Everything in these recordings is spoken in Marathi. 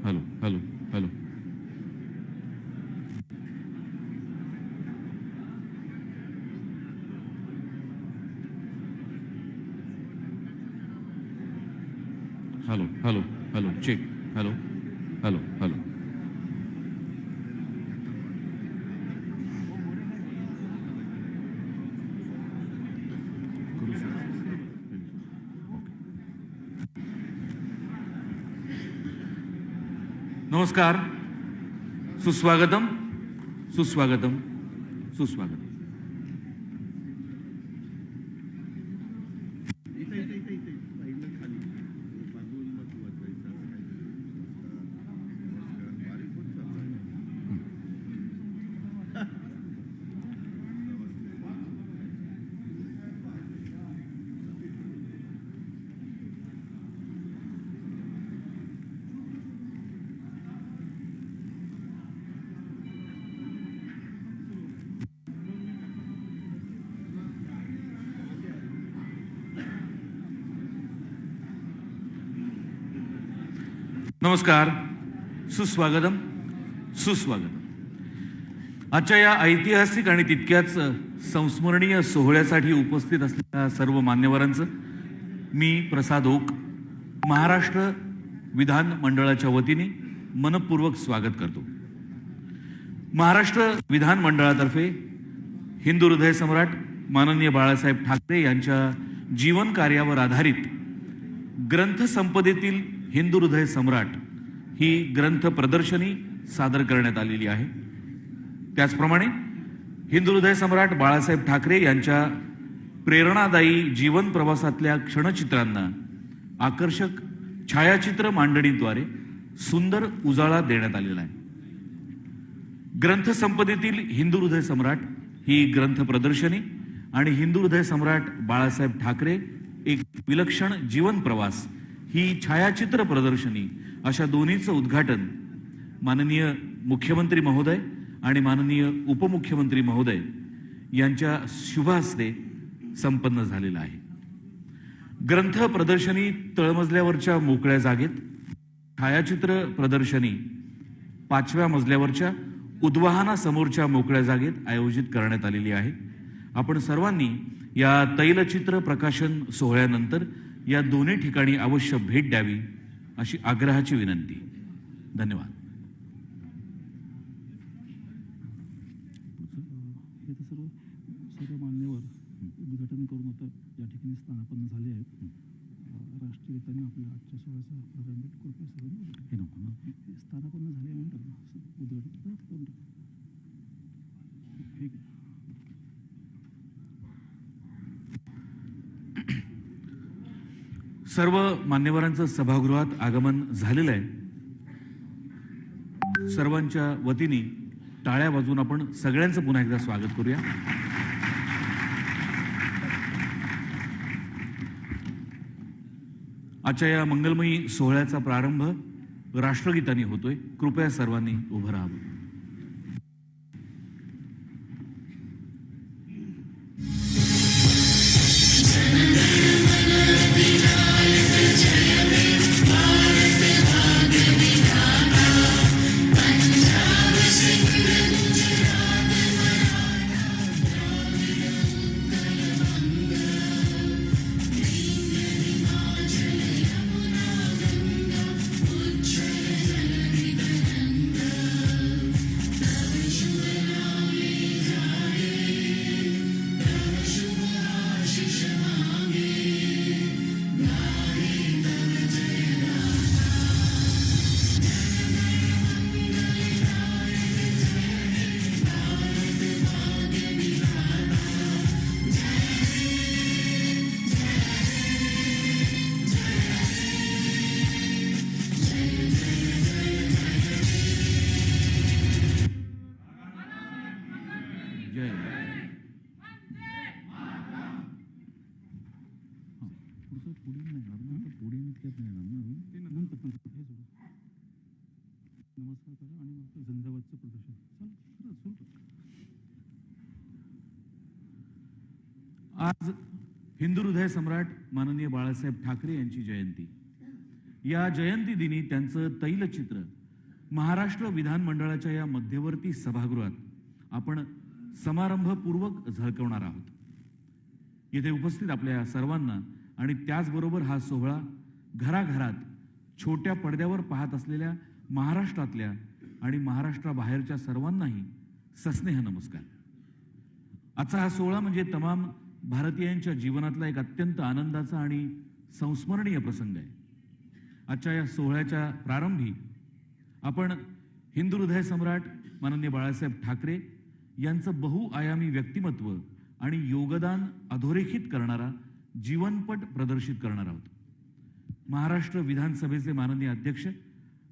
Hello hello hello hello hello hello check hello hello hello नमस्कार, सुस्वागतम सुस्वागतम सुस्वागतम. नमस्कार, सुस्वागतम सुस्वागतम. आजच्या या ऐतिहासिक आणि तितक्याच संस्मरणीय सोहळ्यासाठी उपस्थित असलेल्या सर्व मान्यवरांचं मी प्रसाद ओक महाराष्ट्र विधान मंडळाच्या वतीने मनपूर्वक स्वागत करतो. महाराष्ट्र विधान मंडळातर्फे हिंदू हृदय सम्राट माननीय बाळासाहेब ठाकरे यांच्या जीवन कार्यावर आधारित ग्रंथसंपदेतील हिंदू हृदय सम्राट ही ग्रंथ प्रदर्शनी सादर करण्यात आलेली आहे. त्याचप्रमाणे हिंदू हृदय सम्राट बाळासाहेब ठाकरे यांच्या प्रेरणादायी जीवन प्रवासातल्या क्षणचित्रांना आकर्षक छायाचित्र मांडणीद्वारे सुंदर उजाळा देण्यात आलेला आहे. ग्रंथसंपदेतील हिंदू हृदय सम्राट ही ग्रंथ प्रदर्शनी आणि हिंदू हृदय सम्राट बाळासाहेब ठाकरे एक विलक्षण जीवन प्रवास ही छायाचित्र प्रदर्शनी अशा दोन्हीचं उद्घाटन माननीय मुख्यमंत्री महोदय आणि माननीय उपमुख्यमंत्री महोदय यांच्या शुभ हस्ते संपन्न झालेलं आहे. ग्रंथ प्रदर्शनी तळमजल्यावरच्या मोकळ्या जागेत, छायाचित्र प्रदर्शनी 5व्या मजल्यावरच्या उद्वाहनासमोरच्या मोकळ्या जागेत आयोजित करण्यात आलेली आहे. आपण सर्वांनी या तैलचित्र प्रकाशन सोहळ्यानंतर या दोन्ही ठिकाणी अवश्य भेट द्यावी अशी आग्रहाची विनंती. धन्यवाद. सर्व मान्यवर उद्घाटन करून आता या ठिकाणी स्थानापन्न झाले आहेत. राष्ट्रगीताने आपल्या आजच्या सोहळ्याचा प्रारंभ कृपया सर्वांनी स्थानापन्न झाल्यानंतर उद्घाटन करून ठीक आहे. सर्व मान्यवरांचं सभागृहात आगमन झालेलं आहे. सर्वांच्या वतीने टाळ्या वाजवून आपण सगळ्यांचं पुन्हा एकदा स्वागत करूया. आजच्या या मंगलमयी सोहळ्याचा प्रारंभ राष्ट्रगीताने होतोय. कृपया सर्वांनी उभं राहावं. नमस्कार करा आणि झंझावातचं प्रदर्शन. आज हिंदू हृदय सम्राट माननीय बाळासाहेब ठाकरे यांची जयंती. या जयंती दिनी त्यांचं तैलचित्र महाराष्ट्र विधानमंडळाच्या या मध्यवर्ती सभागृहात आपण समारंभपूर्वक झळकवणार आहोत. येथे उपस्थित आपल्या सर्वांना आणि त्याचबरोबर हा सोहळा घराघरात छोट्या पडद्यावर पाहत असलेल्या महाराष्ट्रातल्या आणि महाराष्ट्राबाहेरच्या सर्वांनाही सस्नेह नमस्कार. आजचा हा सोहळा म्हणजे तमाम भारतीयांच्या जीवनातला एक अत्यंत आनंदाचा आणि संस्मरणीय प्रसंग आहे. आजच्या या सोहळ्याच्या प्रारंभी आपण हिंदू हृदय सम्राट माननीय बाळासाहेब ठाकरे यांचं बहुआयामी व्यक्तिमत्व आणि योगदान अधोरेखित करणारा जीवनपट प्रदर्शित करणार आहोत. महाराष्ट्र विधानसभेचे माननीय अध्यक्ष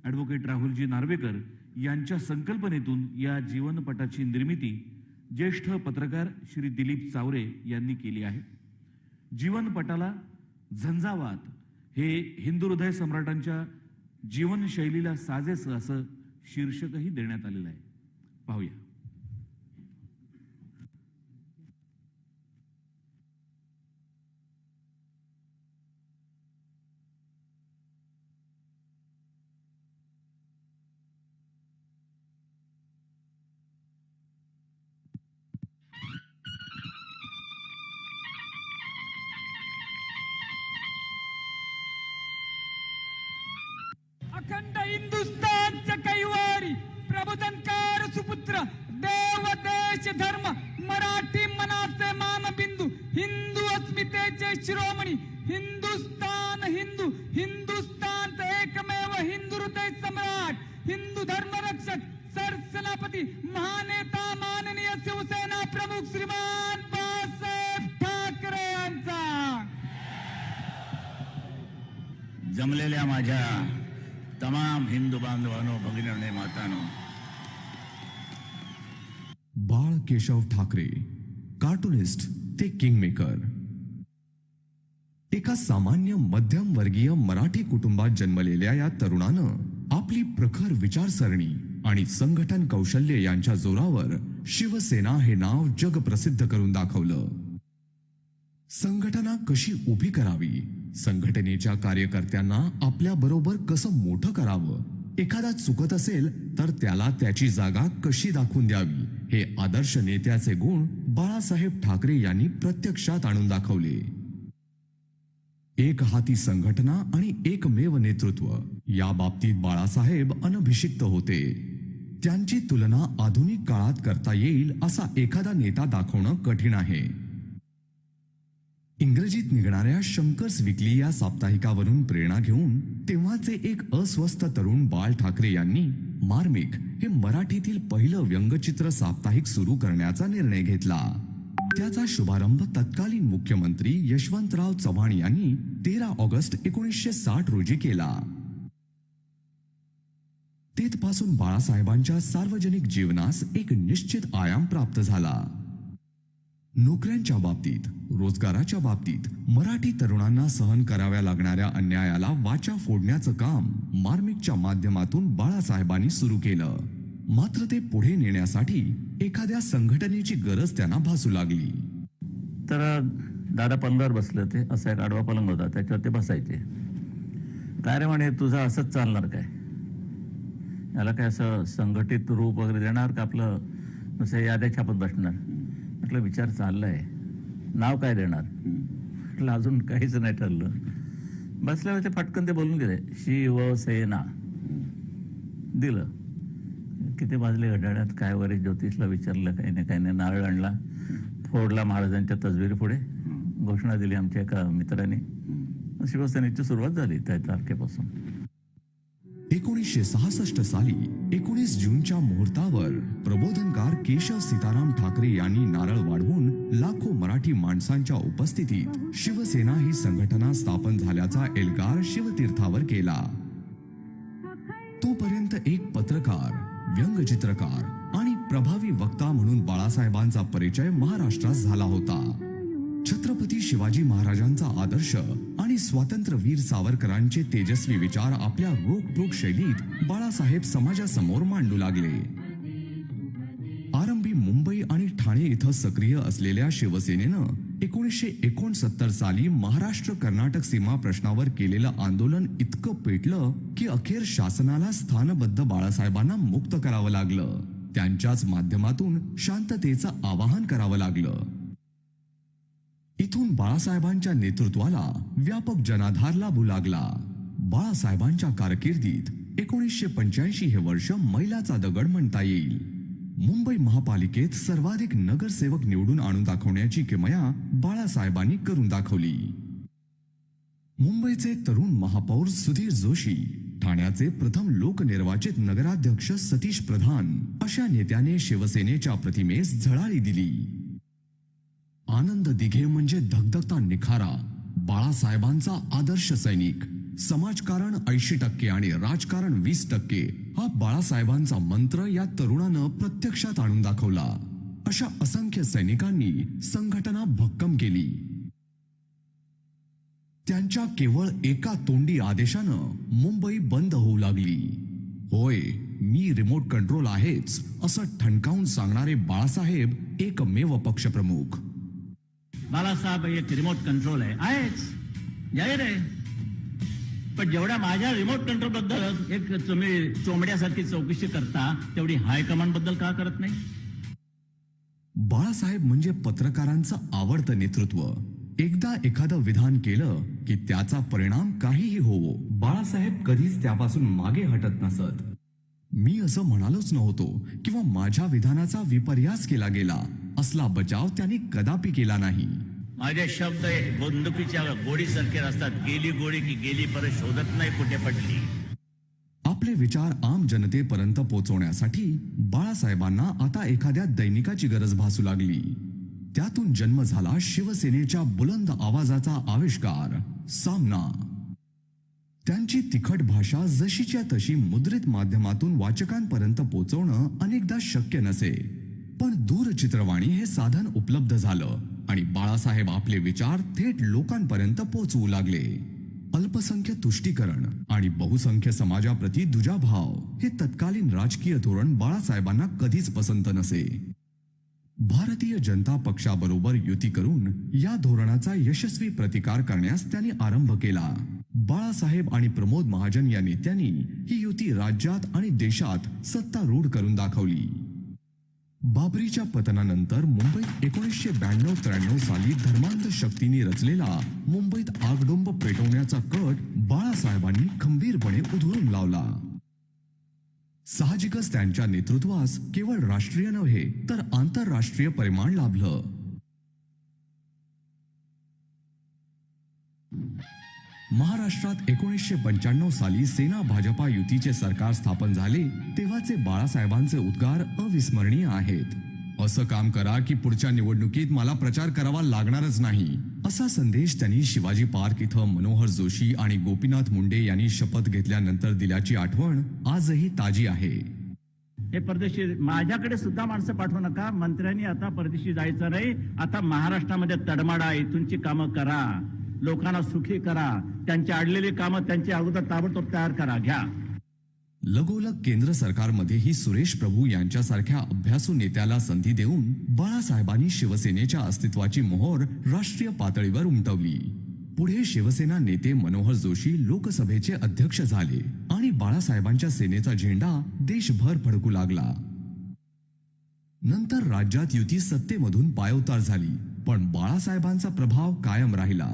ॲडव्होकेट राहुलजी नार्वेकर यांच्या संकल्पनेतून या जीवनपटाची निर्मिती ज्येष्ठ पत्रकार श्री दिलीप चावरे यांनी केली आहे. जीवनपटाला झंझावात हे हिंदू हृदय सम्राटांच्या जीवनशैलीला साजेसं असं शीर्षकही देण्यात आलेलं आहे. पाहूया. अखंड हिंदुस्थानच्या कैवारी प्रबोधनकार सुपुत्र देव देश धर्म मराठी मनाचे मानबिंदू हिंदू अस्मितेचे शिरोमणी हिंदुस्थान हिंदू हिंदुस्थानचे एकमेव हिंदू हृदय सम्राट हिंदू धर्मरक्षक सरसेनापती महानेता माननीय शिवसेना प्रमुख श्रीमान बाळासाहेब ठाकरे यांचा. जमलेल्या माझ्या तमाम हिंदू बांधवांनो, भगिनींनो, मातांनो, बाळ केशव ठाकरे, कार्टूनिस्ट ते किंगमेकर. एका सामान्य मध्यम वर्गीय मराठी कुटुंबात जन्मलेल्या या तरुणानं आपली प्रखर विचारसरणी आणि संघटन कौशल्य यांच्या जोरावर शिवसेना हे नाव जगप्रसिद्ध करून दाखवलं. संघटना कशी उभी करावी, संघटनेच्या कार्यकर्त्यांना आपल्या बरोबर कसं मोठं करावं, एखादा चुकत असेल तर त्याला त्याची जागा कशी दाखवून द्यावी, हे आदर्श नेत्याचे गुण बाळासाहेब ठाकरे यांनी प्रत्यक्षात आणून दाखवले. एक हाती संघटना आणि एकमेव नेतृत्व या बाबतीत बाळासाहेब अनभिषिक्त होते. त्यांची तुलना आधुनिक काळात करता येईल असा एखादा नेता दाखवणं कठीण आहे. इंग्रजीत निघणाऱ्या शंकर्स विकली या साप्ताहिकावरून प्रेरणा घेऊन तेव्हाचे एक अस्वस्थ तरुण बाळ ठाकरे यांनी मार्मिक हे मराठीतील पहिलं व्यंगचित्र साप्ताहिक सुरू करण्याचा निर्णय घेतला. त्याचा शुभारंभ तत्कालीन मुख्यमंत्री यशवंतराव चव्हाण यांनी 13 ऑगस्ट 1960 रोजी केला. तेथपासून बाळासाहेबांच्या सार्वजनिक जीवनास एक निश्चित आयाम प्राप्त झाला. नोकऱ्यांच्या बाबतीत, रोजगाराच्या बाबतीत मराठी तरुणांना सहन कराव्या लागणाऱ्या अन्यायाला वाचा फोडण्याचं काम मार्मिकच्या माध्यमातून बाळासाहेबांनी सुरू केलं. मात्र ते पुढे नेण्यासाठी एखाद्या संघटनेची गरज त्यांना भासू लागली. तर दादा पलंगावर बसले होते. असा एक आडवा पलंग होता, त्याच्यावर ते बसायचे. काय रे म्हणे, तुझं असंच चालणार काय? याला काय असं संघटित रूप वगैरे देणार का? आपलं नुसतं याद्या छापत बसणार? म्हटलं विचार चाललाय, नाव काय देणार? म्हटलं अजून काहीच नाही ठरलं. बसल्यावर ते फटकन ते बोलून गेले, शिवसेना. दिलं. किती वाजले घड्याळात काय वगैरे ज्योतिषला विचारलं, काही नाही काही नाही. नारळ आणला, फोडला महाराजांच्या तसबिरी पुढे, घोषणा दिली आमच्या एका मित्राने. शिवसेनेची सुरुवात झाली त्या तारखेपासून. 1966 साली 19 जूनच्या मुहूर्तावर प्रबोधनकार केशव सीताराम ठाकरे यांनी नारळ वाढवून लाखो मराठी माणसांच्या उपस्थितीत शिवसेना ही संघटना स्थापन झाल्याचा एल्गार शिवतीर्थावर केला. तोपर्यंत एक पत्रकार, व्यंगचित्रकार आणि प्रभावी वक्ता म्हणून बाळासाहेबांचा परिचय महाराष्ट्रात झाला होता. छत्रपती शिवाजी महाराजांचा आदर्श आणि स्वातंत्र्यवीर सावरकरांचे तेजस्वी विचार आपल्या रोखठोक शैलीत बाळासाहेब समाजासमोर मांडू लागले. आरंभी मुंबई आणि ठाणे इथं सक्रिय असलेल्या शिवसेनेनं 1969 साली महाराष्ट्र कर्नाटक सीमा प्रश्नावर केलेलं आंदोलन इतकं पेटलं की अखेर शासनाला स्थानबद्ध बाळासाहेबांना मुक्त करावं लागलं. त्यांच्याच माध्यमातून शांततेचं आवाहन करावं लागलं. इथून बाळासाहेबांच्या नेतृत्वाला व्यापक जनाधार लाभू लागला. बाळासाहेबांच्या कारकिर्दीत 1985 हे वर्ष मैलाचा दगड म्हणता येईल. मुंबई महापालिकेत सर्वाधिक नगरसेवक निवडून आणून दाखवण्याची किमया बाळासाहेबांनी करून दाखवली. मुंबईचे तरुण महापौर सुधीर जोशी, ठाण्याचे प्रथम लोकनिर्वाचित नगराध्यक्ष सतीश प्रधान अशा नेत्याने शिवसेनेच्या प्रतिमेस झळाळी दिली. आनंद दिघे म्हणजे धगधगता निखारा, बाळासाहेबांचा आदर्श सैनिक. समाजकारण 80% आणि राजकारण 20% हा बाळासाहेबांचा मंत्र या तरुणानं प्रत्यक्षात आणून दाखवला. अशा असंख्य सैनिकांनी संघटना भक्कम केली. त्यांच्या केवळ एका तोंडी आदेशानं मुंबई बंद होऊ लागली. होय, मी रिमोट कंट्रोल आहेच असं ठणकावून सांगणारे बाळासाहेब एकमेव पक्षप्रमुख. बाळासाहेब एक रिमोट कंट्रोल आहेच जाहीर आहे. पण जेवढ्या माझ्या रिमोट कंट्रोल बद्दल एक तुम्ही चोमड्यासारखी चौकशी करता तेवढी हायकमांड बद्दल का करत नाही? बाळासाहेब म्हणजे पत्रकारांचं आवडतं नेतृत्व. एकदा एखादं विधान केलं की त्याचा परिणाम काहीही होवो, बाळासाहेब कधीच त्यापासून मागे हटत नसत. मी असं म्हणालोच नव्हतो किंवा माझ्या विधानाचा विपर्यास केला गेला असला बचाव त्यांनी कदापि केला नाही. माझे शब्द बंदुकीच्या गोळीसारखे असतात. गेली गोळी की गेली परत शोधत नाही कुठे पडली. आपले विचार आम जनतेपर्यंत पोहोचवण्यासाठी बाळासाहेबांना आता एखाद्या दैनिकाची गरज भासू लागली. त्यातून जन्म झाला शिवसेनेच्या बुलंद आवाजाचा आविष्कार सामना. त्यांची तिखट भाषा जशीच्या तशी मुद्रित माध्यमातून वाचकांपर्यंत पोहोचवणं अनेकदा शक्य नसे. पण दूरचित्रवाणी हे साधन उपलब्ध झालं आणि बाळासाहेब आपले विचार थेट लोकांपर्यंत पोहोचवू लागले. अल्पसंख्य तुष्टीकरण आणि बहुसंख्य समाजाप्रती दुजाभाव हे तत्कालीन राजकीय धोरण बाळासाहेबांना कधीच पसंत नसे. भारतीय जनता पक्षाबरोबर युती करून या धोरणाचा यशस्वी प्रतिकार करण्यास त्यांनी आरंभ केला. बाळासाहेब आणि प्रमोद महाजन या नेत्यांनी ही युती राज्यात आणि देशात सत्तारूढ करून दाखवली. बाबरीच्या पतनानंतर मुंबईत 1992-93 साली धर्मांध शक्तींनी रचलेला मुंबईत आगडोंब पेटवण्याचा कट बाळासाहेबांनी खंबीरपणे उधळून लावला. साहजिकच त्यांच्या नेतृत्वास केवळ राष्ट्रीय नव्हे तर आंतरराष्ट्रीय परिमाण लाभलं. महाराष्ट्रात 1995 साली सेना भाजपा युतीचे सरकार स्थापन झाले तेव्हाचे बाळासाहेबांचे उद्गार अविस्मरणीय आहेत. असं काम करा की पुढच्या निवडणुकीत मला प्रचार करावा लागणारच नाही, असा संदेश त्यांनी शिवाजी पार्क इथं मनोहर जोशी आणि गोपीनाथ मुंडे यांनी शपथ घेतल्यानंतर दिल्याची आठवण आजही ताजी आहे. हे परदेशी माझ्याकडे सुद्धा माणसं पाठवू नका. मंत्र्यांनी आता परदेशी जायचं नाही. आता महाराष्ट्रामध्ये तडमाडा, इथूनची कामं करा, लोकांना सुखी करा, त्यांची अडलेली कामं त्यांची अगोदर ताबडतोब तयार करा, घ्या. लगोलग केंद्र सरकारमध्येही सुरेश प्रभू यांच्यासारख्या अभ्यासू नेत्याला संधी देऊन बाळासाहेबांनी शिवसेनेच्या अस्तित्वाची मोहर राष्ट्रीय पातळीवर उमटवली. पुढे शिवसेना नेते मनोहर जोशी लोकसभेचे अध्यक्ष झाले आणि बाळासाहेबांच्या सेनेचा झेंडा देशभर फडकू लागला. नंतर राज्यात युती सत्तेमधून पायउतार झाली, पण बाळासाहेबांचा प्रभाव कायम राहिला.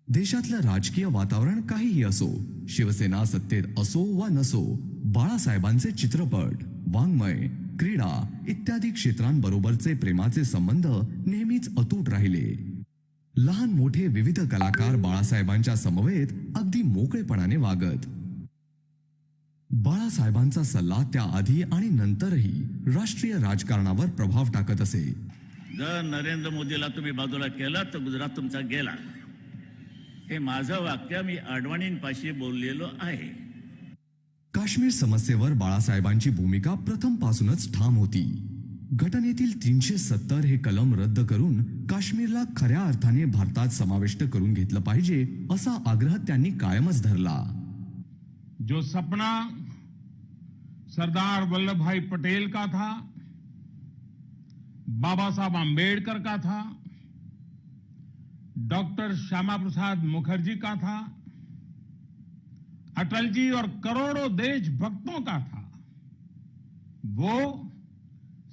देशातलं राजकीय वातावरण काहीही असो, शिवसेना सत्तेत असो वा नसो, बाळासाहेबांचे चित्रपट, वाङ्मय, क्रीडा इत्यादी क्षेत्रांबरोबरचे प्रेमाचे संबंध नेहमीच अतूट राहिले. लहान मोठे विविध कलाकार बाळासाहेबांच्या समवेत अगदी मोकळेपणाने वागत. बाळासाहेबांचा सल्ला त्याआधी आणि नंतरही राष्ट्रीय राजकारणावर प्रभाव टाकत असे. जर नरेंद्र मोदीला तुम्ही बाजूला केला तर गुजरात तुमचा गेला. हे माझं वाक्य मी आडवाणींपाशी बोललेलो आहे. काश्मीर समस्येवर बाळासाहेबांची भूमिका प्रथमपासूनच ठाम होती. घटनेतील 370 हे कलम रद्द करून काश्मीरला खऱ्या अर्थाने भारतात समाविष्ट करून घेतलं पाहिजे असा आग्रह त्यांनी कायमच धरला. जो सपना सरदार वल्लभ भाई पटेल का था, बाबा साहब आंबेडकर का था, डॉक्टर श्यामा प्रसाद मुखर्जी का था, अटल जी और करोड़ों देशभक्तों का था। वो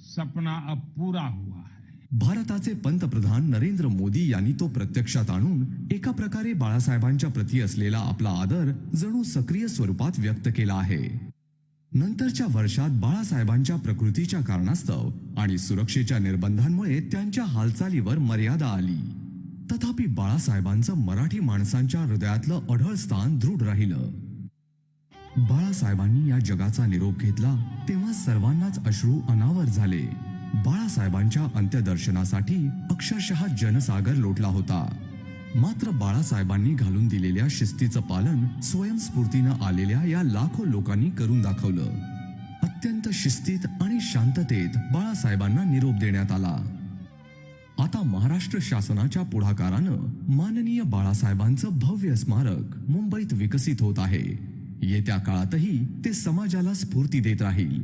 सपना अब पूरा हुआ है। भारताचे पंतप्रधान नरेंद्र मोदी यांनी तो प्रत्यक्षात आणून एका प्रकारे बाळासाहेबांच्या प्रती असलेला आपला आदर जणू सक्रिय स्वरूपात व्यक्त केला आहे. नंतरच्या वर्षात बाळासाहेबांच्या प्रकृतीच्या कारणास्तव आणि सुरक्षेच्या निर्बंधांमुळे त्यांच्या हालचालीवर मर्यादा आली. तथापि बाळासाहेबांचं मराठी माणसांच्या हृदयातलं अढळ स्थान दृढ राहिलं. बाळासाहेबांनी या जगाचा निरोप घेतला तेव्हा सर्वांनाच अश्रू अनावर झाले. बाळासाहेबांच्या अंत्यदर्शनासाठी अक्षरशः जनसागर लोटला होता. मात्र बाळासाहेबांनी घालून दिलेल्या शिस्तीचं पालन स्वयंस्फूर्तीनं आलेल्या या लाखो लोकांनी करून दाखवलं. अत्यंत शिस्तीत आणि शांततेत बाळासाहेबांना निरोप देण्यात आला. आता महाराष्ट्र शासनाच्या पुढाकारानं माननीय बाळासाहेबांचं भव्य स्मारक मुंबईत विकसित होत आहे. येत्या काळातही ते समाजाला स्फूर्ती देत राहील.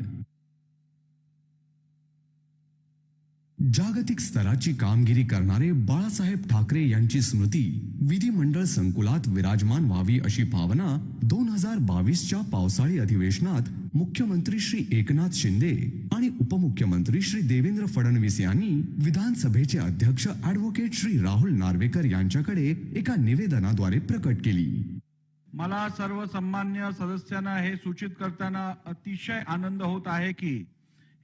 जागतिक स्तराची कामगिरी करणारे बाळासाहेब ठाकरे यांची स्मृती विधिमंडळ संकुलात विराजमान व्हावी अशी भावना 2022च्या पावसाळी अधिवेशनात मुख्यमंत्री श्री एकनाथ शिंदे आणि उपमुख्यमंत्री श्री देवेंद्र फडणवीस यांनी विधानसभेचे अध्यक्ष ॲडव्होकेट श्री राहुल नार्वेकर यांच्याकडे एका निवेदनाद्वारे प्रकट केली. मला सर्व सन्मान्य सदस्यांना हे सूचित करताना अतिशय आनंद होत आहे की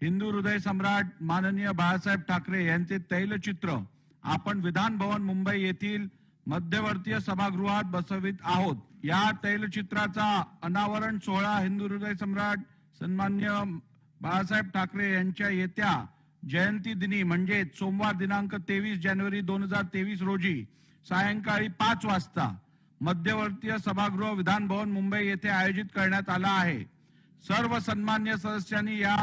हिंदू हृदय सम्राट माननीय बाळासाहेब ठाकरे यांचे तैलचित्र आपण विधान भवन मुंबई येथील मध्यवर्तीय सभागृहात बसवित आहोत. या तैलचित्राचा अनावरण सोहळा हिंदू हृदय सम्राट सन्मान्य बाळासाहेब ठाकरे यांच्या येत्या जयंती दिनी म्हणजे सोमवार दिनांक 23 जानेवारी 2023 रोजी सायंकाळी 5 वाजता मध्यवर्तीय सभागृह विधान भवन मुंबई येथे आयोजित करण्यात आला आहे. सर्व सन्मान्य सदस्यांनी या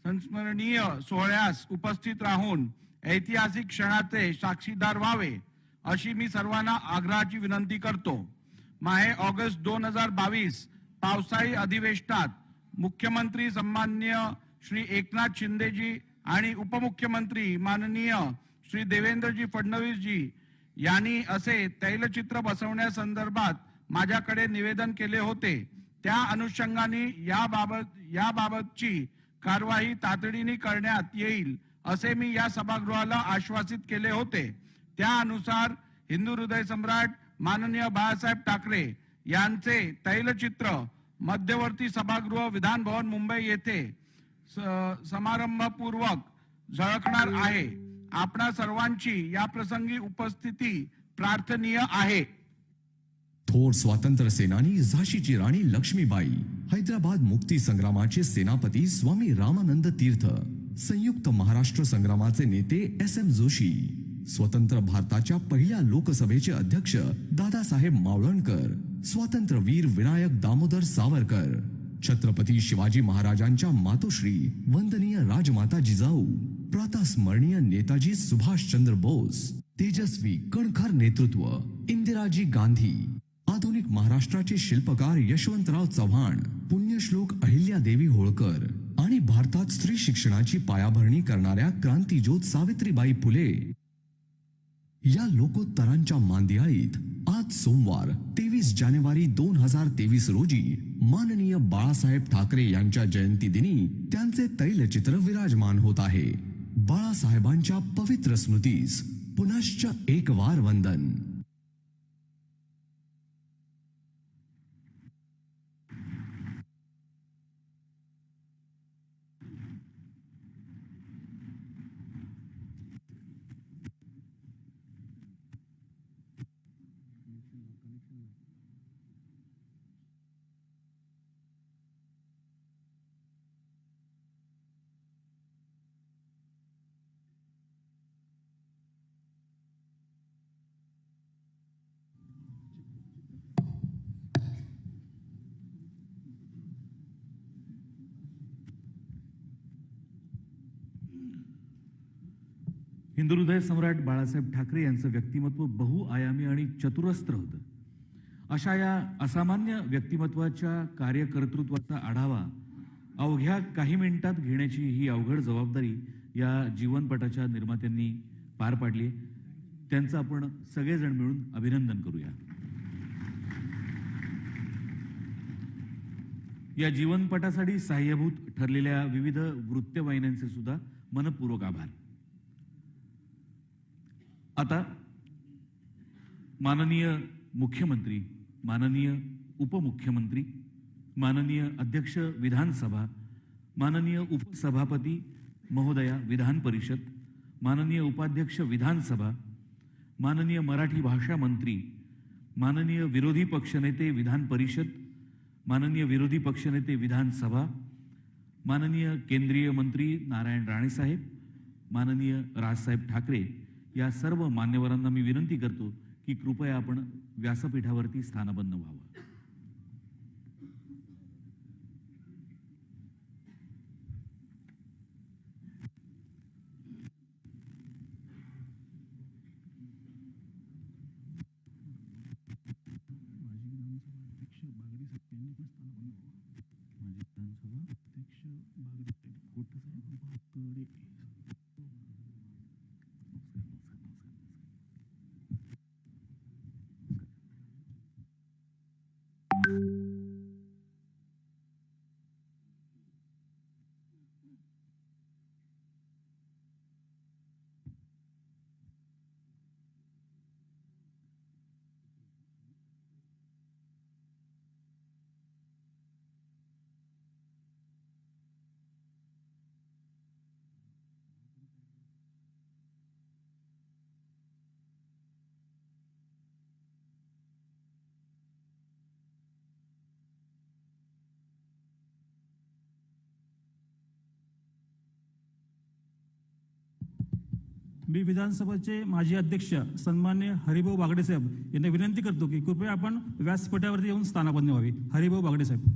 संस्मरणीय सोहळ्यास उपस्थित राहून ऐतिहासिक क्षणाचे साक्षीदार व्हावे अशी मी सर्वांना आग्रहाची विनंती करतो. माहे ऑगस्ट 2022 पावसाळी अधिवेशनात मुख्यमंत्री सन्मान्य श्री एकनाथ शिंदेजी आणि उपमुख्यमंत्री माननीय श्री देवेंद्रजी फडणवीसजी यांनी असे तैलचित्र बसवण्यासंदर्भात माझ्याकडे निवेदन केले होते. त्या अनुषंगाने याबाबतची कार्यवाही तातडीने करण्यात येईल असे मी या सभागृहाला आश्वासित केले होते. त्यानुसार हिंदू हृदय सम्राट माननीय बाळासाहेब ठाकरे यांचे तैलचित्र मध्यवर्ती सभागृह विधान भवन मुंबई येथे समारंभपूर्वक झळकणार आहे. आपणा सर्वांची या प्रसंगी उपस्थिती प्रार्थनीय आहे. थोर स्वातंत्र्य सेनानी झाशीची राणी लक्ष्मीबाई, हैदराबाद मुक्ती संग्रामाचे सेनापती स्वामी रामानंद तीर्थ, संयुक्त महाराष्ट्र संग्रामाचे नेते SM जोशी, स्वतंत्र भारताच्या पहिल्या लोकसभेचे अध्यक्ष दादासाहेब मावळणकर, स्वातंत्र्यवीर विनायक दामोदर सावरकर, छत्रपती शिवाजी महाराजांच्या मातोश्री वंदनीय राजमाता जिजाऊ, प्रातस्मरणीय नेताजी सुभाषचंद्र बोस, तेजस्वी कणखर नेतृत्व इंदिराजी गांधी, आधुनिक महाराष्ट्राचे शिल्पकार यशवंतराव चव्हाण, पुण्यश्लोक अहिल्यादेवी होळकर आणि भारतात स्त्री शिक्षणाची पायाभरणी करणाऱ्या क्रांतिज्योत सावित्रीबाई फुले या लोकोत्तरांच्या मांदियाळीत आज सोमवार 23 जानेवारी 2023 रोजी माननीय बाळासाहेब ठाकरे यांच्या जयंती दिनी त्यांचे तैलचित्र विराजमान होत आहे. बाळासाहेबांच्या पवित्र स्मृतीस पुनश्च एक वार वंदन. हिंदू हृदय सम्राट बाळासाहेब ठाकरे यांचं व्यक्तिमत्व बहुआयामी आणि चतुरस्त्र होतं. अशा या असामान्य व्यक्तिमत्वाच्या कार्यकर्तृत्वाचा आढावा अवघ्या काही मिनिटात घेण्याची ही अवघड जबाबदारी या जीवनपटाच्या निर्मात्यांनी पार पाडली. त्यांचं आपण सगळेजण मिळून अभिनंदन करूया. या जीवनपटासाठी सहाय्यभूत ठरलेल्या विविध वृत्तवाहिन्यांचे सुद्धा मनपूर्वक आभार. आता माननीय मुख्यमंत्री, माननीय उपमुख्यमंत्री, माननीय अध्यक्ष विधानसभा, माननीय उपसभापती महोदया विधान परिषद, माननीय उपाध्यक्ष विधानसभा, माननीय मराठी भाषा मंत्री, माननीय विरोधी पक्षनेते विधान परिषद, माननीय विरोधी पक्षनेते विधानसभा, माननीय केंद्रीय मंत्री नारायण राणे साहेब, माननीय राजसाहेब ठाकरे या सर्व मान्यवरांना मी विनंती करतो की कृपया आपण व्यासपीठावरती स्थानबद्ध व्हावं. माजी विधानसभा अध्यक्ष बागडे साहेब यांनी पण स्थानापन्न व्हावं. माजी विधानसभा अध्यक्ष बागडे साहेब बागडे. मी विधानसभेचे माजी अध्यक्ष सन्मान्य हरिभाऊ बागडे साहेब यांना विनंती करतो की कृपया आपण व्यासपीठावरती येऊन स्थानापन्न व्हावे. हरिभाऊ बागडे साहेब.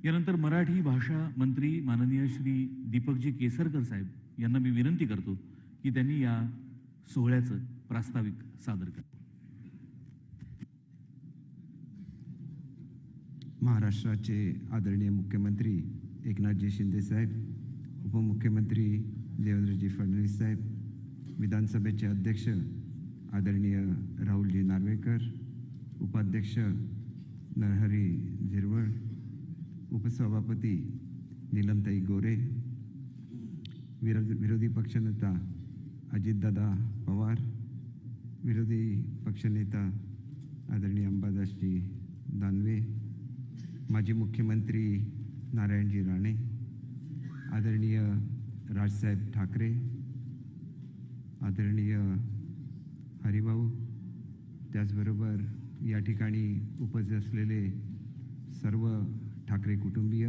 यानंतर मराठी भाषा मंत्री माननीय श्री दीपकजी केसरकर साहेब यांना मी विनंती करतो की त्यांनी या सोहळ्याचं प्रास्ताविक सादर करावं. महाराष्ट्राचे आदरणीय मुख्यमंत्री एकनाथजी शिंदे साहेब, उपमुख्यमंत्री देवेंद्रजी फडणवीस साहेब, विधानसभेचे अध्यक्ष आदरणीय राहुलजी नार्वेकर, उपाध्यक्ष नरहरी झिरवळ, उपसभापती नीलमताई गोरे, विरोधी पक्षनेता अजितदादा पवार, विरोधी पक्षनेता आदरणीय अंबादासजी दानवे, माजी मुख्यमंत्री नारायणजी राणे, आदरणीय राजसाहेब ठाकरे, आदरणीय हरिभाऊ, त्याचबरोबर या ठिकाणी उपस्थित असलेले सर्व ठाकरे कुटुंबीय,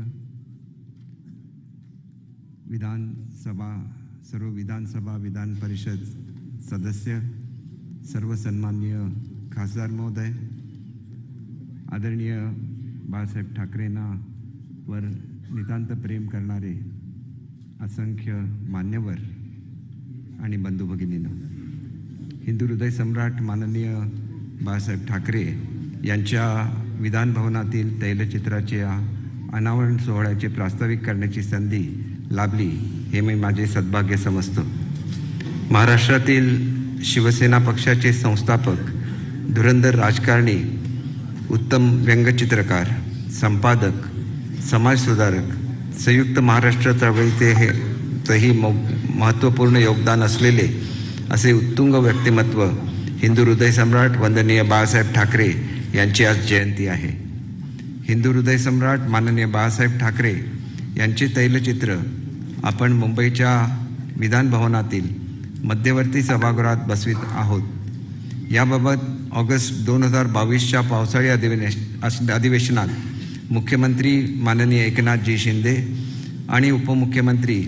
सर्व विधानसभा विधान परिषद सदस्य, सर्व सन्माननीय खासदार महोदय, आदरणीय बाळासाहेब ठाकरेंना वर नितांत प्रेम करणारे असंख्य मान्यवर आणि बंधू भगिनींनो, हिंदू हृदय सम्राट माननीय बाळासाहेब ठाकरे यांच्या विधान भवनातील तैलचित्राच्या अनावरण सोहळ्याचे प्रास्ताविक करण्याची संधी लाभली हे मी माझे सद्भाग्य समजतो. महाराष्ट्रातील शिवसेना पक्षाचे संस्थापक, धुरंधर राजकारणी, उत्तम व्यंगचित्रकार, संपादक, समाजसुधारक, संयुक्त महाराष्ट्र चळवळीतही महत्त्वपूर्ण योगदान असलेले असे उत्तुंग व्यक्तिमत्व हिंदू हृदय सम्राट वंदनीय बाळासाहेब ठाकरे यांची आज जयंती आहे. हिंदू हृदय सम्राट माननीय बाळासाहेब ठाकरे यांचे तैलचित्र आपण मुंबईच्या विधान भवनातील मध्यवर्ती सभागृहात बसवित आहोत. याबाबत ऑगस्ट 2022च्या पावसाळी अधिवेशनात मुख्यमंत्री माननीय एकनाथजी शिंदे आणि उपमुख्यमंत्री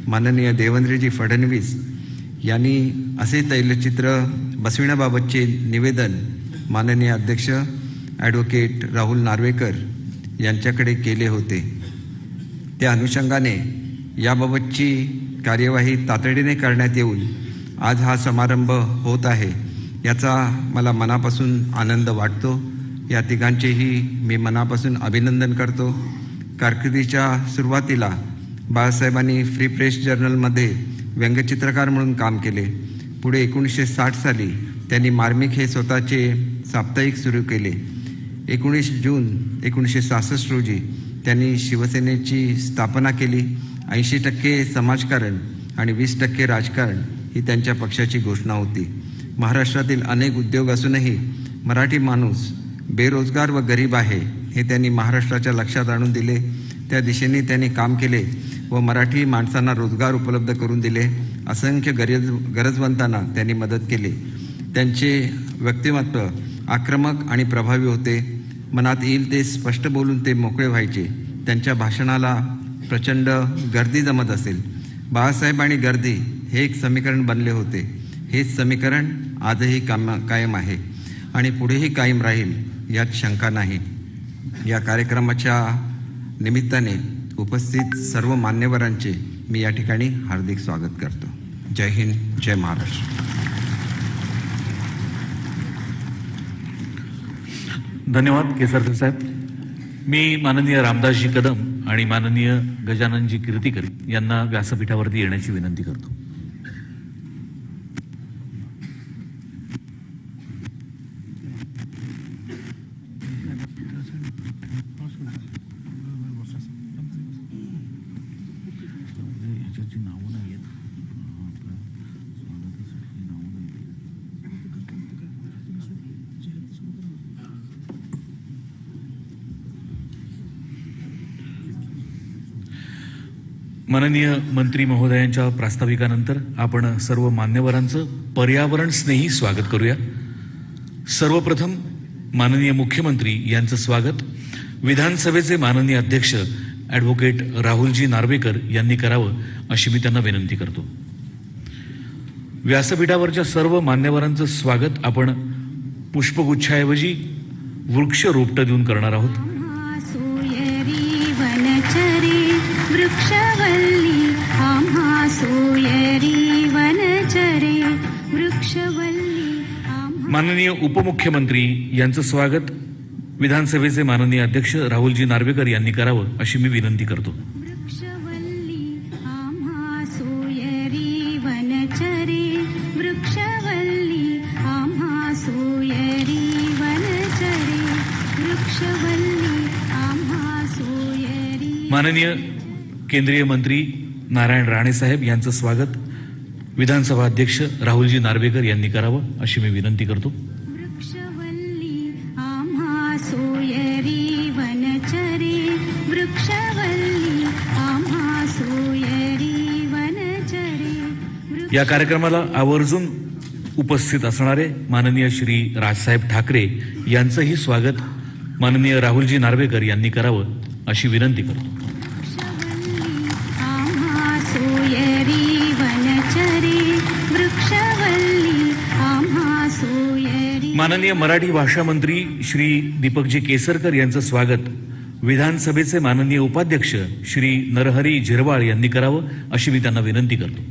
माननीय देवेंद्रजी फडणवीस यांनी असे तैलचित्र बसविण्याबाबतचे निवेदन माननीय अध्यक्ष ॲडव्होकेट राहुल नार्वेकर यांच्याकडे केले होते. त्या अनुषंगाने याबाबतची कार्यवाही तातडीने करण्यात येऊन आज हा समारंभ होत आहे. याचा मला मनापासून आनंद वाटतो. या तिघांचेही मी मनापासून अभिनंदन करतो. कारकिर्दीच्या सुरुवातीला बाळासाहेबांनी फ्री प्रेस जर्नलमध्ये व्यंगचित्रकार म्हणून काम केले. पुढे 1960 साली त्यांनी मार्मिक हे स्वतःचे साप्ताहिक सुरू केले. 19 जून 1966 रोजी त्यांनी शिवसेनेची स्थापना केली. 80% समाजकारण आणि 20% राजकारण ही त्यांच्या पक्षाची घोषणा होती. महाराष्ट्रातील अनेक उद्योग असूनही मराठी माणूस बेरोजगार व गरीब आहे हे त्यांनी महाराष्ट्राच्या लक्षात आणून दिले. त्या दिशेने त्यांनी काम केले व मराठी माणसांना रोजगार उपलब्ध करून दिले. असंख्य गरजवंतांना त्यांनी मदत केली. त्यांचे व्यक्तिमत्व आक्रमक आणि प्रभावी होते. मनात येईल ते स्पष्ट बोलून ते मोकळे व्हायचे. त्यांच्या भाषणाला प्रचंड गर्दी जमत असेल. बाळासाहेब आणि गर्दी हे एक समीकरण बनले होते. हेच समीकरण आजही कायम आहे आणि पुढेही कायम राहील यात शंका नाही. या कार्यक्रमाच्या निमित्ताने उपस्थित सर्व मान्यवरांचे मी या ठिकाणी हार्दिक स्वागत करतो. जय हिंद, जय महाराष्ट्र. धन्यवाद केसरकर साहेब. मी माननीय रामदासजी कदम आणि माननीय गजाननजी कीर्तीकर यांना व्यासपीठावरती येण्याची विनंती करतो. माननीय मंत्री महोदयांच्या प्रास्ताविकानंतर आपण सर्व मान्यवरांचं पर्यावरण स्नेही स्वागत करूया. सर्वप्रथम माननीय मुख्यमंत्री यांचं स्वागत विधानसभेचे माननीय अध्यक्ष ॲडव्होकेट राहुलजी नार्वेकर यांनी करावं अशी मी त्यांना विनंती करतो. व्यासपीठावरच्या सर्व मान्यवरांचं स्वागत आपण पुष्पगुच्छाऐवजी वृक्ष रोपटं देऊन करणार आहोत. वृक्षवल्ली आम्हा सोयरी वनचरे वृक्षवल्ली. माननीय उपमुख्यमंत्री यांचं स्वागत विधानसभेचे माननीय अध्यक्ष राहुलजी नार्वेकर यांनी करावं अशी मी विनंती करतो. वृक्षवल्ली आम्हा सोयरी वनचरे वृक्षवल्ली आम्हा सोयरी वनचरे वृक्षवल्ली आम्हा सोयरी. माननीय केंद्रीय मंत्री नारायण राणे साहेब यांचं स्वागत विधानसभा अध्यक्ष राहुलजी नार्वेकर यांनी करावं अशी मी विनंती करतो. वृक्षवल्ली आम्हा सोयरी वनचरे वृक्षवल्ली आम्हा सोयरी वनचरे. या कार्यक्रमाला आवर्जून उपस्थित असणारे माननीय श्री राजसाहेब ठाकरे यांचंही स्वागत माननीय राहुलजी नार्वेकर यांनी करावं अशी विनंती करतो. माननीय मराठी भाषा मंत्री श्री दीपकजी केसरकर यांचं स्वागत विधानसभेचे माननीय उपाध्यक्ष श्री नरहरी झिरवाळ यांनी करावं अशी मी त्यांना विनंती करतो.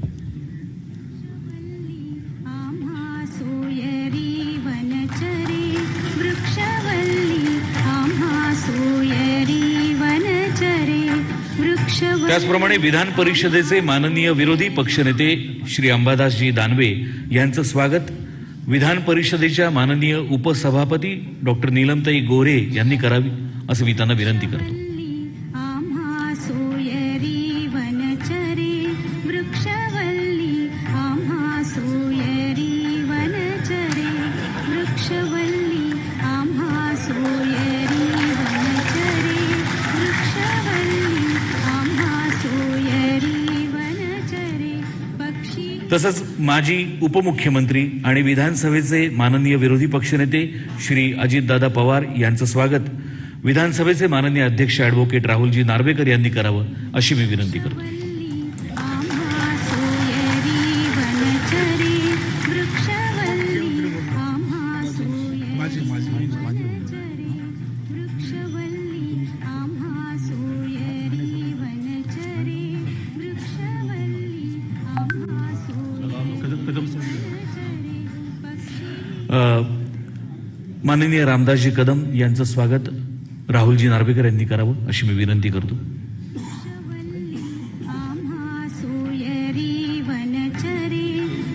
त्याचप्रमाणे विधान परिषदेचे माननीय विरोधी पक्षनेते श्री अंबादासजी दानवे यांचं स्वागत विधान परिषदेच्या माननीय उपसभापती डॉक्टर नीलमताई गोरे यांनी करावी असं मी त्यांना विनंती करतो. तसंच माजी उपमुख्यमंत्री आणि विधानसभेचे माननीय विरोधी पक्षनेते श्री अजितदादा पवार यांचं स्वागत विधानसभेचे माननीय अध्यक्ष ॲडव्होकेट राहुलजी नार्वेकर यांनी करावं अशी मी विनंती करतो. आम्हा सोयरी वनचरे वृक्षवल्ली आम्हा सोयरी वनचरे वृक्षवल्ली आम्हा सोयरी वनचरे वृक्षवल्ली आम्हा सोयरी वनचरे माननीय रामदासजी कदम यांचं स्वागत राहुलजी नार्वेकर यांनी करावं अशी मी विनंती करतो. आम्हा सोयरी वनचरे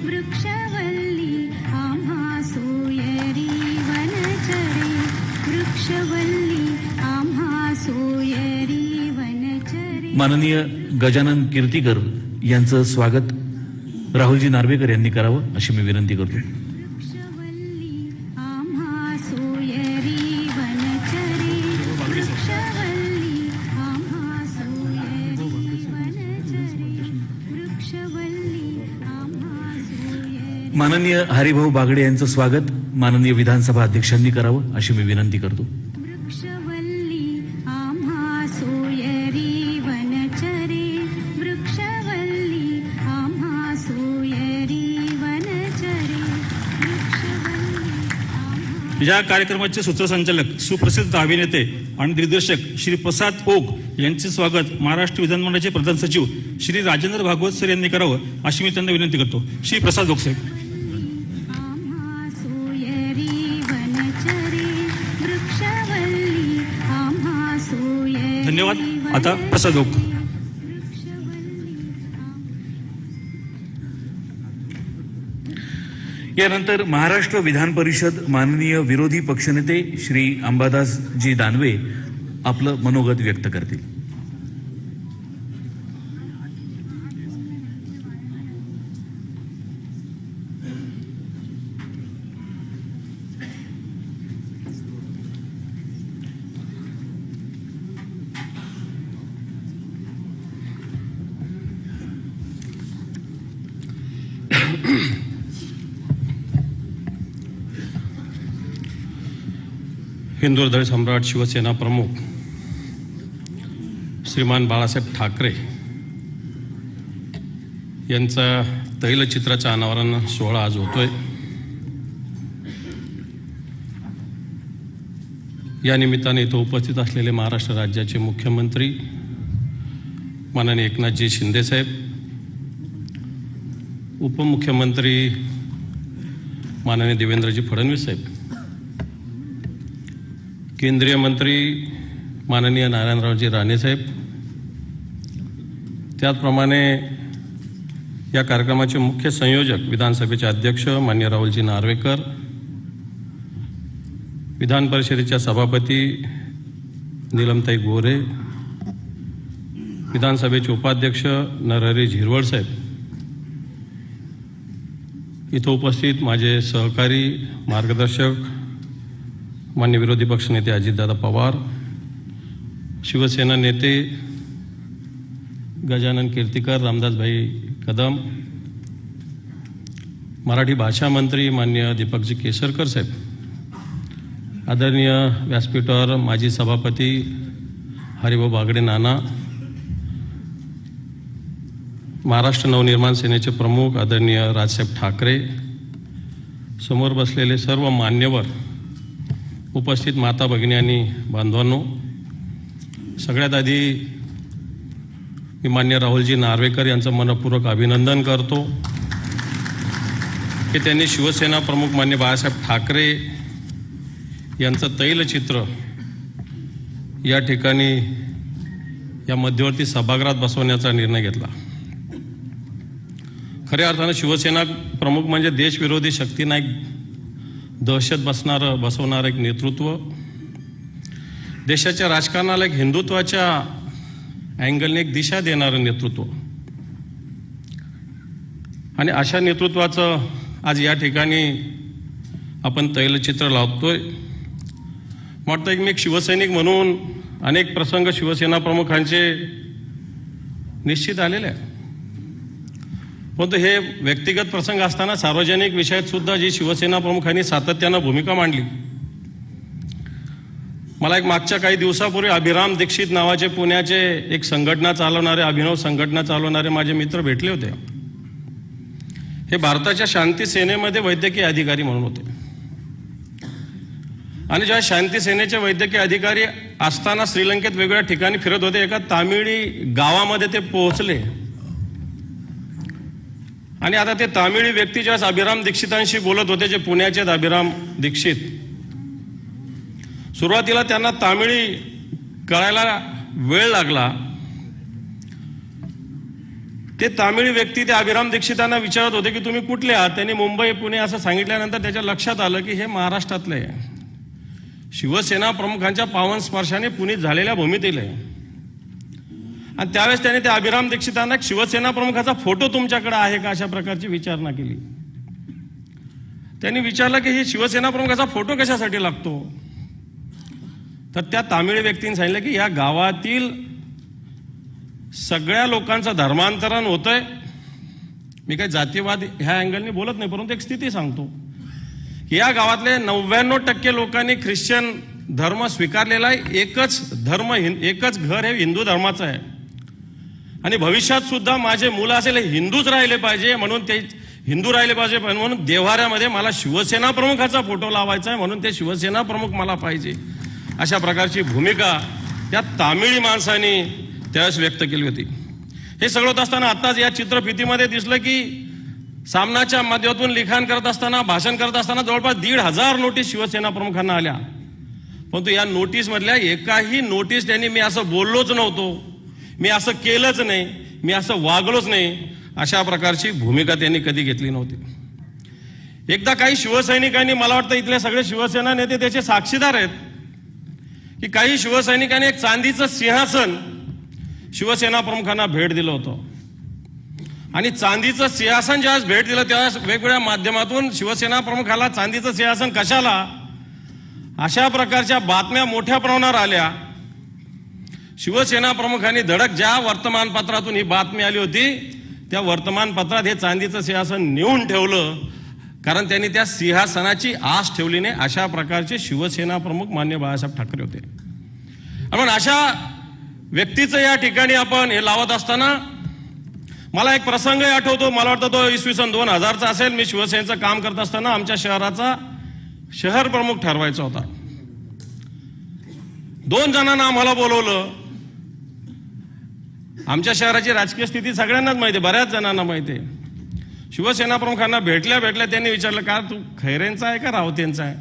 वृक्षवल्ली आम्हा सोयरी वनचरे वृक्षवल्ली आम्हा सोयरी वनचरे माननीय गजानन कीर्तीकर यांचं स्वागत राहुलजी नार्वेकर यांनी करावं अशी मी विनंती करतो. वृक्षवल्ली आम्हा सोयरी वनचरे वृक्षवल्ली आम्हा सोयरी वनचरे वृक्षवल्ली आम्हा सोयरी माननीय हरिभाऊ बागडे यांचं स्वागत माननीय विधानसभा अध्यक्षांनी करावं अशी मी विनंती करतो. वृक्षवल्ली आम्हा सोयरी वनचरे वृक्षवल्ली आम्हा सोयरी वनचरे वृक्षवल्ली आम्हा या कार्यक्रमाचे सूत्रसंचालक सुप्रसिद्ध अभिनेते आणि दिग्दर्शक श्री प्रसाद ओक यांचे स्वागत महाराष्ट्र विधानमंडळाचे प्रधान सचिव श्री राजेंद्र भागवत सर यांनी करावं अशी मी त्यांना विनंती करतो. श्री प्रसाद ओक साहेब. आम्हा सोयरी वनचरे वृक्षवल्ली आम्हा सोयरी धन्यवाद. आता प्रसाद ओक. यानंतर महाराष्ट्र विधान परिषद माननीय विरोधी पक्षनेते श्री अंबादासजी दानवे आपलं मनोगत व्यक्त करतील. हिंदू हृदय सम्राट शिवसेना प्रमुख श्रीमान बाळासाहेब ठाकरे यांचा तैलचित्राचा अनावरण सोहळा आज होतोय. या निमित्ताने इथं उपस्थित असलेले महाराष्ट्र राज्याचे मुख्यमंत्री माननीय एकनाथजी शिंदेसाहेब, उपमुख्यमंत्री माननीय देवेंद्रजी फडणवीस साहेब, केंद्रीय मंत्री माननीय नारायणरावजी राणेसाहेब, त्याचप्रमाणे या कार्यक्रमाचे मुख्य संयोजक विधानसभेचे अध्यक्ष माननीय राहुलजी नार्वेकर, विधान परिषदेच्या सभापती नीलमताई गोरे, विधानसभेचे उपाध्यक्ष नरहरी झिरवळ साहेब, इथं उपस्थित माझे सहकारी मार्गदर्शक मान्य विरोधी पक्षनेते अजितदादा पवार, शिवसेना नेते गजानन कीर्तीकर, रामदासभाई कदम, मराठी भाषा मंत्री मान्य दीपकजी केसरकर साहेब, आदरणीय व्यासपीठावर माजी सभापती हरिभाऊ बागडे नाना, महाराष्ट्र नवनिर्माण सेनेचे प्रमुख आदरणीय राजसाहेब ठाकरे, समोर बसलेले सर्व मान्यवर, उपस्थित माता भगिनी आणि बांधवांनो, सगळ्यात आधी मी मान्य राहुलजी नार्वेकर यांचं मनपूर्वक अभिनंदन करतो की त्यांनी शिवसेना प्रमुख मान्य बाळासाहेब ठाकरे यांचं तैलचित्र या ठिकाणी या मध्यवर्ती सभागृहात बसवण्याचा निर्णय घेतला. खऱ्या अर्थानं शिवसेना प्रमुख म्हणजे देशविरोधी शक्ती नाही, दहशत बसवणारं एक नेतृत्व, देशाच्या राजकारणाला एक हिंदुत्वाच्या अँगलने एक दिशा देणारं नेतृत्व, आणि अशा नेतृत्वाचं आज या ठिकाणी आपण तैलचित्र लावतोय. वाटतं की मी एक शिवसैनिक म्हणून अनेक प्रसंग शिवसेना प्रमुखांचे निश्चित आलेले आहे. परंतु हे व्यक्तिगत प्रसंग असताना सार्वजनिक विषयात सुद्धा जी शिवसेना प्रमुखांनी सातत्यानं भूमिका मांडली. मला एक मागच्या काही दिवसापूर्वी अभिराम दीक्षित नावाचे पुण्याचे एक संघटना चालवणारे, अभिनव संघटना चालवणारे माझे मित्र भेटले होते. हे भारताच्या शांती सेनेमध्ये वैद्यकीय अधिकारी म्हणून होते आणि जेव्हा शांती सेनेचे वैद्यकीय अधिकारी असताना श्रीलंकेत वेगवेगळ्या ठिकाणी फिरत होते. एका तामिळी गावामध्ये ते पोहोचले आणि आता ते तामिळी व्यक्ती जेव्हा अभिराम दीक्षितांशी बोलत होते, जे पुण्याचे अभिराम दीक्षित, सुरुवातीला त्यांना तामिळी कळायला वेळ लागला. ते तामिळी व्यक्ती ते अभिराम दीक्षितांना विचारत होते की तुम्ही कुठले आहात. त्यांनी मुंबई पुणे असं सांगितल्यानंतर त्याच्या लक्षात आलं की हे महाराष्ट्रातले शिवसेना प्रमुखांच्या पावन स्पर्शाने पुनीत झालेल्या भूमीतील आहे. आणि त्यावेळेस त्याने त्या अभिराम दीक्षितांना शिवसेना प्रमुखाचा फोटो तुमच्याकडे आहे का अशा प्रकारची विचारणा केली. त्यांनी विचारलं की हे शिवसेना प्रमुखाचा फोटो कशासाठी लागतो. तर त्या तामिळ व्यक्तीने सांगितलं की या गावातील सगळ्या लोकांचं धर्मांतरण होतंय. मी काही जातीवाद ह्या अँगलने बोलत नाही, परंतु एक स्थिती सांगतो की या गावातले 99% लोकांनी ख्रिश्चन धर्म स्वीकारलेला आहे. एकच घर हे हिंदू धर्माचं आहे आणि भविष्यात सुद्धा माझे मुलं असेल हिंदूच राहिले पाहिजे, म्हणून ते हिंदू राहिले पाहिजे म्हणून देव्हाऱ्यामध्ये मला शिवसेना प्रमुखाचा फोटो लावायचा आहे, म्हणून ते शिवसेना प्रमुख मला पाहिजे. अशा प्रकारची भूमिका त्या तामिळी माणसाने त्यावेळेस व्यक्त केली होती. हे सगळं होत असताना आत्ताच या चित्रफितीमध्ये दिसलं की सामनाच्या माध्यमातून लिखाण करत असताना, भाषण करत असताना जवळपास 1,500 नोटीस शिवसेना प्रमुखांना आल्या. परंतु या नोटीस मधल्या एकाही नोटीस त्यांनी मी असं बोललोच नव्हतो, मी असं केलंच नाही, मी असं वागलोच नाही, अशा प्रकारची भूमिका त्यांनी कधी घेतली नव्हती. एकदा काही शिवसैनिकांनी, मला वाटतं इथले सगळे शिवसेना नेते त्याचे साक्षीदार आहेत, की काही शिवसैनिकांनी एक चांदीचं सिंहासन शिवसेना प्रमुखांना भेट दिलं होतं. आणि चांदीचं सिंहासन ज्यावेळेस भेट दिलं त्यावेळेस वेगवेगळ्या माध्यमातून शिवसेना प्रमुखाला चांदीचं सिंहासन कशाला अशा प्रकारच्या बातम्या मोठ्या प्रमाणावर आल्या. शिवसेना प्रमुखांनी धडक ज्या वर्तमानपत्रातून ही बातमी आली होती त्या वर्तमानपत्रात हे चांदीचं सिंहासन नेऊन ठेवलं, कारण त्यांनी त्या सिंहासनाची आस ठेवली नाही. अशा प्रकारचे शिवसेना प्रमुख मान्य बाळासाहेब ठाकरे होते. म्हणून अशा व्यक्तीचं या ठिकाणी आपण हे लावत असताना मला एक प्रसंग आठवतो. मला वाटतं तो इसवी सन 2000चा असेल. मी शिवसेनेचं काम करत असताना आमच्या शहराचा शहर प्रमुख ठरवायचा होता. 2 जणांना आम्हाला बोलवलं. आमच्या शहराची राजकीय स्थिती सगळ्यांनाच माहिती आहे, बऱ्याच जणांना माहिती आहे. शिवसेना प्रमुखांना भेटल्या त्यांनी विचारलं का तू खैरेंचा आहे का रावतेंचा आहे.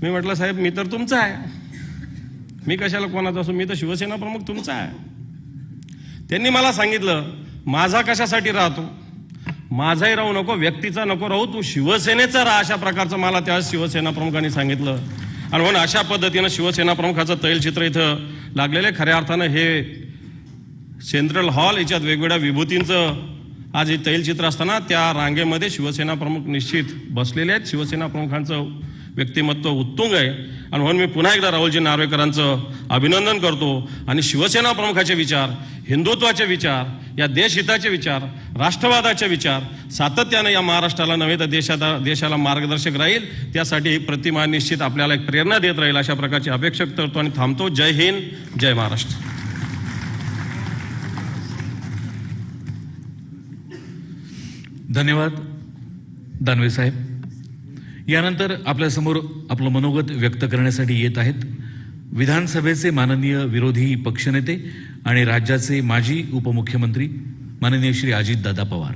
मी म्हटलं साहेब मी तर तुमचा आहे, मी कशाला कोणाचा असू, मी तर शिवसेना प्रमुख तुमचा आहे. त्यांनी मला सांगितलं माझा कशासाठी राहतो, माझाही राहू नको, व्यक्तीचा नको राहू, तू शिवसेनेचा राहा, अशा प्रकारचं मला त्यावेळेस शिवसेना प्रमुखांनी सांगितलं. आणि म्हणून अशा पद्धतीनं शिवसेना प्रमुखाचं तैलचित्र इथं लागलेलं आहे. खऱ्या अर्थानं हे सेंट्रल हॉल याच्यात वेगवेगळ्या विभूतींचं आज हे तैलचित्र असताना त्या रांगेमध्ये शिवसेना प्रमुख निश्चित बसलेले आहेत. शिवसेना प्रमुखांचं व्यक्तिमत्व उत्तुंग आहे आणि म्हणून मी पुन्हा एकदा राहुलजी नार्वेकरांचं अभिनंदन करतो. आणि शिवसेना प्रमुखाचे विचार, हिंदुत्वाचे विचार, या देशहिताचे विचार, राष्ट्रवादाचे विचार सातत्यानं या महाराष्ट्राला नव्हे तर देशाला मार्गदर्शक राहील. त्यासाठी ही प्रतिमा निश्चित आपल्याला एक प्रेरणा देत राहील अशा प्रकारची अपेक्षा करतो आणि थांबतो. जय हिंद, जय महाराष्ट्र. धन्यवाद दानवे साहेब. यानंतर आपल्यासमोर आपलं मनोगत व्यक्त करण्यासाठी येत आहेत विधानसभेचे माननीय विरोधी पक्षनेते आणि राज्याचे माजी उपमुख्यमंत्री माननीय श्री अजितदादा पवार.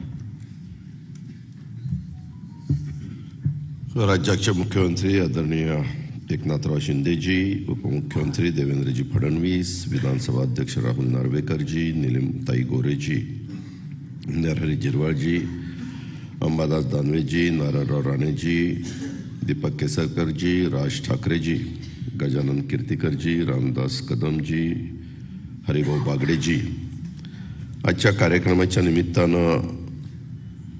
राज्याचे मुख्यमंत्री आदरणीय एकनाथराव शिंदेजी, उपमुख्यमंत्री देवेंद्रजी फडणवीस, विधानसभा अध्यक्ष राहुल नार्वेकरजी, निलिमताई गोरेजी, नरहरी जिरवाळजी, अंबादास दानवेजी, नारायणराव राणेजी, दीपक केसरकरजी, राज ठाकरेजी, गजानन कीर्तिकरजी, रामदास कदमजी, हरिभाऊ बागडेजी. आजच्या कार्यक्रमाच्या निमित्तानं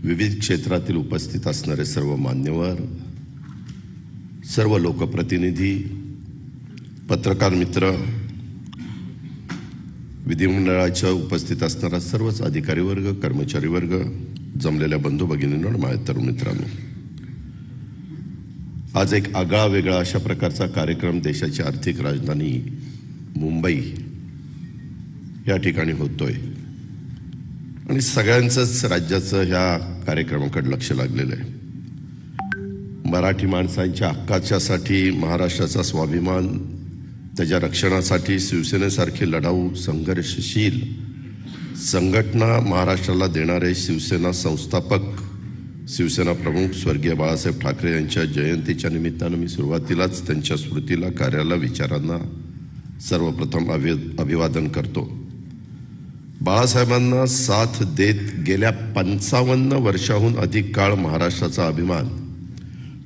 विविध क्षेत्रातील उपस्थित असणारे सर्व मान्यवर, सर्व लोकप्रतिनिधी, पत्रकार मित्र, विधिमंडळाच्या उपस्थित असणारा सर्वच अधिकारी वर्ग, कर्मचारी वर्ग, जमलेल्या बंधू भगिनींनो आणि माझ्या तरुण मित्रांनो, आज एक आगळा वेगळा अशा प्रकारचा कार्यक्रम देशाची आर्थिक राजधानी मुंबई या ठिकाणी होतोय आणि सगळ्यांचंच राज्याचं ह्या कार्यक्रमाकडे लक्ष लागलेलं आहे. मराठी माणसांच्या हक्काच्यासाठी, महाराष्ट्राचा स्वाभिमान, त्याच्या रक्षणासाठी शिवसेनेसारखी लढाऊ संघर्षशील संघटना महाराष्ट्राला देणारे शिवसेना संस्थापक, शिवसेना प्रमुख स्वर्गीय बाळासाहेब ठाकरे यांच्या जयंतीच्या निमित्तानं मी सुरुवातीलाच त्यांच्या स्मृतीला, कार्याला, विचारांना सर्वप्रथम अभिवादन करतो. बाळासाहेबांना साथ देत गेल्या 55 वर्षाहून अधिक काळ महाराष्ट्राचा अभिमान,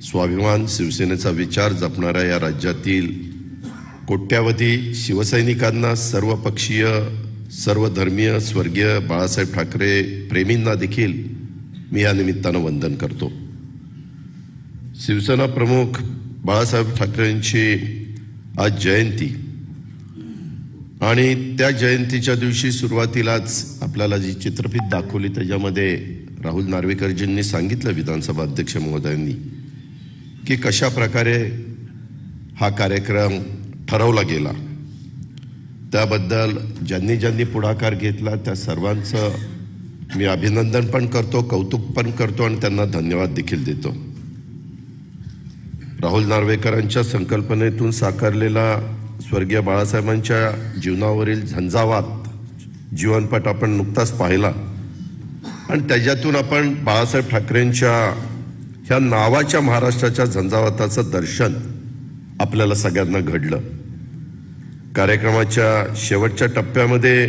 स्वाभिमान, शिवसेनेचा विचार जपणाऱ्या या राज्यातील कोट्यावधी शिवसैनिकांना, सर्वपक्षीय, सर्वधर्मीय स्वर्गीय बाळासाहेब ठाकरे प्रेमींना देखील मी या निमित्तानं वंदन करतो. शिवसेना प्रमुख बाळासाहेब ठाकरेंची आज जयंती आणि त्या जयंतीच्या दिवशी सुरुवातीलाच आपल्याला जी चित्रफीत दाखवली त्याच्यामध्ये राहुल नार्वेकरजींनी सांगितलं, विधानसभा अध्यक्ष महोदयांनी, की कशा प्रकारे हा कार्यक्रम ठरवला गेला. त्याबद्दल ज्यांनी ज्यांनी पुढाकार घेतला त्या सर्वांचं मी अभिनंदन पण करतो, कौतुक पण करतो आणि त्यांना धन्यवाद देखील देतो. राहुल नार्वेकरांच्या संकल्पनेतून साकारलेला स्वर्गीय बाळासाहेबांच्या जीवनावरील झंझावात जीवनपट आपण नुकताच पाहिला आणि त्याच्यातून आपण बाळासाहेब ठाकरेंच्या ह्या नावाच्या महाराष्ट्राच्या झंझावाताचं दर्शन आपल्याला सगळ्यांना घडलं. कार्यक्रमाच्या शेवटच्या टप्प्यामध्ये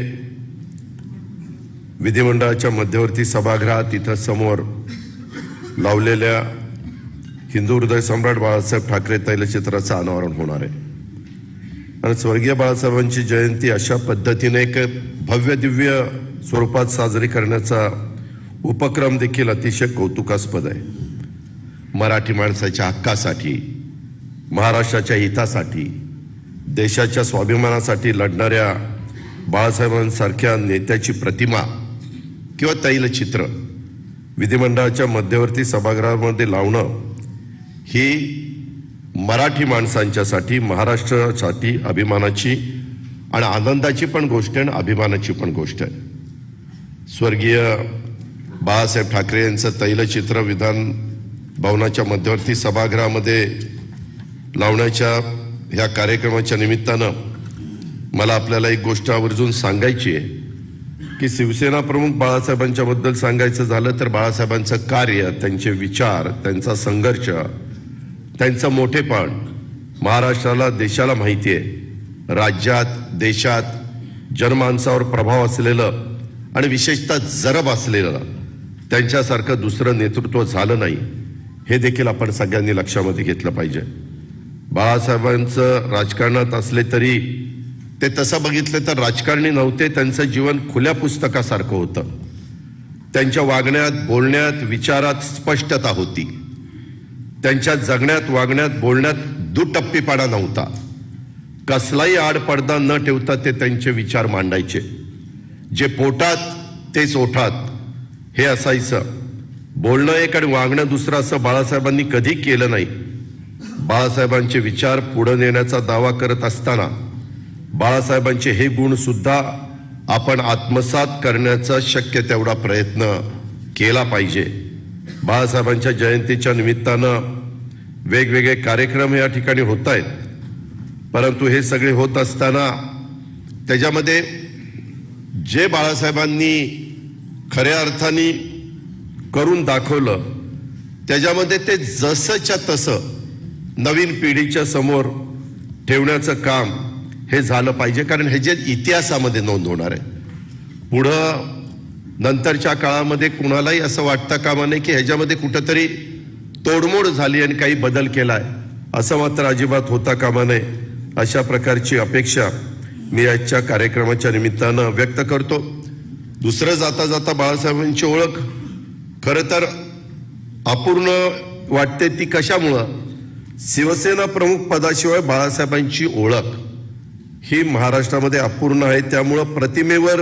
विधिमंडळाच्या मध्यवर्ती सभागृहात इथं समोर लावलेल्या हिंदू हृदय सम्राट बाळासाहेब ठाकरे तैलचित्राचं अनावरण होणार आहे आणि स्वर्गीय बाळासाहेबांची जयंती अशा पद्धतीने एक भव्य दिव्य स्वरूपात साजरी करण्याचा उपक्रम देखील अतिशय कौतुकास्पद आहे. मराठी माणसाच्या हक्कासाठी, महाराष्ट्राच्या हितासाठी, देशाच्या स्वाभिमानासाठी लढणाऱ्या बाळासाहेबांसारख्या नेत्याची प्रतिमा किंवा तैलचित्र विधिमंडळाच्या मध्यवर्ती सभागृहामध्ये लावणं ही मराठी माणसांच्यासाठी, महाराष्ट्रासाठी अभिमानाची आणि आनंदाची पण गोष्ट आहे आणि अभिमानाची पण गोष्ट आहे. स्वर्गीय बाळासाहेब ठाकरे यांचं तैलचित्र विधान भवनाच्या मध्यवर्ती सभागृहामध्ये लावण्याच्या ह्या कार्यक्रमाच्या निमित्तानं मला आपल्याला एक गोष्ट आवर्जून सांगायची आहे की शिवसेना प्रमुख बाळासाहेबांच्या बद्दल सांगायचं झालं तर बाळासाहेबांचं कार्य, त्यांचे विचार, त्यांचा संघर्ष, त्यांचं मोठेपण महाराष्ट्राला, देशाला माहिती आहे. राज्यात, देशात जनमानसावर प्रभाव असलेलं आणि विशेषतः जरब असलेलं त्यांच्यासारखं दुसरं नेतृत्व झालं नाही, हे देखील आपण सगळ्यांनी लक्षामध्ये घेतलं पाहिजे. बाळासाहेबांचं राजकारणात असले तरी ते तसं बघितलं तर राजकारणी नव्हते. त्यांचं जीवन खुल्या पुस्तकासारखं होतं. त्यांच्या वागण्यात, बोलण्यात, विचारात स्पष्टता होती. त्यांच्या जगण्यात, वागण्यात, बोलण्यात दुटप्पीपणा नव्हता. कसलाही आडपडदा न ठेवता ते त्यांचे विचार मांडायचे. जे पोटात तेच ओठात हे असायचं. बोलणं एक आणि वागणं दुसरं असं बाळासाहेबांनी कधी केलं नाही. बाळासाहेबांचे विचार पुढे नेण्याचा दावा करत असताना बाळासाहेबांचे हे गुण सुद्धा आपण आत्मसात करण्याचा शक्य तेवढा प्रयत्न केला पाहिजे. बाळासाहेबांच्या जयंतीच्या निमित्तानं वेगवेगळे कार्यक्रम या ठिकाणी होत आहेत, परंतु हे सगळे होत असताना त्याच्यामध्ये जे बाळासाहेबांनी खऱ्या अर्थाने करून दाखवलं त्याच्यामध्ये ते जसंच्या तसं नवीन पिढीच्या समोर ठेवण्याचं काम हे झालं पाहिजे, कारण हे जे इतिहासामध्ये नोंद होणार आहे. पुढं नंतरच्या काळामध्ये कुणालाही असं वाटतं कामा नये की ह्याच्यामध्ये कुठंतरी तोडमोड झाली आणि काही बदल केलाय, असं मात्र अजिबात होता कामा नये. अशा प्रकारची अपेक्षा मी आजच्या कार्यक्रमाच्या निमित्तानं व्यक्त करतो. दुसरं जाता जाता बाळासाहेबांची ओळख खरं तर अपूर्ण वाटते. ती कशामुळं? शिवसेना प्रमुख पदाशिवाय बाळासाहेबांची ओळख ही महाराष्ट्रामध्ये अपूर्ण आहे. त्यामुळं प्रतिमेवर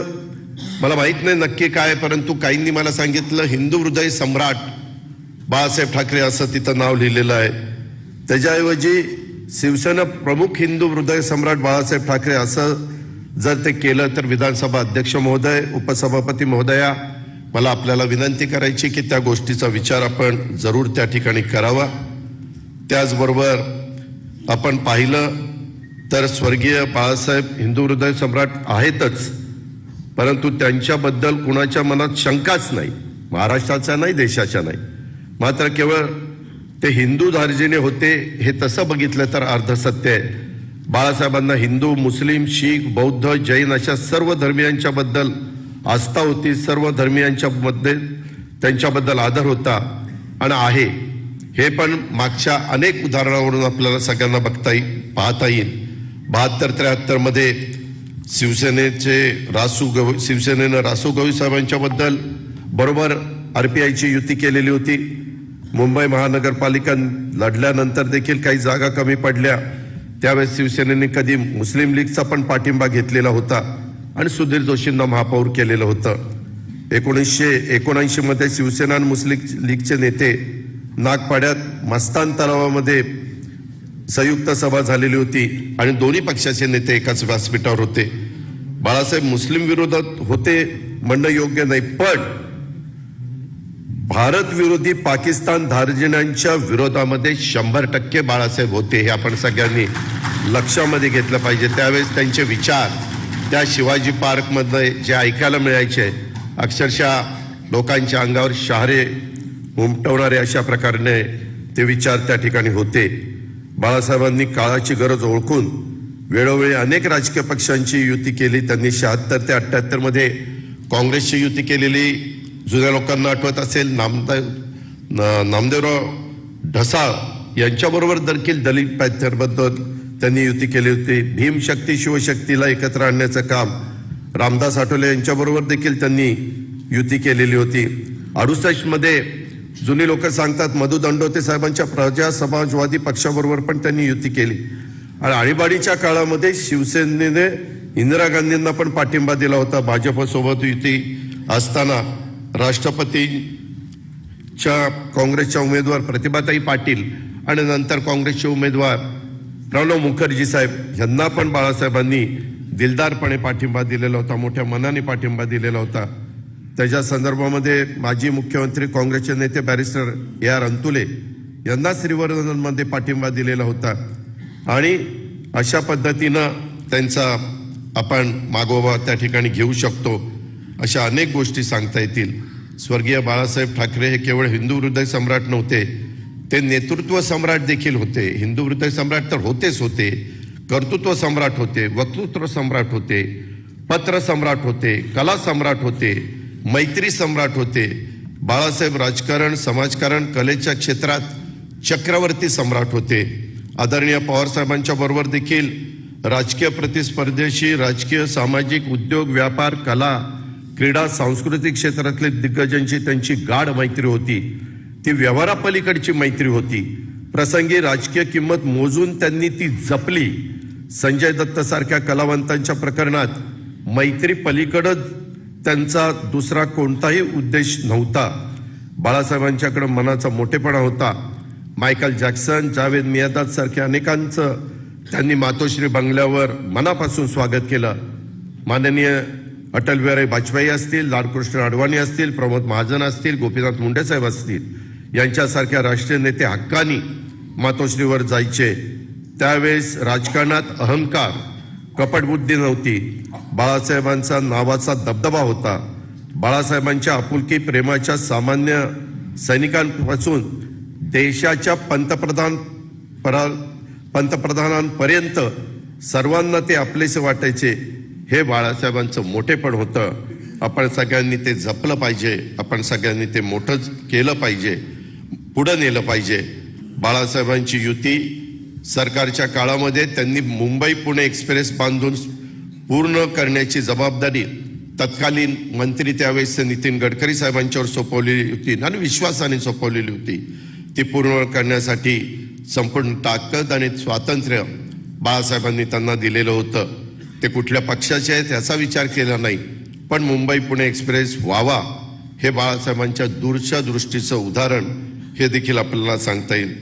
मला माहीत नाही नक्की काय, परंतु काहींनी मला सांगितलं हिंदू हृदय सम्राट बाळासाहेब ठाकरे असं तिथं नाव लिहिलेलं आहे. त्याच्याऐवजी शिवसेना प्रमुख हिंदू हृदय सम्राट बाळासाहेब ठाकरे असं जर ते केलं तर विधानसभा अध्यक्ष महोदय, उपसभापती महोदया, मला आपल्याला विनंती करायची की त्या गोष्टीचा विचार आपण जरूर त्या ठिकाणी करावा. त्याचबरोबर आपण पाहिलं तर स्वर्गीय बाळासाहेब हिंदू हृदय सम्राट आहेतच, परंतु त्यांच्याबद्दल कुणाच्या मनात शंकाच नाही, महाराष्ट्राच्या नाही, देशाच्या नाही. मात्र केवळ ते हिंदू धार्जिणे होते हे तसं बघितलं तर अर्धसत्य आहे. बाळासाहेबांना हिंदू, मुस्लिम, शीख, बौद्ध, जैन अशा सर्व धर्मियांच्या बद्दल आस्था होती, सर्व धर्मियांच्या मध्ये त्यांच्याबद्दल आदर होता आणि आहे. हे पण मागच्या अनेक उदाहरणावरून आपल्याला सगळ्यांना पाहता येईल. 72-73 मध्ये शिवसेनेनं रासू गवई साहेबांच्या बद्दल बरोबर RPIची युती केलेली होती. मुंबई महानगरपालिका लढल्यानंतर देखील काही जागा कमी पडल्या, त्यावेळेस शिवसेनेने कधी मुस्लिम लीगचा पण पाठिंबा घेतलेला होता आणि सुधीर जोशींना महापौर केलेलं होतं. 1979 मध्ये शिवसेना आणि मुस्लिम लीगचे नेते नागपाड्यात मस्तान तलावामध्ये संयुक्त सभा झालेली होती आणि दोन्ही पक्षाचे नेते एकाच व्यासपीठावर होते. बाळासाहेब मुस्लिम विरोधात होते म्हणणं योग्य नाही, पण भारत विरोधी पाकिस्तान धार्जिण्यांच्या विरोधामध्ये 100% बाळासाहेब होते. हे आपण सगळ्यांनी लक्षामध्ये घेतलं पाहिजे. त्यावेळेस त्यांचे विचार त्या शिवाजी पार्कमध्ये जे ऐकायला मिळायचे, अक्षरशः लोकांच्या अंगावर शहारे उमटवणारे अशा प्रकारे ते विचार त्या ठिकाणी होते. बाळासाहेबांनी काळाची गरज ओळखून वेळोवेळी अनेक राजकीय पक्षांची युती केली. त्यांनी 76 ते 78 मध्ये काँग्रेसची युती केलेली जुन्या लोकांना आठवत असेल. नामदेवराव ढसाळ यांच्याबरोबर देखील दलित पॅथरबद्दल त्यांनी युती केली होती. भीमशक्ती शिवशक्तीला एकत्र आणण्याचं काम रामदास आठवले यांच्याबरोबर देखील त्यांनी युती केलेली होती. 68 मध्ये जुनी लोक सांगतात मधु दंडोते साहेबांच्या प्रजा समाजवादी पक्षाबरोबर पण त्यांनी युती केली. आणि आणीबाणीच्या काळामध्ये शिवसेनेने इंदिरा गांधींना पण पाठिंबा दिला होता. भाजपसोबत युती असताना राष्ट्रपतीच्या काँग्रेसच्या उमेदवार प्रतिभाताई पाटील आणि नंतर काँग्रेसचे उमेदवार प्रणव मुखर्जी साहेब यांना पण बाळासाहेबांनी दिलदारपणे पाठिंबा दिलेला होता, मोठ्या मनाने पाठिंबा दिलेला होता. त्याच्या संदर्भामध्ये माजी मुख्यमंत्री काँग्रेसचे नेते बॅरिस्टर AR अंतुले यांना श्रीवर्धनमध्ये पाठिंबा दिलेला होता. आणि अशा पद्धतीनं त्यांचा आपण मागोवा त्या ठिकाणी घेऊ शकतो. अशा अनेक गोष्टी सांगता येतील. स्वर्गीय बाळासाहेब ठाकरे हे केवळ हिंदू हृदय सम्राट नव्हते, ते नेतृत्व सम्राट देखील होते. हिंदू हृदय सम्राट तर होतेच होते, कर्तृत्व सम्राट होते, वक्तृत्व सम्राट होते, पत्र सम्राट होते, कला सम्राट होते, मैत्री सम्राट होते. बाळासाहेब राजकारण, समाजकारण, कलेच्या क्षेत्रात चक्रवर्ती सम्राट होते. आदरणीय पवारसाहेबांच्या बरोबर देखील राजकीय प्रतिस्पर्धेशी राजकीय, सामाजिक, उद्योग, व्यापार, कला, क्रीडा, सांस्कृतिक क्षेत्रातले दिग्गजांची त्यांची गाढ मैत्री होती. ती व्यवहारापलीकडची मैत्री होती. प्रसंगी राजकीय किंमत मोजून त्यांनी ती जपली. संजय दत्त सारख्या कलावंतांच्या प्रकरणात मैत्री पलीकडं त्यांचा दुसरा कोणताही उद्देश नव्हता. बाळासाहेबांच्याकडे मनाचा मोठेपणा होता. मायकल जॅक्सन, जावेद मियादाद सारख्या अनेकांचं त्यांनी मातोश्री बंगल्यावर मनापासून स्वागत केलं. माननीय अटल बिहारी वाजपेयी असतील, लालकृष्ण अडवाणी असतील, प्रमोद महाजन असतील, गोपीनाथ मुंडे साहेब असतील, यांच्यासारख्या राष्ट्रीय नेते हक्कानी मातोश्रीवर जायचे. त्यावेळेस राजकारणात अहंकार, कपटबुद्धी नव्हती. बाळासाहेबांचा नावाचा दबदबा होता. बाळासाहेबांच्या आपुलकी प्रेमाच्या सामान्य सैनिकांपासून देशाच्या पंतप्रधानांपर्यंत सर्वांना ते आपलेसे वाटायचे. हे बाळासाहेबांचं मोठेपण होतं. आपण सगळ्यांनी ते जपलं पाहिजे. आपण सगळ्यांनी ते मोठं केलं पाहिजे, पुढं नेलं पाहिजे. बाळासाहेबांची युती सरकारच्या काळामध्ये त्यांनी मुंबई पुणे एक्सप्रेस बांधून पूर्ण करण्याची जबाबदारी तत्कालीन मंत्री त्यावेळेस नितीन गडकरी साहेबांच्यावर सोपवलेली होती आणि विश्वासाने सोपवलेली होती. ती पूर्ण करण्यासाठी संपूर्ण ताकद आणि स्वातंत्र्य बाळासाहेबांनी त्यांना दिलेलं होतं. ते कुठल्या पक्षाचे आहेत याचा विचार केला नाही, पण मुंबई पुणे एक्सप्रेस व्हावा हे बाळासाहेबांच्या दूरच्या दृष्टीचं उदाहरण हे देखील आपल्याला सांगता येईल.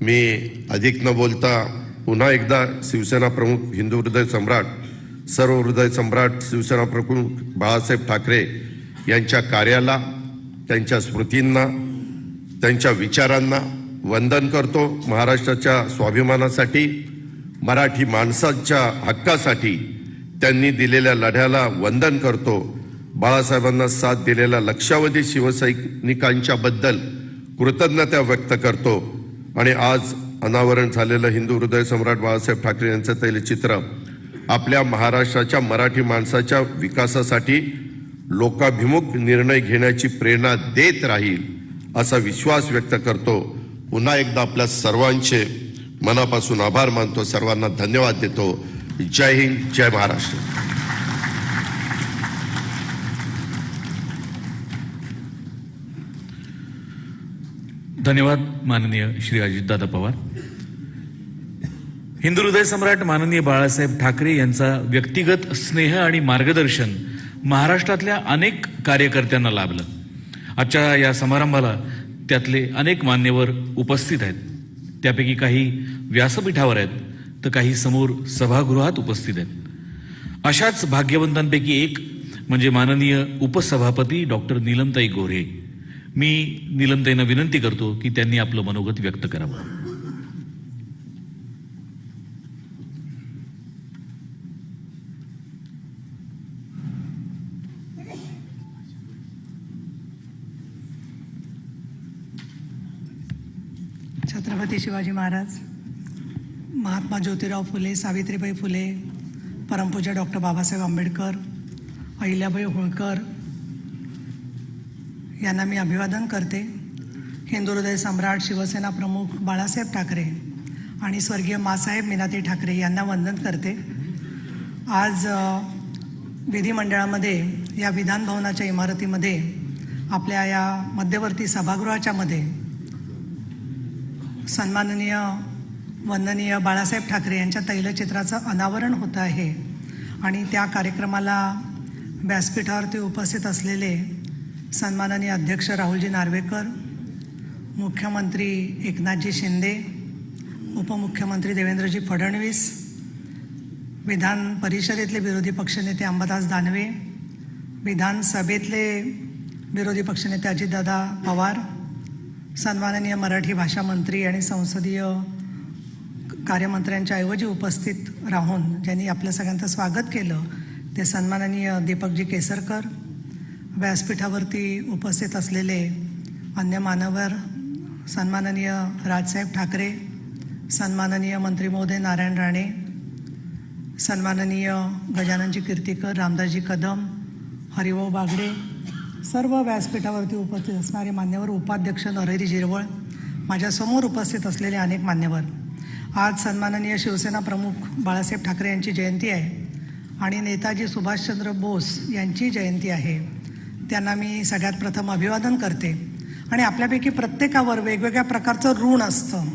मी अधिक न बोलता पुन्हा एकदा शिवसेना प्रमुख, हिंदू हृदय सम्राट, सर्व हृदय सम्राट शिवसेना प्रमुख बाळासाहेब ठाकरे यांच्या कार्याला, त्यांच्या स्मृतींना, त्यांच्या विचारांना वंदन करतो. महाराष्ट्राच्या स्वाभिमानासाठी, मराठी माणसाच्या हक्कासाठी त्यांनी दिलेल्या लढ्याला वंदन करतो. बाळासाहेबांना साथ दिलेल्या लक्षावधी शिवसैनिकांच्या बद्दल कृतज्ञता व्यक्त करतो. आणि आज अनावरण झालेलं हिंदू हृदय सम्राट बाळासाहेब ठाकरे यांचं तैलचित्र आपल्या महाराष्ट्राच्या मराठी माणसाच्या विकासासाठी लोकाभिमुख निर्णय घेण्याची प्रेरणा देत राहील असा विश्वास व्यक्त करतो. पुन्हा एकदा आपल्या सर्वांचे मनापासून आभार मानतो, सर्वांना धन्यवाद देतो. जय हिंद, जय महाराष्ट्र. धन्यवाद माननीय श्री अजितदादा पवार. हिंदू हृदय सम्राट माननीय बाळासाहेब ठाकरे यांचा व्यक्तिगत स्नेह आणि मार्गदर्शन महाराष्ट्रातल्या अनेक कार्यकर्त्यांना लाभलं. आजच्या या समारंभाला त्यातले अनेक मान्यवर उपस्थित आहेत. त्यापैकी काही व्यासपीठावर आहेत तर काही समोर सभागृहात उपस्थित आहेत. अशाच भाग्यवंतांपैकी एक म्हणजे माननीय उपसभापती डॉक्टर नीलमताई गोऱ्हे. मी नीलमताईंना विनंती करतो की त्यांनी आपलं मनोगत व्यक्त करावं. छत्रपती शिवाजी महाराज, महात्मा ज्योतिराव फुले, सावित्रीबाई फुले, परमपूज्य डॉक्टर बाबासाहेब आंबेडकर, अहिल्याबाई होळकर यांना मी अभिवादन करते. हिंदू हृदय सम्राट शिवसेना प्रमुख बाळासाहेब ठाकरे आणि स्वर्गीय मासाहेब मीनाताई ठाकरे यांना वंदन करते. आज विधिमंडळामध्ये या विधान भवनाच्या इमारतीमध्ये आपल्या या मध्यवर्ती सभागृहाच्या मध्ये सन्माननीय वंदनीय बाळासाहेब ठाकरे यांच्या तैलचित्राचं अनावरण होतं आहे. आणि त्या कार्यक्रमाला व्यासपीठावरती उपस्थित असलेले सन्माननीय अध्यक्ष राहुलजी नार्वेकर, मुख्यमंत्री एकनाथजी शिंदे, उपमुख्यमंत्री देवेंद्रजी फडणवीस, विधान परिषदेतले विरोधी पक्षनेते अंबादास दानवे, विधानसभेतले विरोधी पक्षनेते अजितदादा पवार, सन्माननीय मराठी भाषा मंत्री आणि संसदीय कार्यमंत्र्यांच्या ऐवजी उपस्थित राहून ज्यांनी आपल्या सगळ्यांचं स्वागत केलं ते सन्माननीय दीपकजी केसरकर, व्यासपीठावरती उपस्थित असलेले अन्य मान्यवर सन्माननीय राजसाहेब ठाकरे, सन्माननीय मंत्री महोदय नारायण राणे, सन्माननीय गजाननजी कीर्तीकर, रामदासजी कदम, हरिभाऊ बागडे, सर्व व्यासपीठावरती उपस्थित असणारे मान्यवर, उपाध्यक्ष नरहरी जिरवळ, माझ्यासमोर उपस्थित असलेले अनेक मान्यवर. आज सन्माननीय शिवसेना प्रमुख बाळासाहेब ठाकरे यांची जयंती आहे आणि नेताजी सुभाषचंद्र बोस यांची जयंती आहे. त्यांना मी सगळ्यात प्रथम अभिवादन करते. आणि आपल्यापैकी प्रत्येकावर वेगवेगळ्या प्रकारचं ऋण असतं,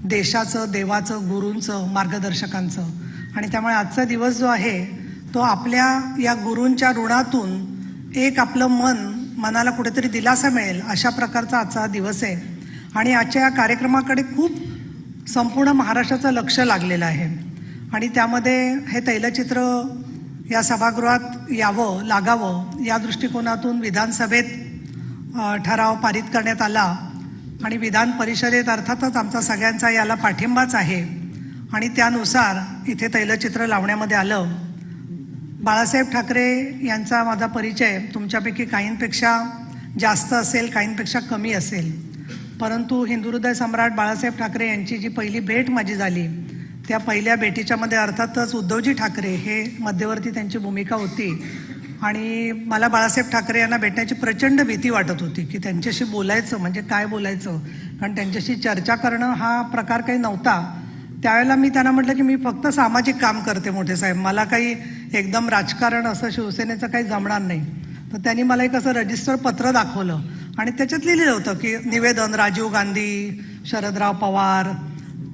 देशाचं, देवाचं, गुरूंचं, मार्गदर्शकांचं. आणि त्यामुळे आजचा दिवस जो आहे तो आपल्या या गुरूंच्या ऋणातून एक आपलं मनाला कुठेतरी दिलासा मिळेल अशा प्रकारचा आजचा दिवस आहे. आणि आजच्या या कार्यक्रमाकडे खूप संपूर्ण महाराष्ट्राचं लक्ष लागलेलं आहे. आणि त्यामध्ये हे तैलचित्र या सभागृहात लागावं या दृष्टिकोनातून विधानसभेत ठराव पारित करण्यात आला आणि विधान परिषदेत अर्थातच आमचा सगळ्यांचा याला पाठिंबाच आहे. आणि त्यानुसार इथे तैलचित्र लावण्यामध्ये आलं. बाळासाहेब ठाकरे यांचा माझा परिचय तुमच्यापैकी काहींपेक्षा जास्त असेल, काहींपेक्षा कमी असेल. परंतु हिंदू हृदय सम्राट बाळासाहेब ठाकरे यांची जी पहिली भेट माझी झाली त्या पहिल्या भेटीच्या मध्ये अर्थातच उद्धवजी ठाकरे हे मध्यवर्ती त्यांची भूमिका होती. आणि मला बाळासाहेब ठाकरे यांना भेटण्याची प्रचंड भीती वाटत होती की त्यांच्याशी बोलायचं म्हणजे काय बोलायचं, कारण त्यांच्याशी चर्चा करणं हा प्रकार काही नव्हता. त्यावेळेला मी त्यांना म्हटलं की मी फक्त सामाजिक काम करते मोठे साहेब, मला काही एकदम राजकारण असं शिवसेनेचं काही जमणार नाही. तर त्यांनी मला एक असं रजिस्टर पत्र दाखवलं आणि त्याच्यात लिहिलेलं होतं की निवेदन राजीव गांधी, शरदराव पवार,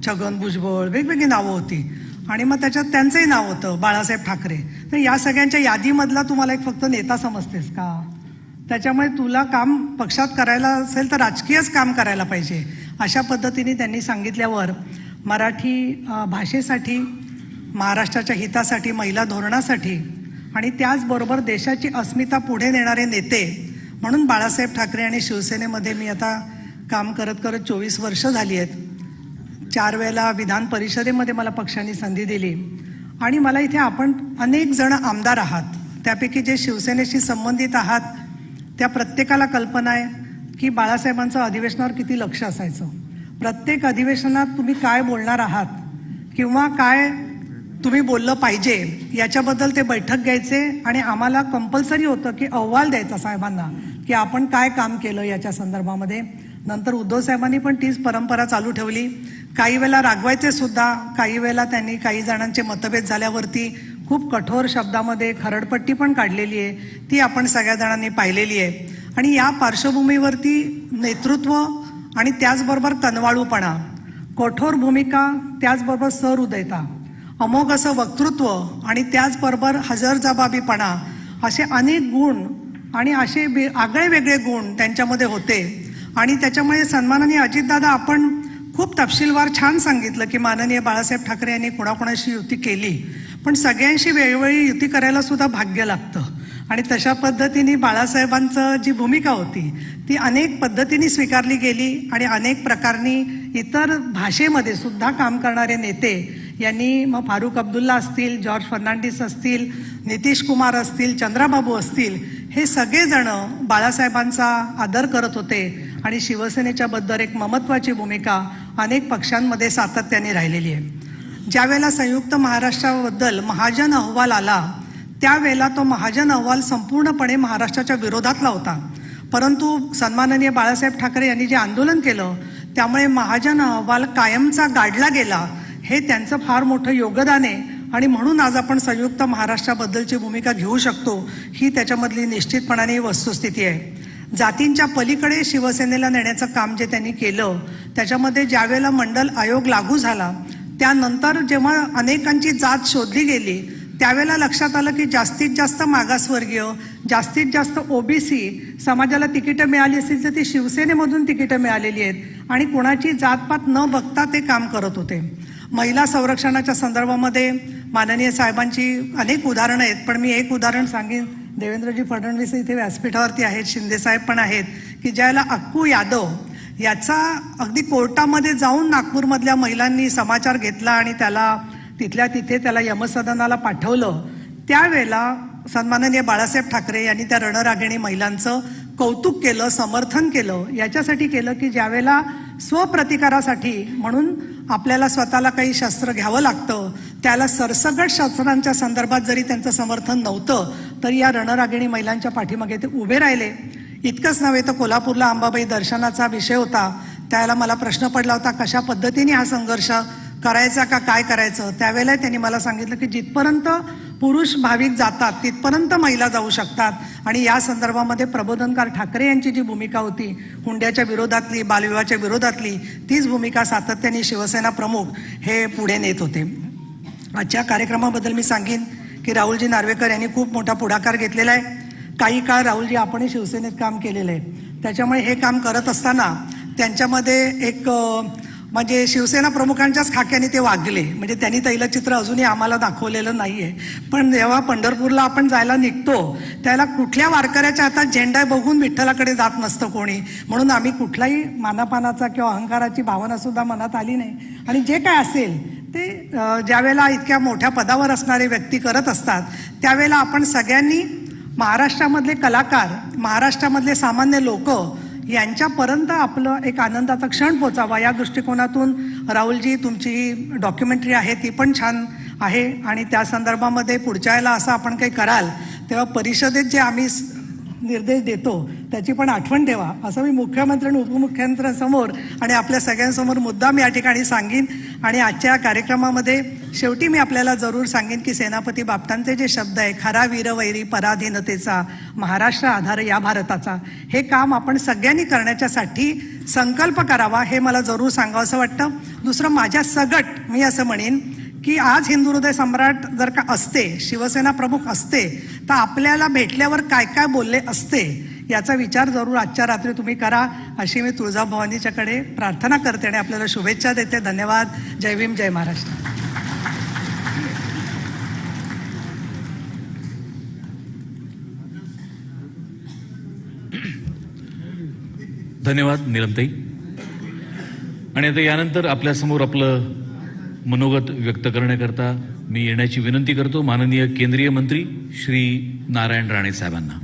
छगन भुजबळ, वेगवेगळी नावं होती. आणि मग त्याच्यात त्यांचंही नाव होतं बाळासाहेब ठाकरे. तर या सगळ्यांच्या यादीमधला तुम्हाला एक फक्त नेता समजतेस का? त्याच्यामुळे तुला काम पक्षात करायला असेल तर राजकीयच काम करायला पाहिजे, अशा पद्धतीने त्यांनी सांगितल्यावर मराठी भाषेसाठी, महाराष्ट्राच्या हितासाठी, महिला धोरणासाठी आणि त्याचबरोबर देशाची अस्मिता पुढे नेणारे नेते म्हणून बाळासाहेब ठाकरे आणि शिवसेनेमध्ये मी आता काम करत करत 24 वर्ष झाली आहेत. 4 वेळेला विधान परिषदेमध्ये मला पक्षाने संधी दिली आणि मला इथे आपण अनेक जण आमदार आहात, त्यापैकी जे शिवसेनेशी संबंधित आहात त्या प्रत्येकाला कल्पना आहे की बाळासाहेबांचं अधिवेशनावर किती लक्ष असायचं. प्रत्येक अधिवेशनात तुम्ही काय बोलणार आहात किंवा काय तुम्ही बोललं पाहिजे याच्याबद्दल ते बैठक घ्यायचे आणि आम्हाला कंपल्सरी होतं की अहवाल द्यायचा साहेबांना की आपण काय काम केलं याच्या संदर्भामध्ये. नंतर उद्धव साहेबांनी पण तीच परंपरा चालू ठेवली. काही वेळेला रागवायचे सुद्धा, काही वेळेला त्यांनी काही जणांचे मतभेद झाल्यावरती खूप कठोर शब्दामध्ये खरडपट्टी पण काढलेली आहे, ती आपण सगळ्या जणांनी पाहिलेली आहे. आणि या पार्श्वभूमीवरती नेतृत्व आणि त्याचबरोबर कनवाळूपणा, कठोर भूमिका, त्याचबरोबर सहृदयता, अमोघ असं वक्तृत्व आणि त्याचबरोबर हजरजबाबीपणा असे अनेक गुण आणि असे आगळे वेगळे गुण त्यांच्यामध्ये होते. आणि त्याच्यामुळे सन्माननीय अजितदादा आपण खूप तपशीलवार छान सांगितलं की माननीय बाळासाहेब ठाकरे यांनी कोणाकोणाशी युती केली, पण सगळ्यांशी वेळोवेळी युती करायला सुद्धा भाग्य लागतं. आणि तशा पद्धतीने बाळासाहेबांचं जी भूमिका होती ती अनेक पद्धतीने स्वीकारली गेली आणि अनेक प्रकारनी इतर भाषेमध्ये सुद्धा काम करणारे नेते यांनी, मग फारुख अब्दुल्ला असतील, जॉर्ज फर्नांडिस असतील, नितीश कुमार असतील, चंद्राबाबू असतील, हे सगळेजण बाळासाहेबांचा आदर करत होते आणि शिवसेनेच्या बद्दल एक ममत्वाची भूमिका अनेक पक्षांमध्ये सातत्याने राहिलेली आहे. ज्यावेळेला संयुक्त महाराष्ट्राबद्दल महाजन अहवाल आला त्यावेळेला तो महाजन अहवाल संपूर्णपणे महाराष्ट्राच्या विरोधातला होता, परंतु सन्माननीय बाळासाहेब ठाकरे यांनी जे आंदोलन केलं त्यामुळे महाजन अहवाल कायमचा गाडला गेला. हे त्यांचं फार मोठं योगदान आहे आणि म्हणून आज आपण संयुक्त महाराष्ट्राबद्दलची भूमिका घेऊ शकतो, ही त्याच्यामधली निश्चितपणाने वस्तुस्थिती आहे. जातींच्या पलीकडे शिवसेनेला नेण्याचं काम जे त्यांनी केलं त्याच्यामध्ये ज्यावेळेला मंडल आयोग लागू झाला त्यानंतर जेव्हा अनेकांची जात शोधली गेली त्यावेळेला लक्षात आलं की जास्तीत जास्त मागासवर्गीय, जास्तीत जास्त ओबीसी समाजाला तिकीटं मिळाली असतील तर ती शिवसेनेमधून तिकीटं मिळालेली आहेत आणि कोणाची जातपात न बघता ते काम करत होते. महिला संरक्षणाच्या संदर्भामध्ये माननीय साहेबांची अनेक उदाहरणं आहेत, पण मी एक उदाहरण सांगेन. देवेंद्रजी फडणवीस इथे व्यासपीठावरती आहेत, शिंदेसाहेब पण आहेत, की ज्याला अक्कू यादव याचा अगदी कोर्टामध्ये जाऊन नागपूरमधल्या महिलांनी समाचार घेतला आणि त्याला तिथल्या तिथे त्याला यमसदनाला पाठवलं. त्यावेळेला सन्माननीय बाळासाहेब ठाकरे यांनी त्या रणरागिणी महिलांचं कौतुक केलं, समर्थन केलं. याच्यासाठी केलं की ज्यावेळेला स्वप्रतिकारासाठी म्हणून आपल्याला स्वतःला काही शस्त्र घ्यावं लागतं, त्याला सरसकट शस्त्रांच्या संदर्भात जरी त्यांचं समर्थन नव्हतं तरी या रणरागिणी महिलांच्या पाठीमागे ते उभे राहिले. इतकंच नव्हे तर कोल्हापूरला अंबाबाई दर्शनाचा विषय होता, त्यावेळेला मला प्रश्न पडला होता कशा पद्धतीने हा संघर्ष करायचा का काय करायचं. त्यावेळेला त्यांनी मला सांगितलं की जिथपर्यंत पुरुष भाविक जातात तिथपर्यंत महिला जाऊ शकतात आणि या संदर्भामध्ये प्रबोधनकार ठाकरे यांची जी भूमिका होती हुंड्याच्या विरोधातली, बालविवाहाच्या विरोधातली, तीच भूमिका सातत्याने शिवसेना प्रमुख हे पुढे नेत होते. आजच्या कार्यक्रमाबद्दल मी सांगेन की राहुलजी नार्वेकर यांनी खूप मोठा पुढाकार घेतलेला आहे. काही काळ राहुलजी आपणही शिवसेनेत काम केलेलं आहे, त्याच्यामुळे हे काम करत असताना त्यांच्यामध्ये एक म्हणजे शिवसेना प्रमुखांच्याच खाक्याने ते वागले. म्हणजे त्यांनी तैलचित्र अजूनही आम्हाला दाखवलेलं नाहीये, पण जेव्हा पंढरपूरला आपण जायला निघतो त्याला कुठल्या वारकऱ्याच्या हातात झेंडा बघून विठ्ठलाकडे जात नसतं कोणी, म्हणून आम्ही कुठलाही मानापानाचा किंवा अहंकाराची भावना सुद्धा मनात आली नाही. आणि जे काय असेल ते ज्यावेळेला इतक्या मोठ्या पदावर असणारे व्यक्ती करत असतात त्यावेळेला आपण सगळ्यांनी महाराष्ट्रामधले कलाकार, महाराष्ट्रामधले सामान्य लोक यांच्यापर्यंत आपलं एक आनंदाचा क्षण पोचावा या दृष्टिकोनातून राहुलजी तुमची डॉक्युमेंटरी आहे ती पण छान आहे आणि त्या संदर्भामध्ये पुढच्या वेळेला असं आपण काही कराल तेव्हा परिषदेत जे आम्ही निर्देश देतो त्याची पण आठवण ठेवा, असं मी मुख्यमंत्री आणि उपमुख्यमंत्र्यांसमोर आणि आपल्या सगळ्यांसमोर मुद्दाम या ठिकाणी सांगेन. आणि आजच्या कार्यक्रमामध्ये शेवटी मी आपल्याला जरूर सांगेन की सेनापती बापटांचे जे शब्द आहे, खरा वीरवैरी पराधीनतेचा, महाराष्ट्र आधार या भारताचा, हे काम आपण सगळ्यांनी करण्याच्यासाठी संकल्प करावा हे मला जरूर सांगावं असं वाटतं. दुसरं माझ्या सगट मी असं म्हणेन की आज हिंदू हृदय सम्राट जर का असते, शिवसेना प्रमुख असते, तर आपल्याला भेटल्यावर काय काय बोलले असते याचा विचार जरूर आजच्या रात्री तुम्ही करा, अशी मी तुळजाभवानीच्याकडे प्रार्थना करते आणि आपल्याला शुभेच्छा देते. धन्यवाद. जय भीम, जय महाराष्ट्र. धन्यवाद नीलमताई. आणि आता यानंतर आपल्यासमोर आपलं मनोगत व्यक्त करण्याकरता मी येण्याची विनंती करतो माननीय केंद्रीय मंत्री श्री नारायण राणे साहेबांना.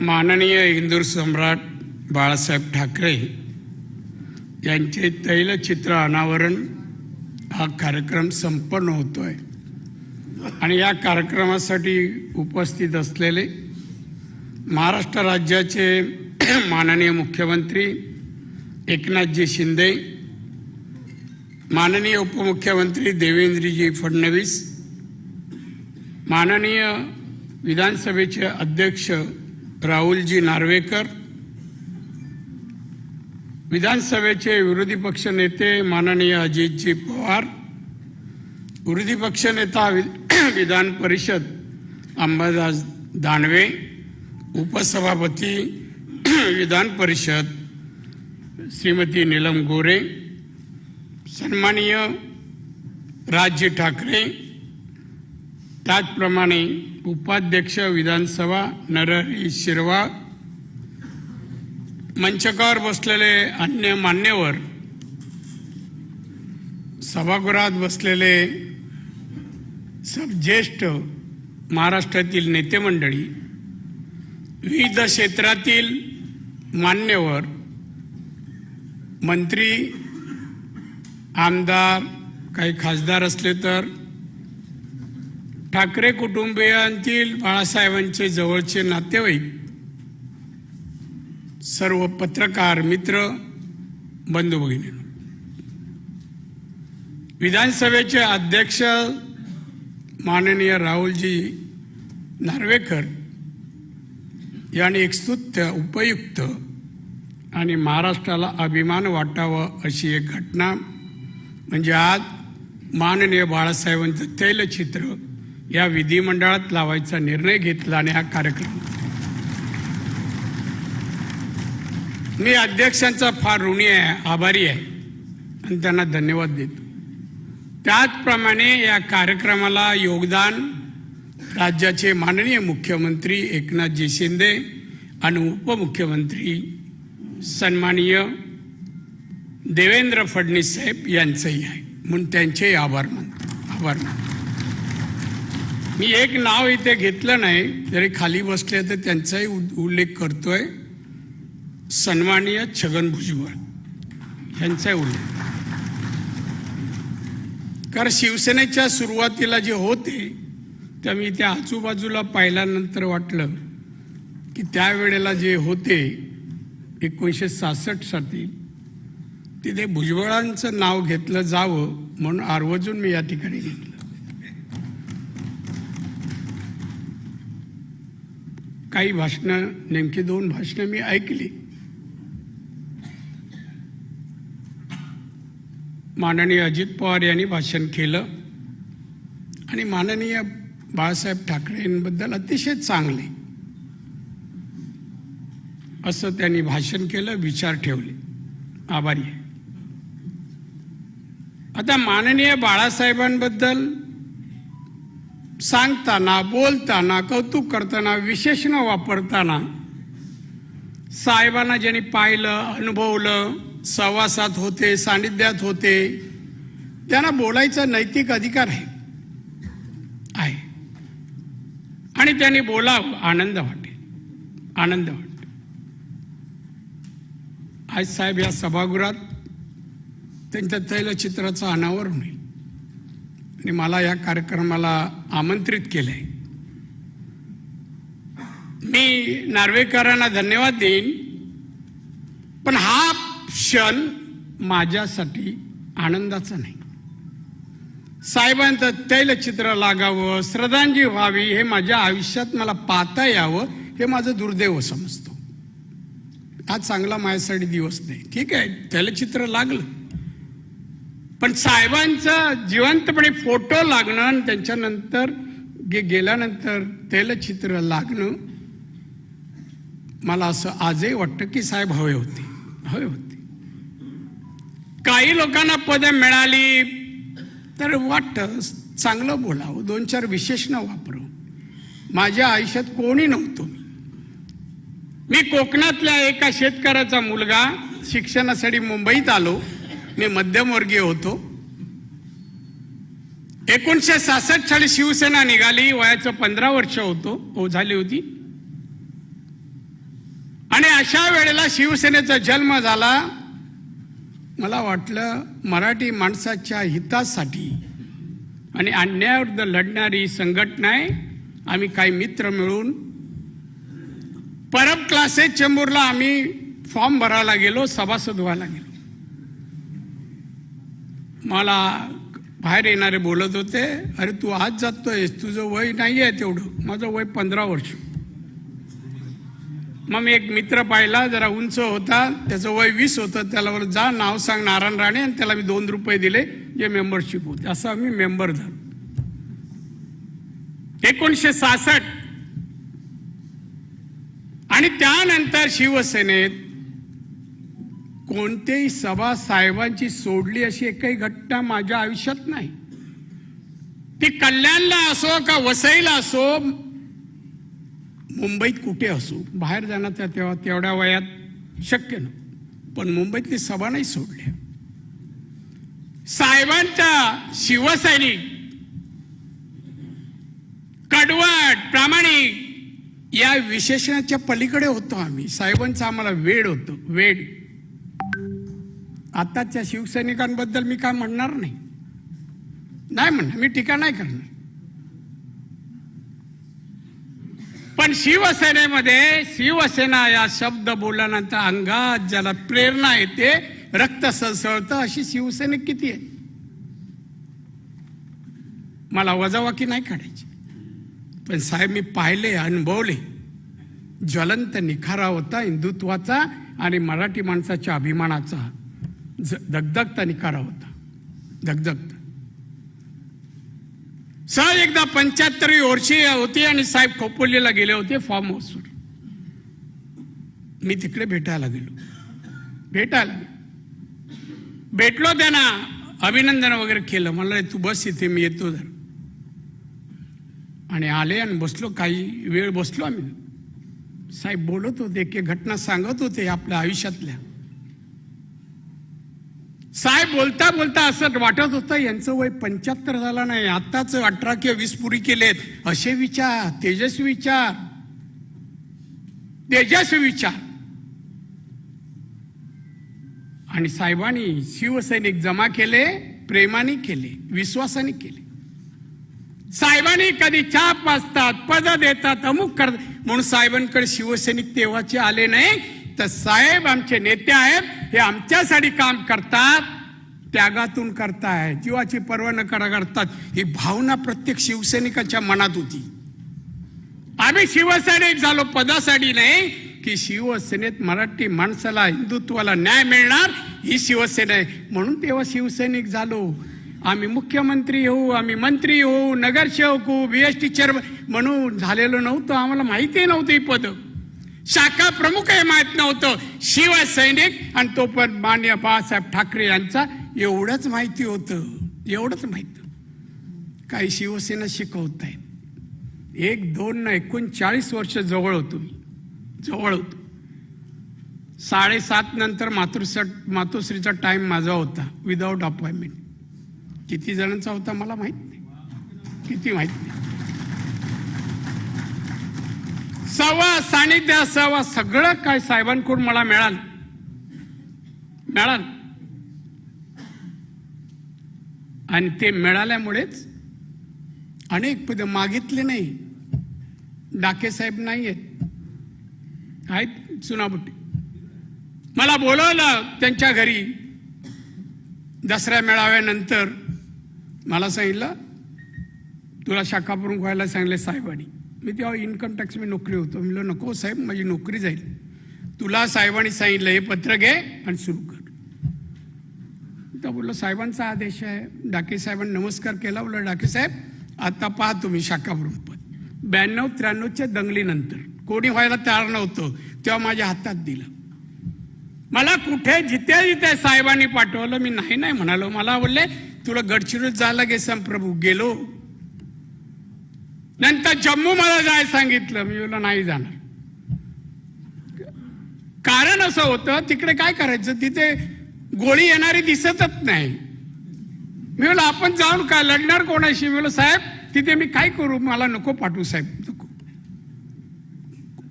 माननीय हिंदू सम्राट बाळासाहेब ठाकरे यांचे तैलचित्र अनावरण हा कार्यक्रम संपन्न होतोय आणि या कार्यक्रमासाठी उपस्थित असलेले महाराष्ट्र राज्याचे माननीय मुख्यमंत्री एकनाथजी शिंदे, माननीय उपमुख्यमंत्री देवेंद्रजी फडणवीस, माननीय विधानसभेचे अध्यक्ष राहुलजी नार्वेकर, विधानसभेचे विरोधी पक्ष नेते माननीय अजितजी पवार, विरोधी पक्ष नेता विधान परिषद अंबादास दानवे, उपसभापती विधान परिषद श्रीमती नीलम गोरे, सन्माननीय राज ठाकरे, त्याचप्रमाणे उपाध्यक्ष विधानसभा नरहरी शिरवाळ, मंचकावर बसलेले अन्य मान्यवर, सभागृहात बसलेले ज्येष्ठ महाराष्ट्रातील नेते मंडळी, विविध क्षेत्रातील मान्यवर, मंत्री, आमदार, काही खासदार असले तर, ठाकरे कुटुंबियांतील बाळासाहेबांचे जवळचे नातेवाईक, सर्व पत्रकार मित्र, बंधू भगिनी, विधानसभेचे अध्यक्ष माननीय राहुलजी नार्वेकर यांनी एक स्तुत्य, उपयुक्त आणि महाराष्ट्राला अभिमान वाटावा अशी एक घटना म्हणजे आज माननीय बाळासाहेबांचं तैलचित्र या विधिमंडळात लावायचा निर्णय घेतला आणि हा कार्यक्रम मी अध्यक्षांचा फार ऋणी आहे, आभारी आहे आणि त्यांना धन्यवाद देतो. त्याचप्रमाणे या कार्यक्रमाला योगदान राज्याचे माननीय मुख्यमंत्री एकनाथजी शिंदे आणि उपमुख्यमंत्री सन्माननीय देवेंद्र फडणवीस साहेब यांचंही आहे, म्हणून त्यांचेही आभार मानतो. मी एक नाव इथे घेतलं नाही, जरी खाली बसले तर त्यांचाही उल्लेख करतोय, सन्माननीय छगन भुजबळ यांचाही उल्लेख. कारण शिवसेनेच्या सुरुवातीला जे होते त्या मी त्या आजूबाजूला पाहिल्यानंतर वाटलं की त्यावेळेला जे होते 1966 साली तिथे भुजबळांचं नाव घेतलं जावं म्हणून आवर्जून मी या ठिकाणी घेतलं. काही भाषणं, नेमकी 2 भाषणं मी ऐकली. माननीय अजित पवार यांनी भाषण केलं आणि माननीय बाळासाहेब ठाकरेंबद्दल अतिशय चांगले असं त्यांनी भाषण केलं, विचार ठेवले, आभारी आहे. आता माननीय बाळासाहेबांबद्दल सांगताना, बोलताना, कौतुक करताना, विशेषण वापरताना साहेबांना ज्यांनी पाहिलं, अनुभवलं, सहवासात होते, सानिध्यात होते, त्यांना बोलायचा नैतिक अधिकार आहे आणि त्यांनी बोलावं, आनंद वाटेल. आज साहेब या सभागृहात त्यांच्या तैलचित्राचं अनावरण होईल. आणि मला या कार्यक्रमाला आमंत्रित केलंय. मी नार्वेकरांना धन्यवाद देईन, पण हा क्षण माझ्यासाठी आनंदाचा नाही. साहेबांचं तैलचित्र लागावं, श्रद्धांजली व्हावी, हे माझ्या आयुष्यात मला पाहता यावं, हे माझं दुर्दैव समजतो. हा चांगला माझ्यासाठी दिवस नाही. ठीक आहे, तैलचित्र लागलं, पण साहेबांचं जिवंतपणे फोटो लागणं आणि त्यांच्यानंतर गेल्यानंतर तैलचित्र लागणं, मला असं आजही वाटतं की साहेब हवे होते. काही लोकांना पदं मिळाली तर वाटतं चांगलं बोलावं, 2-4 विशेषणं वापरावं. माझ्या आयुष्यात कोणी नव्हतं. मी कोकणातल्या एका शेतकऱ्याचा मुलगा, शिक्षणासाठी मुंबईत आलो. मी मध्यमवर्गीय होतो. 1966 साली शिवसेना निघाली. वयाचं 15 वर्ष झाली होती. आणि अशा वेळेला शिवसेनेचा जन्म झाला. मला वाटलं मराठी माणसाच्या हितासाठी आणि अन्यायाविरुद्ध लढणारी संघटना आहे. आम्ही काही मित्र मिळून परब क्लासेस चेंबूरला आम्ही फॉर्म भरायला गेलो, सभासद व्हायला गेलो. मला बाहेर येणारे बोलत होते, अरे तू आज जातोयस, तुझं वय नाही आहे तेवढं. माझं वय 15 वर्ष. मग मी एक मित्र पाहिला, जरा उंच होता, त्याचं वय 20 होतं. त्याला बोलत, जा नाव सांग नारायण राणे, आणि त्याला मी 2 रुपये दिले, जे मेंबरशिप होते. असं आम्ही मेंबर झालो. 1966 आणि त्यानंतर शिवसेनेत कोणतीही सभा साहेबांची सोडली अशी एकही घटना माझ्या आयुष्यात नाही. ती कल्याणला असो का वसईला असो, मुंबईत कुठे असो, बाहेर जाण्याचा तेवढ्या वयात शक्य नव्हतं. पण मुंबईतली सभा नाही सोडल्या. साहेबांचा शिवसैनिक, कडवट, प्रामाणिक या विशेषणाच्या पलीकडे होतो आम्ही. साहेबांचं आम्हाला वेड होतं, वेड. आताच्या शिवसैनिकांबद्दल मी काय म्हणणार नाही म्हणणार, मी टीका नाही करणार. पण शिवसेनेमध्ये शिवसेना या शब्द बोलल्यानंतर अंगात ज्याला प्रेरणा येते, रक्त सळसळतं, अशी शिवसैनिक किती आहे. मला वजावाकी नाही काढायची, पण साहेब मी पाहिले, अनुभवले. ज्वलंत निखारा होता हिंदुत्वाचा आणि मराठी माणसाच्या अभिमानाचा. दगदगता निखारा होता, दगदगता. सहज एकदा 75वी वर्षी होती आणि साहेब खोपोलीला गेले होते फार्म हाऊसवर. मी तिकडे भेटायला गेलो. भेटलो त्यांना, अभिनंदन वगैरे केलं. मला तू बस इथे, मी येतो जर. आणि आले आणि बसलो. काही वेळ बसलो आम्ही. साहेब बोलत होते, एक घटना सांगत होते आपल्या आयुष्यातल्या. साहेब बोलता बोलता असं वाटत होतं यांचं वय 75 झालं नाही, आताच 18 किंवा 20 पुरी केलेत. असे विचार, तेजस्वी विचार. आणि साहेबांनी शिवसैनिक जमा केले, प्रेमाने केले, विश्वासाने केले. साहेबांनी कधी छाप वाजतात, पद देतात, अमुक करतात म्हणून साहेबांकडे शिवसैनिक तेव्हाचे आले नाही. तर साहेब आमचे नेते आहेत, हे आमच्यासाठी काम करतात, त्यागातून करतायत, जीवाची पर्वा न करतात. ही भावना प्रत्येक शिवसैनिकाच्या मनात होती. आम्ही शिवसैनिक झालो पदासाठी नाही, की शिवसेनेत मराठी माणसाला, हिंदुत्वाला न्याय मिळणार, ही शिवसेना आहे म्हणून तेव्हा शिवसैनिक झालो. आम्ही मुख्यमंत्री होऊ, आम्ही मंत्री होऊ, नगरसेवक होऊ, बीएसटी चेअरमन म्हणून झालेलो नव्हतं. आम्हाला माहिती नव्हती ही पद. शाखा प्रमुख हे माहित नव्हतं. शिवसैनिक आणि तो पण मान्य बाळासाहेब ठाकरे यांचा एवढंच माहिती होतं, एवढंच माहित. काही शिवसेना शिकवत आहेत. 1, 2 ना 39 वर्ष जवळ होतो मी, जवळ होतो. 7:30 नंतर मातोश्रीचा टाइम माझा होता, विदाऊट अपॉइंटमेंट. किती जणांचा होता मला माहित नाही, किती माहित नाही. सानिध्य सगळं काय साहेबांकडून मला मिळालं. आणि ते मिळाल्यामुळेच अनेक पद मागितले नाही. डाके साहेब नाही आहेत चुनाबुट्टी. मला बोलवलं त्यांच्या घरी दसऱ्या मेळाव्यानंतर. मला सांगितलं तुला शाखा प्रमुख व्हायला सांगितले साहेबांनी. मी तेव्हा इन्कम टॅक्स मी नोकरी होतो. मी म्हणलं नको साहेब माझी नोकरी जाईल. तुला साहेबांनी सांगितलं हे पत्र घे आणि सुरू कर. तर बोललो साहेबांचा आदेश आहे. डाके साहेबांनी नमस्कार केला. बोललो डाके साहेब आता पहा तुम्ही शाखा प्रमुख पद. 92-93च्या दंगलीनंतर कोणी व्हायला तयार नव्हतं तेव्हा माझ्या हातात दिलं. मला कुठे जिथे जिथे साहेबांनी पाठवलं मी नाही नाही म्हणालो. मला बोलले तुला गडचिरोलीत जायला गेसम प्रभू. गेलो. नंतर जम्मू मला जायला सांगितलं. मी बोललो नाही जाणार. कारण असं होतं तिकडे काय करायचं तिथे गोळी येणारी दिसतच नाही. मी बोललो आपण जाऊन काय लढणार कोणाशी. मी बोललो साहेब तिथे मी काय करू. मला नको पाठवू साहेब नको.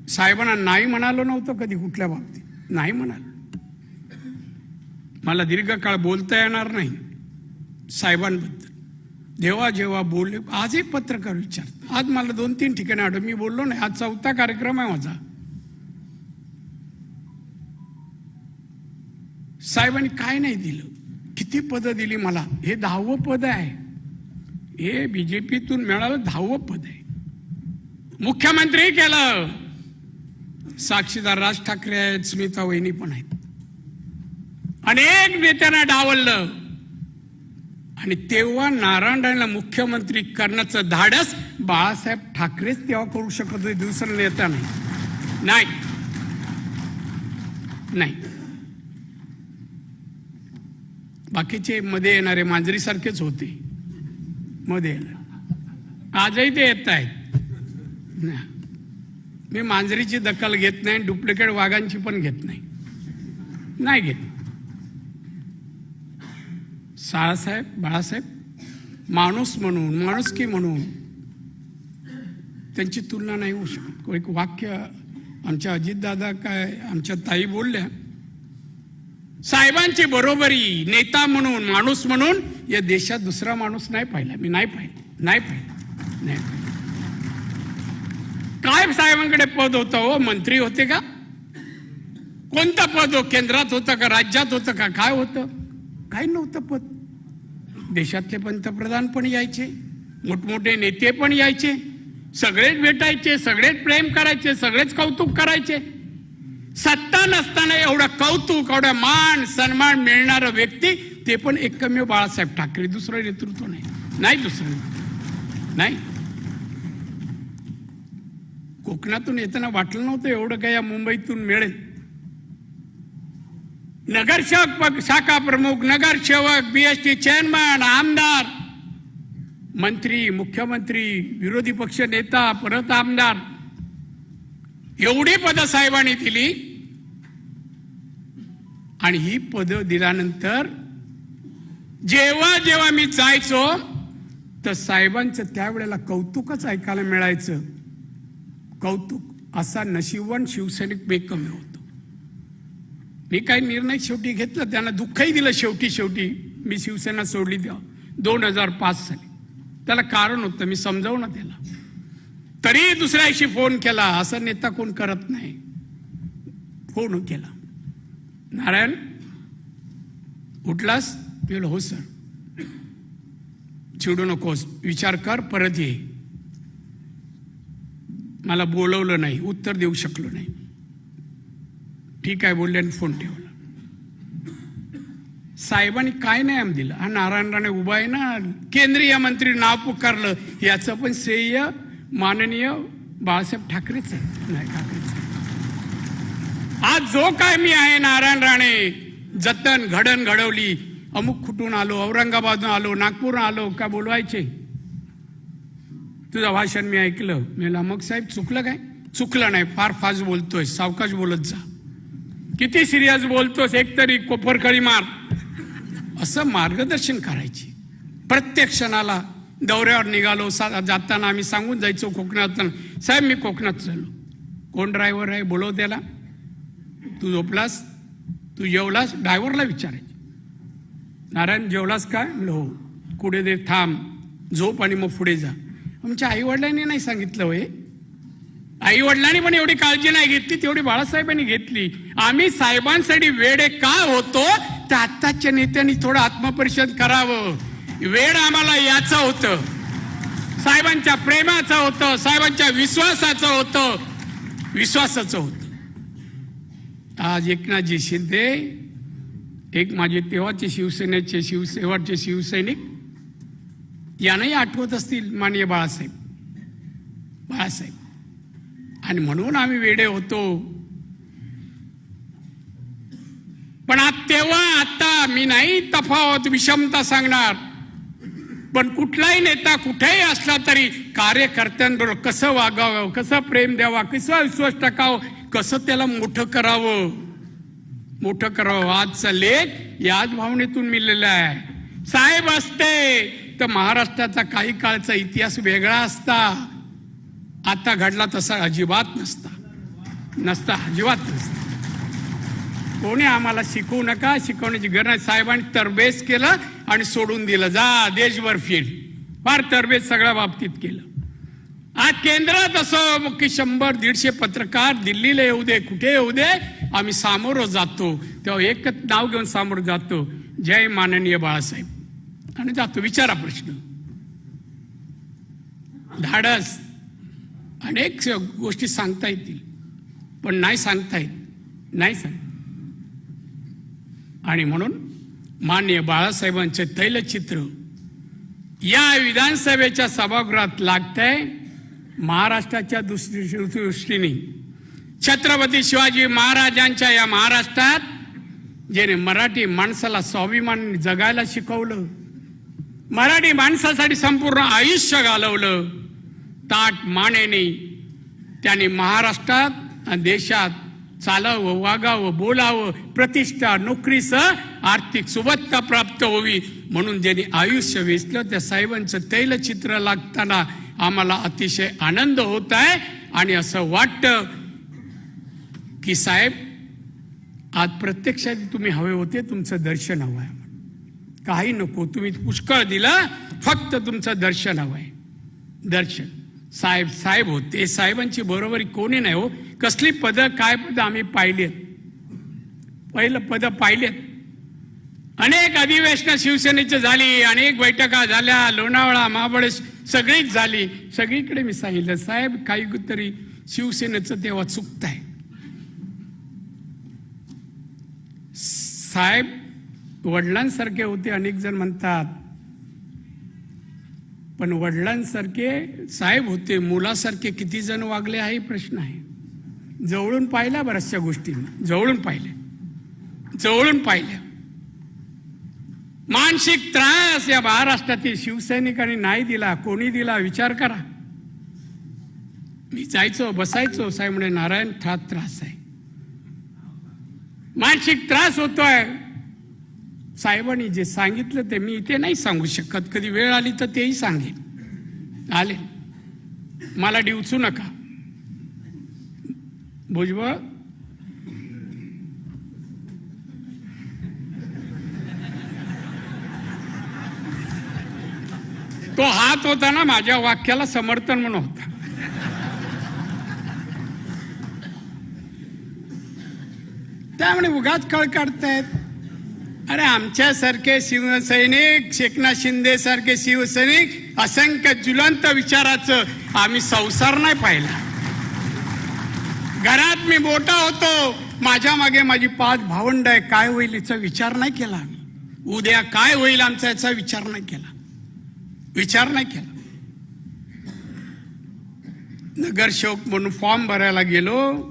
साहेबांना नाही म्हणालो नव्हतं कधी कुठल्या बाबतीत. नाही म्हणालो. मला दीर्घकाळ बोलता येणार नाही साहेबांबद्दल. जेव्हा जेव्हा बोलले आजही पत्रकार विचारतात. आज मला 2-3 ठिकाणी आढळून मी बोललो नाही. आज 4था कार्यक्रम आहे माझा. साहेबांनी काय नाही दिलं. किती पदं दिली मला. हे 10वं पद आहे. हे बीजेपीतून मिळालं 10वं पद आहे. मुख्यमंत्री केलं. साक्षीदार राज ठाकरे आहेत. स्मिता वहिनी पण आहेत. अनेक नेत्यांना डावललं. आणि तेव्हा नारायण राणेला मुख्यमंत्री करण्याचं धाडस बाळासाहेब ठाकरेच तेव्हा करू शकत होते. दुसरं नेता नाही. नाही बाकीचे मध्ये येणारे मांजरी सारखेच होते. मध्ये येणार आजही ते येत आहेत. मी मांजरीची दखल घेत नाही. डुप्लिकेट वाघांची पण घेत नाही घेत. बाळासाहेब माणूस म्हणून माणुसकी म्हणून त्यांची तुलना नाही होऊ शकत. एक वाक्य आमच्या अजितदादा काय आमच्या ताई बोलल्या. साहेबांची बरोबरी नेता म्हणून माणूस म्हणून या देशात दुसरा माणूस नाही पाहिला. मी नाही पाहिला. काय साहेबांकडे पद होतं हो. मंत्री होते का. कोणतं पद हो. केंद्रात होतं का राज्यात होतं का. काय होतं. काही नव्हतं पद. देशातले पंतप्रधान पण यायचे. मोठमोठे नेते पण यायचे. सगळेच भेटायचे. सगळेच प्रेम करायचे. सगळेच कौतुक करायचे. सत्ता नसताना एवढं कौतुक एवढा मान सन्मान मिळणारा व्यक्ती ते पण एकमेव बाळासाहेब ठाकरे. दुसरं नेतृत्व नाही. दुसरं नाही. कोकणातून येताना वाटलं नव्हतं एवढं काय या मुंबईतून मिळेल. नगरसेवक शाखा प्रमुख नगरसेवक बीएसटी चेअरमन आमदार मंत्री मुख्यमंत्री विरोधी पक्ष नेता परत आमदार एवढी पदं साहेबांनी दिली. आणि ही पदं दिल्यानंतर जेव्हा जेव्हा मी जायचो तर साहेबांचं त्यावेळेला कौतुकच ऐकायला मिळायचं. कौतुक असा नशिबवान शिवसैनिक मी कमी होतो. मी काही निर्णय शेवटी घेतला. त्यांना दुःखही दिलं. शेवटी मी शिवसेना सोडली तेव्हा 2005 साली. त्याला कारण होतं. मी समजावलं त्याला. तरी दुसऱ्याशी फोन केला. असा नेता कोण करत नाही. फोन केला. नारायण उठलास. मी हो सर. चिडू नकोस. विचार कर परत ये. मला बोलवलं नाही. उत्तर देऊ शकलो नाही. ठीक आहे बोलले आणि फोन ठेवला. साहेबांनी काय नाही दिलं. हा नारायण राणे उभा आहे ना. केंद्रीय मंत्री नाव पुकारलं. याचं पण श्रेय माननीय बाळासाहेब ठाकरेच आहे. नाही ठाकरेच. आज जो काय मी आहे नारायण राणे जतन घडण घडवली. अमुक कुठून आलो. औरंगाबादून आलो. नागपूर आलो. का बोलवायचे. तुझं भाषण मी ऐकलं. मी मग साहेब चुकलं काय. चुकलं नाही. फार फास्ट बोलतोय. सावकाश बोलत जा. किती सिरियस बोलतोस. एकतरी कोपरकळी मार. असं मार्गदर्शन करायची. प्रत्येक क्षणाला दौऱ्यावर निघालो जाताना आम्ही सांगून जायचो कोकणात. साहेब मी कोकणात चाललो. कोण ड्रायव्हर आहे बोलव त्याला. तू झोपलास. तू जेवलास. ड्रायव्हरला विचारायचे. नारायण जेवलास काय. हो. पुढे दे थांब झोप आणि मग पुढे जा. आमच्या आई वडिलांनी नाही सांगितलं होय. आई वडिलांनी पण एवढी काळजी नाही घेतली तेवढी बाळासाहेबांनी घेतली. आम्ही साहेबांसाठी वेडे का होतो तर आत्ताच्या नेत्यांनी थोडं आत्मपरिशोधन करावं. वेळ आम्हाला याचं होतं, साहेबांच्या प्रेमाचं होतं, साहेबांच्या विश्वासाचं होतं. आज एकनाथजी शिंदे, एक माझे तेव्हाचे शिवसेनेचे शेवटचे शिवसैनिक, यांनाही आठवत असतील माननीय बाळासाहेब. आणि म्हणून आम्ही वेडे होतो. पण आता मी नाही तफावत विषमता सांगणार, पण कुठलाही नेता कुठेही असला तरी कार्यकर्त्यांबरोबर कसं वागावं, कसं प्रेम द्यावा, कसं विश्वास टाकावं, कसं त्याला मोठं करावं. आजचा लेख याच भावनेतून मिळालेला आहे. साहेब असते तर महाराष्ट्राचा काही काळचा इतिहास वेगळा असता. आता घडला तसा अजिबात नसता. कोणी आम्हाला शिकवू नका, शिकवण्याची गरज नाही. साहेबांनी तरबेज केलं आणि सोडून दिलं, जा देशभर फिर. फार तरबेज सगळ्या बाबतीत केलं. आज केंद्रात असो की 100-150 पत्रकार दिल्लीला येऊ दे, कुठे येऊ दे, आम्ही सामोरं जातो. तेव्हा एकच नाव घेऊन सामोरं जातो, जय माननीय बाळासाहेब, आणि जातो. विचारा प्रश्न. धाडस अनेक गोष्टी सांगता येतील, पण नाही सांगता येत. आणि म्हणून माननीय बाळासाहेबांचे तैलचित्र या विधानसभेच्या सभागृहात लागतंय. महाराष्ट्राच्या दृष्टीने छत्रपती शिवाजी महाराजांच्या या महाराष्ट्रात, ज्याने मराठी माणसाला स्वाभिमान जगायला शिकवलं, मराठी माणसासाठी संपूर्ण आयुष्य घालवलं, ताट मानेने त्यांनी महाराष्ट्रात देशात चालावं, वागावं, बोलावं, प्रतिष्ठा, नोकरीसह आर्थिक सुबत्ता प्राप्त व्हावी म्हणून ज्यांनी आयुष्य वेचलं, त्या साहेबांचं तैलचित्र लागताना आम्हाला अतिशय आनंद होत आहे. आणि असं वाटतं की साहेब आज प्रत्यक्षात तुम्ही हवे होते, तुमचं दर्शन हवं आहे. काही नको, तुम्ही पुष्कळ दिलं, फक्त तुमचं दर्शन हवं आहे. दर्शन. साहेब होते, साहेबांची बरोबरी कोणी नाही हो. कसली पद, काय पद आम्ही पाहिलेत. पहिलं पद पाहिलेत. अनेक अधिवेशनं शिवसेनेची झाली, अनेक बैठका झाल्या, लोणावळा, महाबळेश्वर सगळीच झाली. सगळीकडे मी सांगितलं, साहेब काही तरी शिवसेनेचं तेव्हा चुकताय. साहेब वडिलांसारखे होते अनेक जण म्हणतात, पण वडिलांसारखे साहेब होते, मुलासारखे किती जण वागले हा प्रश्न आहे. जवळून पाहिला बऱ्याचशा गोष्टींना, जवळून पाहिल्या. मानसिक त्रास या महाराष्ट्रातील शिवसैनिकांनी नाही दिला. कोणी दिला विचार करा. मी जायचो, बसायचो, साहेब म्हणे नारायण हा त्रास आहे, मानसिक त्रास होतोय. साहेबांनी जे सांगितलं ते मी इथे नाही सांगू शकत, कधी वेळ आली तर तेही सांगेन. आले, मला डिवचू नका. भुजबळ तो हात होता ना, माझ्या वाक्याला समर्थन म्हणून होता. त्यामुळे उगाच कळ काढतायत. अरे आमच्यासारखे शिवसैनिक, एकनाथ शिंदे सारखे शिवसैनिक, असंख्य ज्वलंत विचाराचं आम्ही संसार नाही पाहिला. घरात मी मोठा होतो, माझ्या मागे माझी 5 भावंड आहे, काय होईल याचा विचार नाही केला. उद्या काय होईल आमचा याचा विचार नाही केला. नगरसेवक म्हणून फॉर्म भरायला गेलो,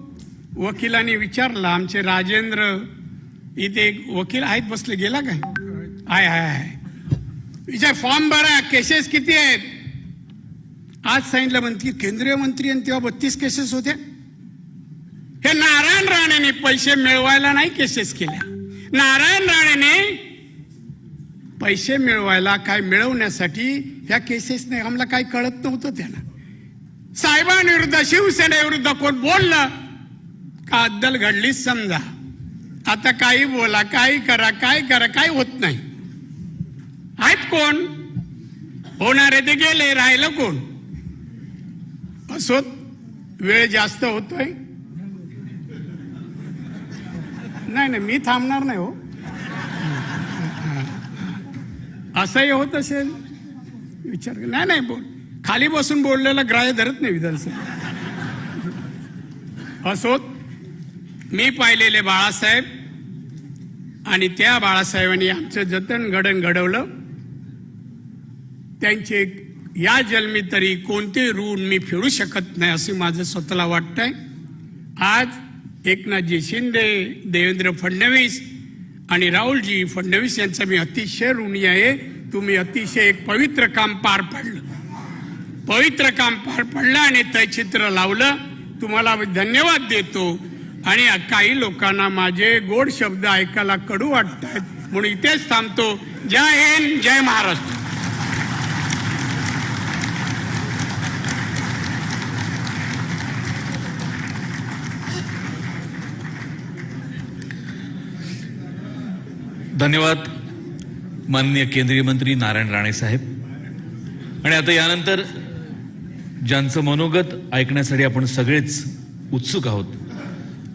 वकिलांनी विचारलं, आमचे राजेंद्र इथे एक वकील आहेत बसले, गेला काय? आहे. विचार फॉर्म भरा, केसेस किती आहेत? आज सांगितलं मंत्री, केंद्रीय मंत्री, आणि तेव्हा 32 केसेस होत्या. हे नारायण राणेने पैसे मिळवायला नाही केसेस केल्या. नारायण राणेने पैसे मिळवायला, काय मिळवण्यासाठी ह्या केसेसने आम्हाला काही कळत नव्हतं. त्यांना साहेबांविरुद्ध, शिवसेनेविरुद्ध कोण बोललं का अद्दल घडलीच समजा. आता काही बोला, काही करा, काही होत नाही. आहेत कोण? होणारे ते गेले, राहिलं कोण? असोत, वेळ जास्त होतोय. नाही मी थांबणार नाही हो. असंही होत असेल विचार नाही बोल, खाली बसून बोललेला ग्राह्य धरत नाही विधानसभा. असोत, मी पाहिलेले बाळासाहेब आणि त्या बाळासाहेबांनी आमचं जतन घडवलं. त्यांचे या जन्मी तरी कोणते ऋण मी फेडू शकत नाही असे माझं स्वतःला वाटतंय. आज एकनाथजी शिंदे, देवेंद्र फडणवीस आणि राहुलजी फडणवीस यांचा मी अतिशय ऋणी आहे. तुम्ही अतिशय एक पवित्र काम पार पडलं आणि ते चित्र लावलं. तुम्हाला धन्यवाद देतो. आणि काही लोकांना माझे गोड शब्द ऐकायला कडू वाटतात म्हणून इथेच थांबतो. जय हिंद, जय महाराष्ट्र. धन्यवाद माननीय केंद्रीय मंत्री नारायण राणे साहेब. आणि आता यानंतर ज्यांचं मनोगत ऐकण्यासाठी आपण सगळेच उत्सुक आहोत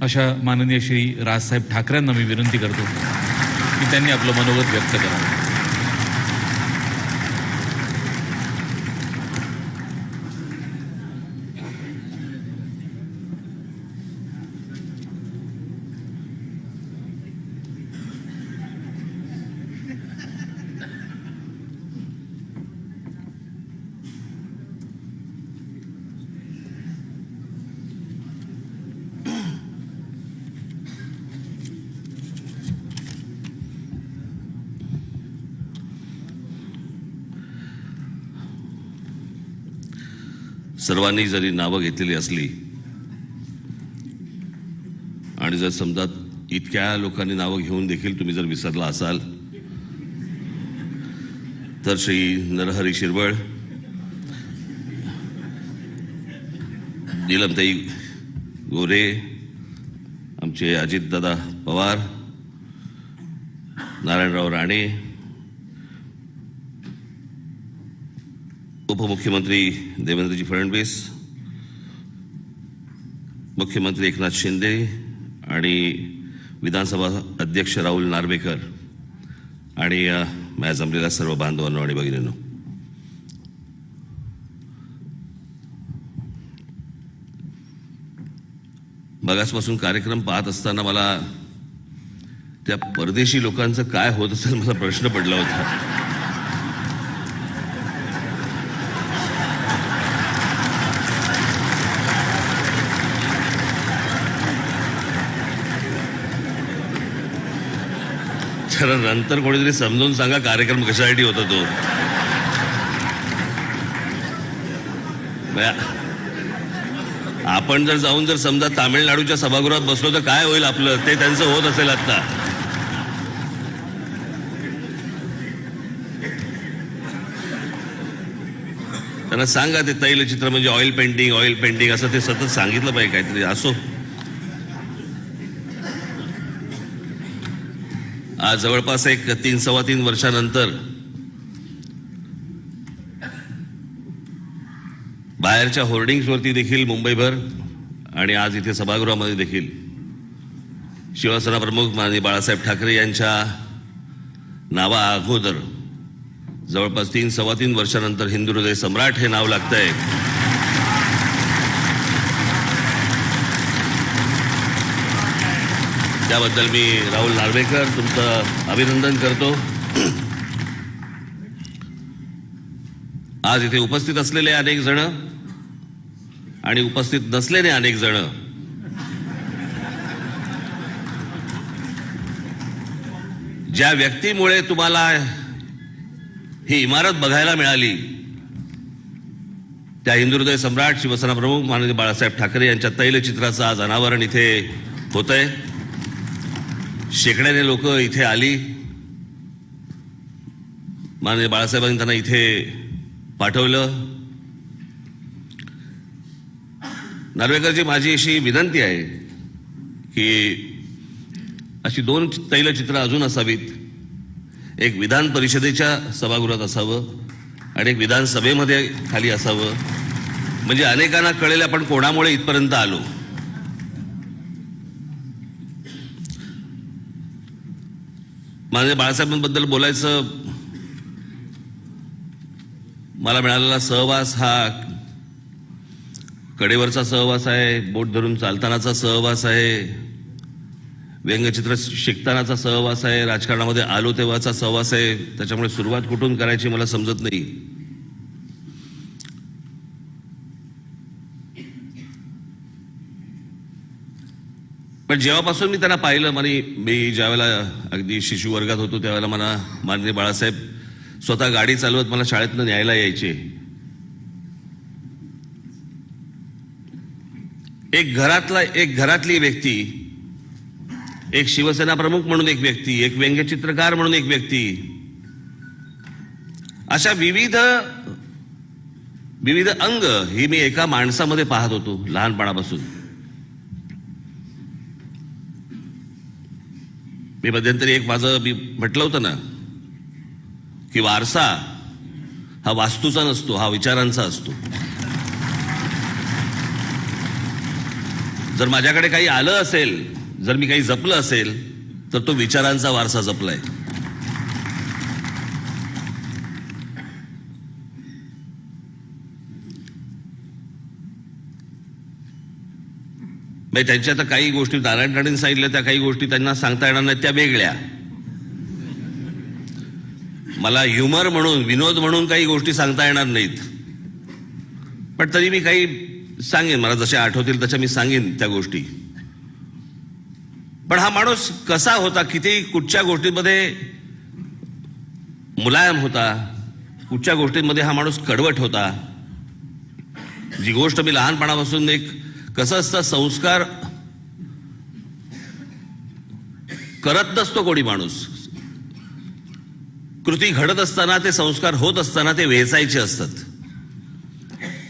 अशा माननीय श्री राजसाहेब ठाकरेंना मी विनंती करतो की त्यांनी आपलं मनोगत व्यक्त करावं. सर्वांनी जरी नावं घेतलेली असली आणि जर समजा इतक्या लोकांनी नावं घेऊन देखील तुम्ही जर विसरला असाल तर श्री नरहरी शिरवळ, नीलमताई गोरे, आमचे अजितदादा पवार, नारायणराव राणे, उपमुख्यमंत्री देवेंद्रजी फडणवीस, मुख्यमंत्री एकनाथ शिंदे आणि विधानसभा अध्यक्ष राहुल नार्वेकर आणि माझ्या जमलेल्या सर्व बांधवांनो आणि भगिनींनो, मगासपासून कार्यक्रम पाहत असताना मला त्या परदेशी लोकांचं काय होत असेल मला प्रश्न पडला होता. तर नंतर कोणीतरी समजून सांगा कार्यक्रम कशासाठी होता तो. आपण जर जाऊन जर समजा तामिळनाडूच्या सभागृहात बसलो तर काय होईल आपलं, ते त्यांचं होत असेल आता. त्यांना सांगा ते तैलचित्र म्हणजे ऑइल पेंटिंग असं ते सतत सांगितलं पाहिजे काहीतरी. असो, आज जवळपास एक 3-3.25 वर्षानंतर बाहेरच्या होर्डिंग्सवरती देखील मुंबईभर आणि आज इथे सभागृहामध्ये देखील शिवसेना प्रमुख माननीय बाळासाहेब ठाकरे यांच्या नावा अगोदर जवळपास 3-3.25 वर्षानंतर हिंदू हृदय सम्राट हे नाव लागतंय. त्याबद्दल मी राहुल नार्वेकर तुमचं अभिनंदन करतो. आज इथे उपस्थित असलेले अनेक जण आणि उपस्थित नसलेले अनेक जण ज्या व्यक्तीमुळे तुम्हाला ही इमारत बघायला मिळाली त्या हिंदू हृदय सम्राट शिवसेना प्रमुख माननीय बाळासाहेब ठाकरे यांच्या तैलचित्राचं आज अनावरण इथे होतंय. शेकड्याने लोक इथे आली. माननीय बाळासाहेबांनी त्यांना इथे पाठवलं. नार्वेकरजी, माझी अशी विनंती आहे की अशी 2 तैलचित्र अजून असावीत. एक विधान परिषदेच्या सभागृहात असावं आणि एक विधानसभेमध्ये खाली असावं. म्हणजे अनेकांना कळेल आपण कोणामुळे इथपर्यंत आलो. माननीय बाळासाहेबांबद्दल बोलायचं, मला मिळालेला सहवास हा कडेवरचा सहवास आहे, बोट धरून चालतानाचा सहवास आहे, व्यंगचित्र शिकतानाचा सहवास आहे, राजकारणामध्ये आलो तेव्हाचा सहवास आहे. त्याच्यामुळे सुरुवात कुठून करायची मला समजत नाही. पण जेव्हापासून मी त्यांना पाहिलं, मी ज्यावेळेला अगदी शिशु वर्गात होतो त्यावेळेला मला माननीय बाळासाहेब स्वतः गाडी चालवत मला शाळेतनं न्यायला यायचे. एक घरातली व्यक्ती, एक शिवसेना प्रमुख म्हणून एक व्यक्ती, एक व्यंगचित्रकार म्हणून एक व्यक्ती, अशा विविध अंग ही मी एका माणसामध्ये पाहत होतो लहानपणापासून. मी मध्यंतरी मी म्हटलं होतं ना की वारसा हा वास्तूचा नसतो, हा विचारांचा असतो. जर माझ्याकडे काही आलं असेल, जर मी काही जपलं असेल, तर तो विचारांचा वारसा जपलाय. त्यांच्या तर काही गोष्टी नारायण राणेंनी सांगितल्या, त्या काही गोष्टी त्यांना सांगता येणार नाहीत, त्या वेगळ्या. मला ह्युमर म्हणून, विनोद म्हणून काही गोष्टी सांगता येणार नाहीत. पण तरी मी काही सांगेन, मला जशा आठवतील तशा मी सांगेन त्या गोष्टी. पण हा माणूस कसा होता, किती कुठच्या गोष्टींमध्ये मुलायम होता, कुठच्या गोष्टींमध्ये हा माणूस कडवट होता. जी गोष्ट मी लहानपणापासून कसं असतं, संस्कार करत नसतो कोणी माणूस. कृती घडत असताना, ते संस्कार होत असताना ते वेचायचे असतात.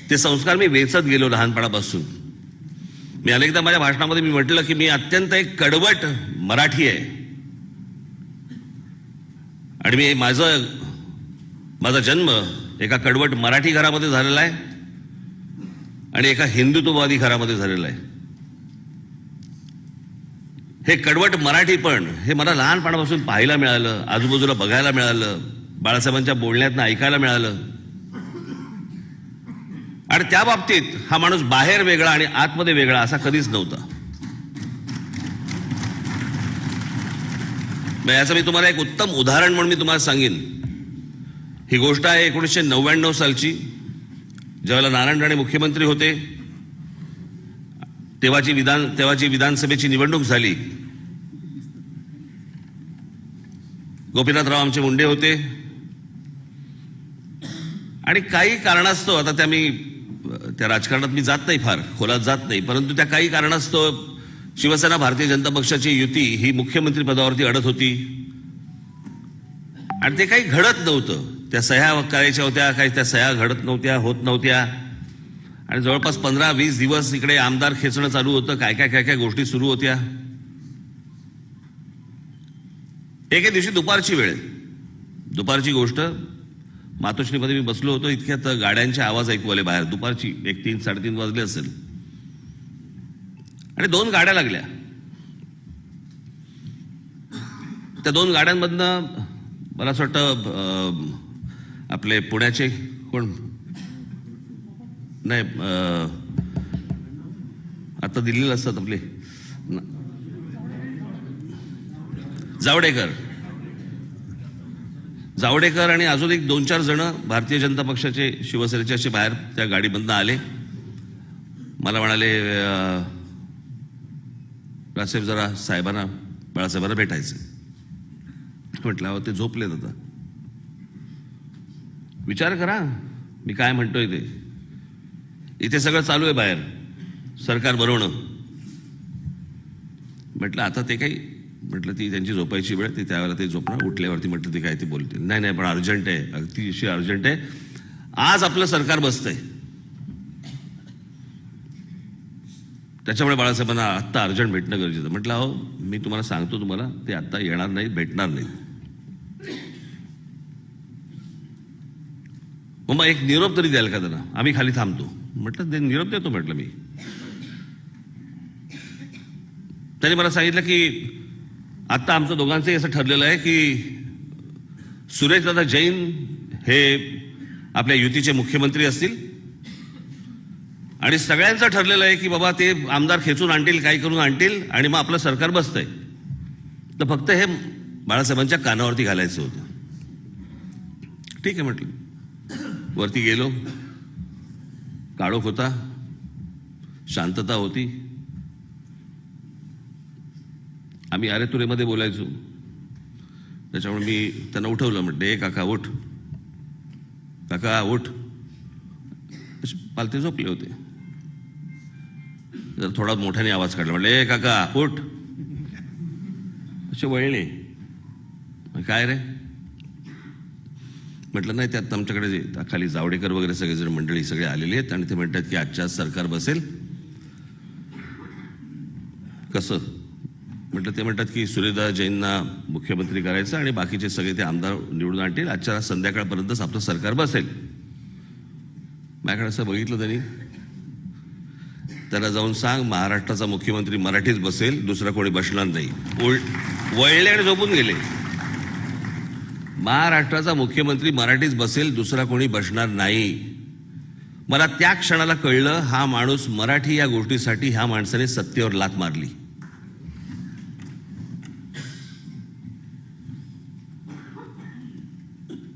ते संस्कार मी वेचत गेलो लहानपणापासून. मी अनेकदा माझ्या भाषणामध्ये मी म्हटलं की मी अत्यंत एक कडवट मराठी आहे. आणि माझा जन्म एका कडवट मराठी घरामध्ये झालेला आहे आणि एका हिंदुत्ववादी घरामध्ये झालेला आहे. हे कडवट मराठीपण हे मला लहानपणापासून पाहायला मिळालं, आजूबाजूला बघायला मिळालं, बाळासाहेबांच्या बोलण्यातनं ऐकायला मिळालं. आणि त्या बाबतीत हा माणूस बाहेर वेगळा आणि आतमध्ये वेगळा असा कधीच नव्हता. याचं मी तुम्हाला एक उत्तम उदाहरण म्हणून मी तुम्हाला सांगेन. ही गोष्ट आहे 1999 सालची, ज्यावेळेला नारायण राणे मुख्यमंत्री होते. तेव्हाची विधानसभेची निवडणूक झाली. गोपीनाथराव आमचे मुंडे होते आणि काही कारणास्तव, आता त्या राजकारणात मी जात नाही, फार खोलात जात नाही, परंतु त्या काही कारणास्तव शिवसेना भारतीय जनता पक्षाची युती ही मुख्यमंत्री पदावरती अडत होती आणि ते काही घडत नव्हतं. त्या सह्या करायच्या होत्या, काही त्या सह्या घडत नव्हत्या, होत नव्हत्या. आणि जवळपास 15-20 दिवस इकडे आमदार खेचणं चालू होतं, काय काय गोष्टी सुरू होत्या. एके दिवशी दुपारची गोष्ट, मातोश्रीमध्ये मी बसलो होतो, इतक्यात गाड्यांचे आवाज ऐकू आले बाहेर. दुपारची 3-3:30 वाजले असेल आणि 2 गाड्या लागल्या. त्या 2 गाड्यांमधनं मला असं वाटतं आपले पुण्याचे कोण नाही, आता दिल्लीला असतात आपले जावडेकर आणि अजून एक 2-4 जण भारतीय जनता पक्षाचे, शिवसेनेचे असे बाहेर त्या गाडीमधनं आले. मला म्हणाले, बाळासाहेबांना भेटायचं. म्हटलं अहो ते झोपलेत. आता विचार करा मी काय म्हणतोय ते. इथे सगळं चालू आहे बाहेर, सरकार बनवणं. म्हटलं आता ते काही, म्हटलं ती त्यांची झोपायची वेळ, ते त्यावेळेला ते झोपणार. उठल्यावरती म्हटलं ते काय ते बोलतील. नाही पण अर्जंट आहे, अतिशय अर्जंट आहे. आज आपलं सरकार बसतंय, त्याच्यामुळे बाळासाहेबांना आत्ता अर्जंट भेटणं गरजेचं. म्हटलं अहो मी तुम्हाला सांगतो, तुम्हाला ते आत्ता येणार नाही, भेटणार नाही. मग एक निरोप तरी द्याल का त्यांना, आम्ही खाली थांबतो. म्हटलं निरोप देतो म्हटलं मी. त्यांनी मला सांगितलं की आता आमचं दोघांचंही असं ठरलेलं आहे की सुरेशदादा जैन हे आपल्या युतीचे मुख्यमंत्री असतील आणि सगळ्यांचं ठरलेलं आहे की बाबा ते आमदार खेचून आणतील, काही करून आणतील आणि मग आपलं सरकार बसतंय. तर फक्त हे बाळासाहेबांच्या कानावरती घालायचं होतं. ठीक आहे म्हटलं. वरती गेलो, काळोख होता, शांतता होती. आम्ही अरे तुरेमध्ये बोलायचो, त्याच्यामुळे मी त्यांना उठवलं. म्हटलं ए काका उठ, काका उठ. पालते झोपले होते. जर थोडा मोठ्याने आवाज काढला. म्हटलं ए काका उठ. असे वळले. काय रे म्हटलं. नाही त्यात आमच्याकडे खाली जावडेकर वगैरे सगळेजण मंडळी सगळे आलेले आहेत आणि ते म्हणतात की आजच्या सरकार बसेल. कसं म्हटलं. ते म्हणतात की सुरेशदादा जैनना मुख्यमंत्री करायचं आणि बाकीचे सगळे ते आमदार निवडून आणतील. आजच्या संध्याकाळपर्यंतच आपलं सरकार बसेल. माझ्याकडे असं बघितलं त्यांनी. त्यांना जाऊन सांग महाराष्ट्राचा मुख्यमंत्री मराठीच बसेल, दुसरा कोणी बसणार नाही. वळले आणि झोपून गेले. महाराष्ट्राचा मुख्यमंत्री मराठीच बसेल, दुसरा कोणी बसणार नाही. मला त्या क्षणाला कळलं हा माणूस मराठी या गोष्टीसाठी ह्या माणसाने सत्तेवर लाथ मारली.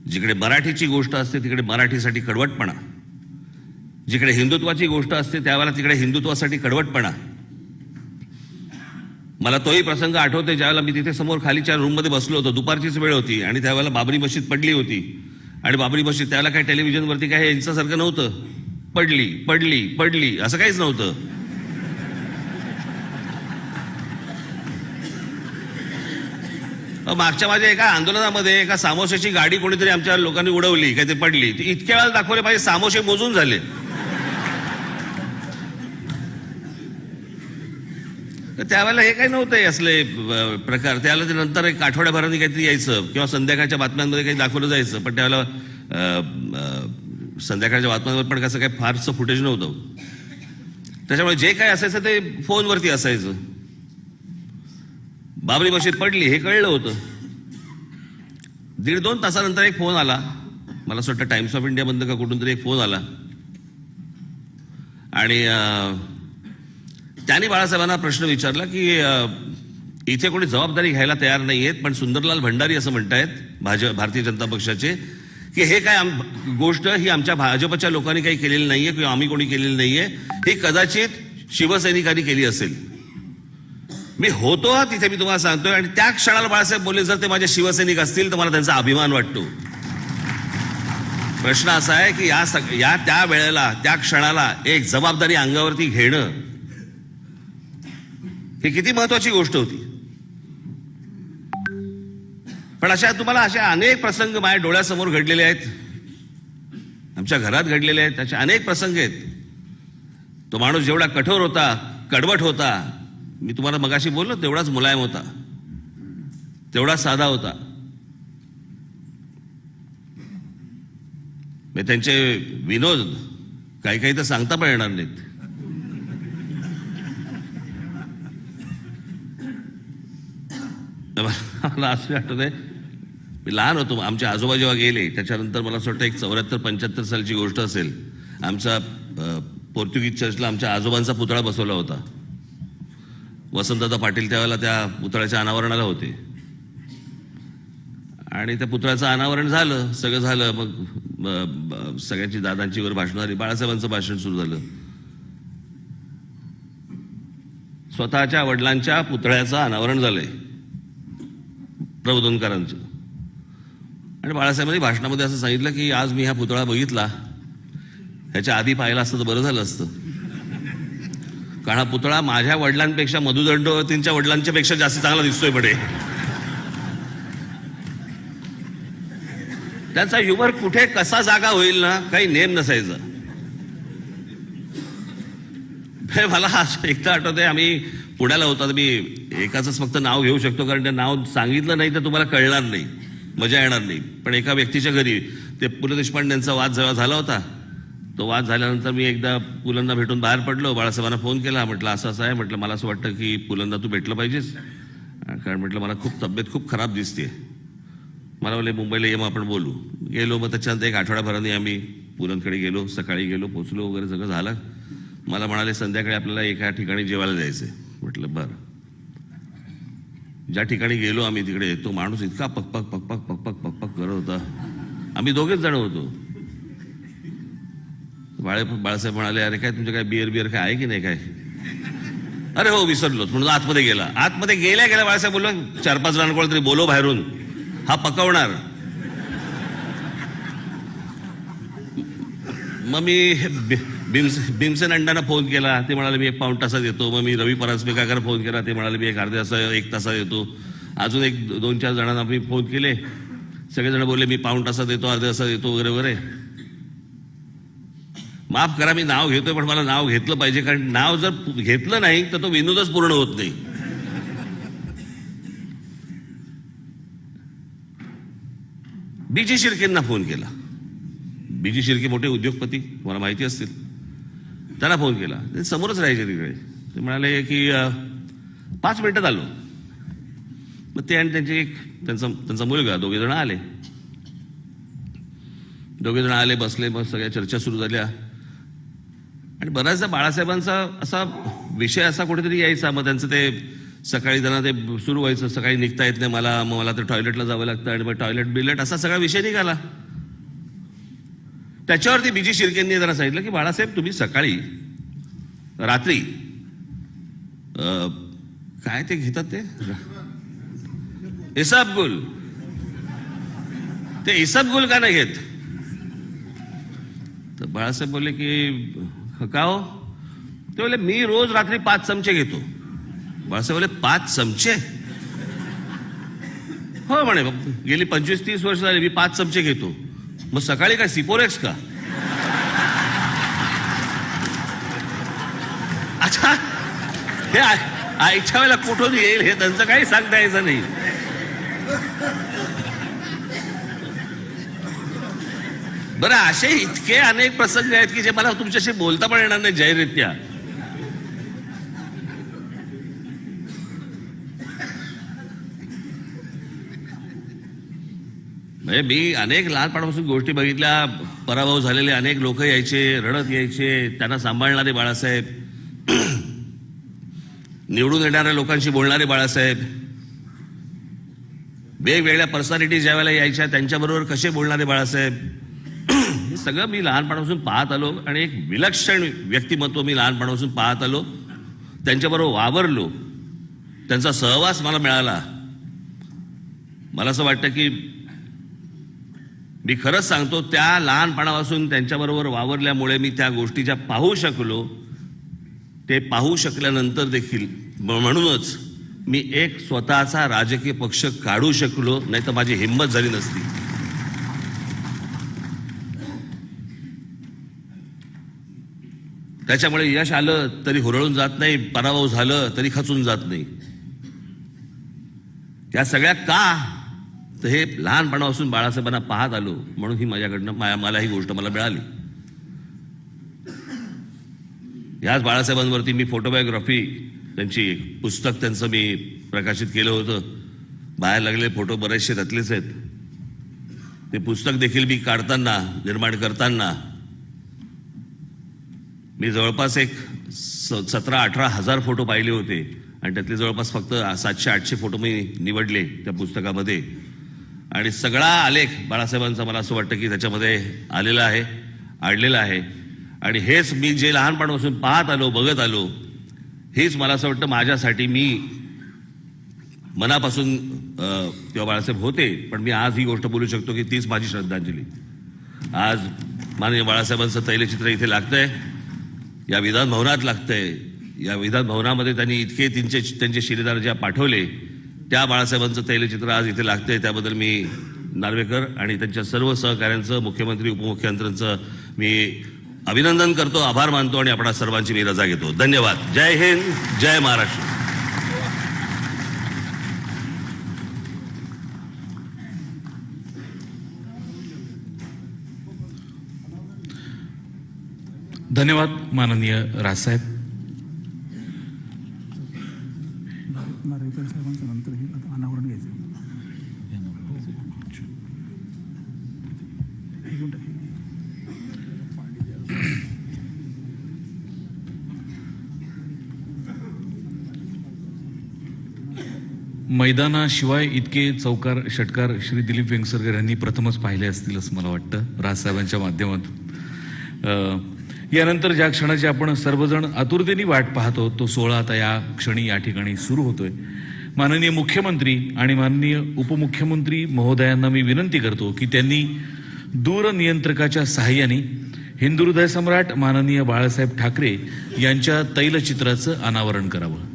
जिकडे मराठीची गोष्ट असते तिकडे मराठीसाठी कडवटपणा, जिकडे हिंदुत्वाची गोष्ट असते त्यावेळेला तिकडे हिंदुत्वासाठी कडवटपणा. मला तोही प्रसंग आठवते ज्यावेळेला मी तिथे समोर खालीच्या रूममध्ये बसलो होतो. दुपारचीच वेळ होती आणि त्यावेळेला बाबरी मशीद पडली होती. आणि बाबरी मशीद त्यावेळेला काय टेलिव्हिजनवरती काय यांच्यासारखं नव्हतं. पडली पडली पडली असं काहीच नव्हतं. मागच्या माझ्या एका आंदोलनामध्ये एका सामोशाची गाडी कोणीतरी आमच्या लोकांनी उडवली, काय ते पडली. इतक्या वेळा दाखवले माझे सामोशे मोजून झाले. तर त्यावेळेला हे काही नव्हतं असले प्रकार. त्यावेळेला ते नंतर एक आठवड्याभराने काहीतरी यायचं किंवा संध्याकाळच्या बातम्यांमध्ये काही दाखवलं जायचं. पण त्यावेळेला संध्याकाळच्या बातम्यांवर पण कसं काही फारसं फुटेज नव्हतं. त्याच्यामुळे जे काय असायचं ते फोनवरती असायचं. बाबरी मशीद पडली हे कळलं होतं. 1.5-2 तासानंतर एक फोन आला. मला असं वाटतं टाइम्स ऑफ इंडियामधनं का कुठून तरी एक फोन आला आणि त्यांनी बाळासाहेबांना प्रश्न विचारला की इथे कोणी जबाबदारी घ्यायला तयार नाही आहेत, पण सुंदरलाल भंडारी असं म्हणतायत भारतीय जनता पक्षाचे की हे काय गोष्ट ही आमच्या भाजपच्या लोकांनी काही केलेली नाहीये किंवा आम्ही कोणी केलेली नाहीये, ही कदाचित शिवसैनिकांनी केली असेल. मी होतो तिथे, मी तुम्हाला सांगतोय. आणि त्या क्षणाला बाळासाहेब बोलले जर ते माझे शिवसैनिक असतील तर मला त्यांचा अभिमान वाटतो. प्रश्न असा आहे की या त्या वेळेला त्या क्षणाला एक जबाबदारी अंगावरती घेणं ही किती महत्वाची गोष्ट होती. पण तुम्हाला अशा अनेक प्रसंग माझ्या डोळ्यासमोर घडलेले आहेत, आमच्या घरात घडलेले आहेत. असे अनेक प्रसंग आहेत. तो माणूस जेवढा कठोर होता, कडवट होता, मी तुम्हाला मगाशी बोललो तेवढाच मुलायम होता, तेवढा साधा होता. त्यांचे विनोद काही काही तर सांगता पण येणार नाहीत. मला असं आठवतंय, मी लहान होतो. आमचे आजोबा जेव्हा गेले त्याच्यानंतर मला असं वाटतं एक 74-75 सालची गोष्ट असेल. आमचा पोर्तुगीज चर्चला आमच्या आजोबांचा पुतळा बसवला होता. वसंतदादा पाटील त्यावेळेला त्या पुतळ्याच्या अनावरणाला होते आणि त्या पुतळ्याचं अनावरण झालं, सगळं झालं. मग सगळ्यांची दादांची वर भाषण झाली, बाळासाहेबांचं भाषण सुरू झालं. स्वतःच्या वडिलांच्या पुतळ्याचं अनावरण झालंय प्रबोधनकारांचं. आणि बाळासाहेबांनी भाषणामध्ये असं सांगितलं की आज मी हा पुतळा बघितला, ह्याच्या आधी पाहिला असतं तर बरं झालं असतं. कारण हा पुतळा माझ्या वडिलांपेक्षा मधु दंडवतींच्या वडिलांच्या पेक्षा जास्त चांगला दिसतोय. पडे त्यांचा ह्युमर कुठे कसा जागा होईल ना, काही नेम नसायचा. मला एकदा आठवतंय, आम्ही पुण्याला होता. मी एकाच फक्त नाव घेऊ शकतो कारण ते नाव सांगितलं नाही तर तुम्हाला कळणार नाही, मजा येणार नाही. पण एका व्यक्तीच्या घरी ते पु ल देशपांडे यांचा वाद जेव्हा झाला होता, तो वाद झाल्यानंतर मी एकदा पुलंना भेटून बाहेर पडलो. बाळासाहेबांना फोन केला, म्हटलं असं असं आहे. म्हटलं मला असं वाटतं की पुलंना तू भेटलं पाहिजेस, कारण म्हटलं मला तब्येत खूप खराब दिसते. मला बोलले मुंबईला ये, मग आपण बोलू. गेलो. मग त्याच्यानंतर एक आठवड्याभराने आम्ही पुलंकडे गेलो. सकाळी गेलो, पोचलो वगैरे सगळं झालं. मला म्हणाले संध्याकाळी आपल्याला एका ठिकाणी जेवायला जायचंय. म्हटलं बरं. ज्या ठिकाणी गेलो आम्ही तिकडे, तो माणूस इतका पकपक पकपक पकपक पकपक करत होता. आम्ही दोघेच जण होतो. बाळासाहेब म्हणाले, अरे काय तुमच्या काय बिअर काय आहे की नाही काय? अरे हो विसरलोच म्हणून आतमध्ये गेला. आतमध्ये गेल्या बाळासाहेब बोललो, 4-5 जण कोण तरी बोलो बाहेरून, हा पकवणार. मग मी भीमसेन अण्णांना फोन केला. ते म्हणाले मी 1 पाऊण तासात येतो. मग मी रवी परांजपेकांना फोन केला. ते म्हणाले मी 1 तासात येतो. अजून 2-4 जणांना मी फोन केले. सगळेजण बोलले मी 1 पाऊण तासात येतो, अर्ध्या तासात येतो वगैरे वगैरे. माफ करा मी नाव घेतोय, पण मला नाव घेतलं पाहिजे, कारण नाव जर घेतलं नाही तर तो विनोदच पूर्ण होत नाही. बीजी शिर्केंना फोन केला. बीजी शिर्के मोठे उद्योगपती, मला माहिती असतील. त्यांना फोन केला. ते समोरच राहायचे तिकडे. ते म्हणाले की 5 मिनिटात आलो. मग ते आणि त्यांचा मुलगा दोघेजण आले. बसले. मग सगळ्या चर्चा सुरू झाल्या. आणि बऱ्याचदा बाळासाहेबांचा असा विषय असा कुठेतरी यायचा. मग त्यांचं ते सकाळी त्यांना ते सुरू व्हायचं, सकाळी निघता येत नाही मला, मग मला ते टॉयलेटला जावं लागतं, आणि मग टॉयलेट असा सगळा विषय निघाला. त्याच्यावरती बीजी शिर्केंनी जरा सांगितलं की बाळासाहेब तुम्ही सकाळी रात्री काय ते घेतात ते इसाबगुल, ते इसाबगुल का नाही घेत? तर बाळासाहेब बोलले की का हो? ते बोलले मी रोज रात्री 5 चमचे घेतो. बाळासाहेब बोलले 5 चमचे? हो म्हणे, गेली 25-30 वर्ष झाली मी 5 चमचे घेतो. मग सकाळी काय सिपोरेक्स का? अच्छा, हे आईच्या वेळेला कुठून येईल हे त्यांचं काही सांगता यायचं नाही. बरं, असे इतके अनेक प्रसंग आहेत की जे मला तुमच्याशी बोलता पण येणार नाही जाहीररित्या. म्हणजे मी अनेक लहानपणापासून गोष्टी बघितल्या. पराभव झालेले अनेक लोक यायचे, रडत यायचे, त्यांना सांभाळणारे बाळासाहेब, निवडून येणाऱ्या लोकांशी बोलणारे बाळासाहेब, वेगवेगळ्या पर्सनॅलिटी ज्या वेळेला यायच्या त्यांच्याबरोबर कसे बोलणारे बाळासाहेब, हे सगळं मी लहानपणापासून पाहत आलो. आणि एक विलक्षण व्यक्तिमत्व मी लहानपणापासून पाहत आलो. त्यांच्याबरोबर वावरलो, त्यांचा सहवास मला मिळाला. मला असं वाटतं की मी खरंच सांगतो, त्या लहानपणापासून त्यांच्याबरोबर वावरल्यामुळे मी त्या गोष्टी ज्या पाहू शकलो, ते पाहू शकल्यानंतर देखील म्हणूनच मी एक स्वतःचा राजकीय पक्ष काढू शकलो, नाही तर माझी हिंमत झाली नसती. त्याच्यामुळे यश आलं तरी हुरळून जात नाही, पराभव झालं तरी खचून जात नाही. या सगळ्या का? तर हे लहानपणापासून बाळासाहेबांना पाहत आलो, म्हणून ही माझ्याकडनं मला ही गोष्ट मला मिळाली. याच बाळासाहेबांवरती मी फोटोबायोग्राफी, त्यांची पुस्तक त्यांचं मी प्रकाशित केलं होतं. बाहेर लागलेले फोटो बरेचसे त्यातलेच आहेत. ते पुस्तक देखील मी काढताना, निर्माण करताना मी जवळपास एक 17-18 हजार फोटो पाहिले होते. आणि त्यातले जवळपास फक्त 700-800 फोटो मी निवडले त्या पुस्तकामध्ये. आणि सगळा आलेख बाळासाहेबांचा मला असं वाटतं की त्याच्यामध्ये आलेला आहे, आणलेला आहे. आणि हेच मी जे लहानपणापासून पाहत आलो, बघत आलो, हेच मला असं वाटतं माझ्यासाठी मी मनापासून तेव्हा बाळासाहेब होते, पण मी आज ही गोष्ट बोलू शकतो की तीच माझी श्रद्धांजली. आज माननीय बाळासाहेबांचं तैलचित्र इथे लागतंय, या विधान भवनात लागतंय. या विधान भवनामध्ये त्यांनी इतके त्यांचे शिलेदार ज्या पाठवले, त्या बाळासाहेबांचं तैलचित्र आज इथे लागतंय. त्याबद्दल मी नार्वेकर आणि त्यांच्या सर्व सहकाऱ्यांचं, मुख्यमंत्री उपमुख्यमंत्र्यांचं मी अभिनंदन करतो, आभार मानतो आणि आपणा सर्वांची मी रजा घेतो. धन्यवाद. जय हिंद, जय महाराष्ट्र. धन्यवाद माननीय राजसाहेब. नार्वेकर साहेबांचं नंतर हे आता अनावरण घ्यायचं. मैदानाशिवाय इतके चौकार षटकार श्री दिलीप वेंगसरकर यांनी प्रथमच पाहिले असतील असं मला वाटतं राजसाहेबांच्या माध्यमातून. यानंतर ज्या क्षणाची आपण सर्वजण आतुरतेने वाट पाहतो तो सोहळा आता या क्षणी या ठिकाणी सुरू होतोय. माननीय मुख्यमंत्री आणि माननीय उपमुख्यमंत्री महोदयांना मी विनंती करतो की त्यांनी दूरनियंत्रकाच्या सहाय्याने हिंदू हृदय सम्राट माननीय बाळासाहेब ठाकरे यांच्या तैलचित्राचं अनावरण करावं.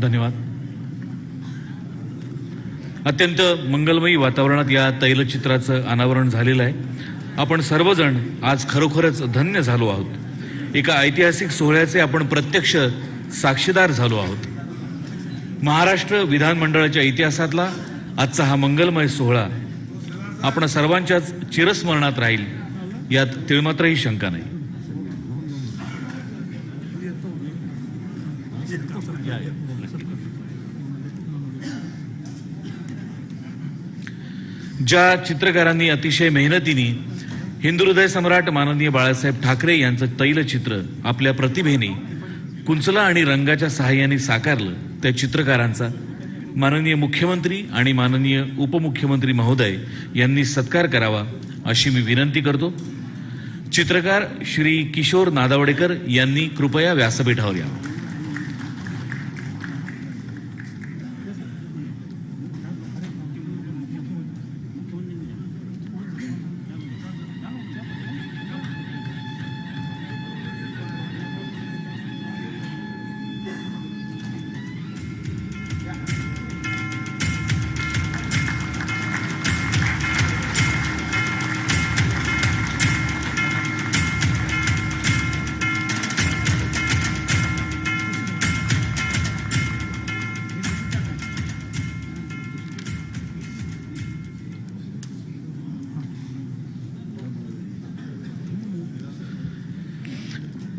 धन्यवाद. अत्यंत मंगलमयी वातावरणात या तैलचित्राचं अनावरण झालेलं आहे. आपण सर्वजण आज खरोखरच धन्य झालो आहोत. एका ऐतिहासिक सोहळ्याचे आपण प्रत्यक्ष साक्षीदार झालो आहोत. महाराष्ट्र विधानमंडळाच्या इतिहासातला आजचा हा मंगलमय सोहळा आपण सर्वांच्याच चिरस्मरणात राहील यात तिळमात्रही शंका नाही. ज्या चित्रकारांनी अतिशय मेहनतीने हिंदू हृदय सम्राट माननीय बाळासाहेब ठाकरे यांचं तैलचित्र आपल्या प्रतिभेने कुंचला आणि रंगाच्या सहाय्याने साकारलं त्या चित्रकारांचा माननीय मुख्यमंत्री आणि माननीय उपमुख्यमंत्री महोदय यांनी सत्कार करावा अशी मी विनंती करतो. चित्रकार श्री किशोर नादावडेकर यांनी कृपया व्यासपीठावर यावं.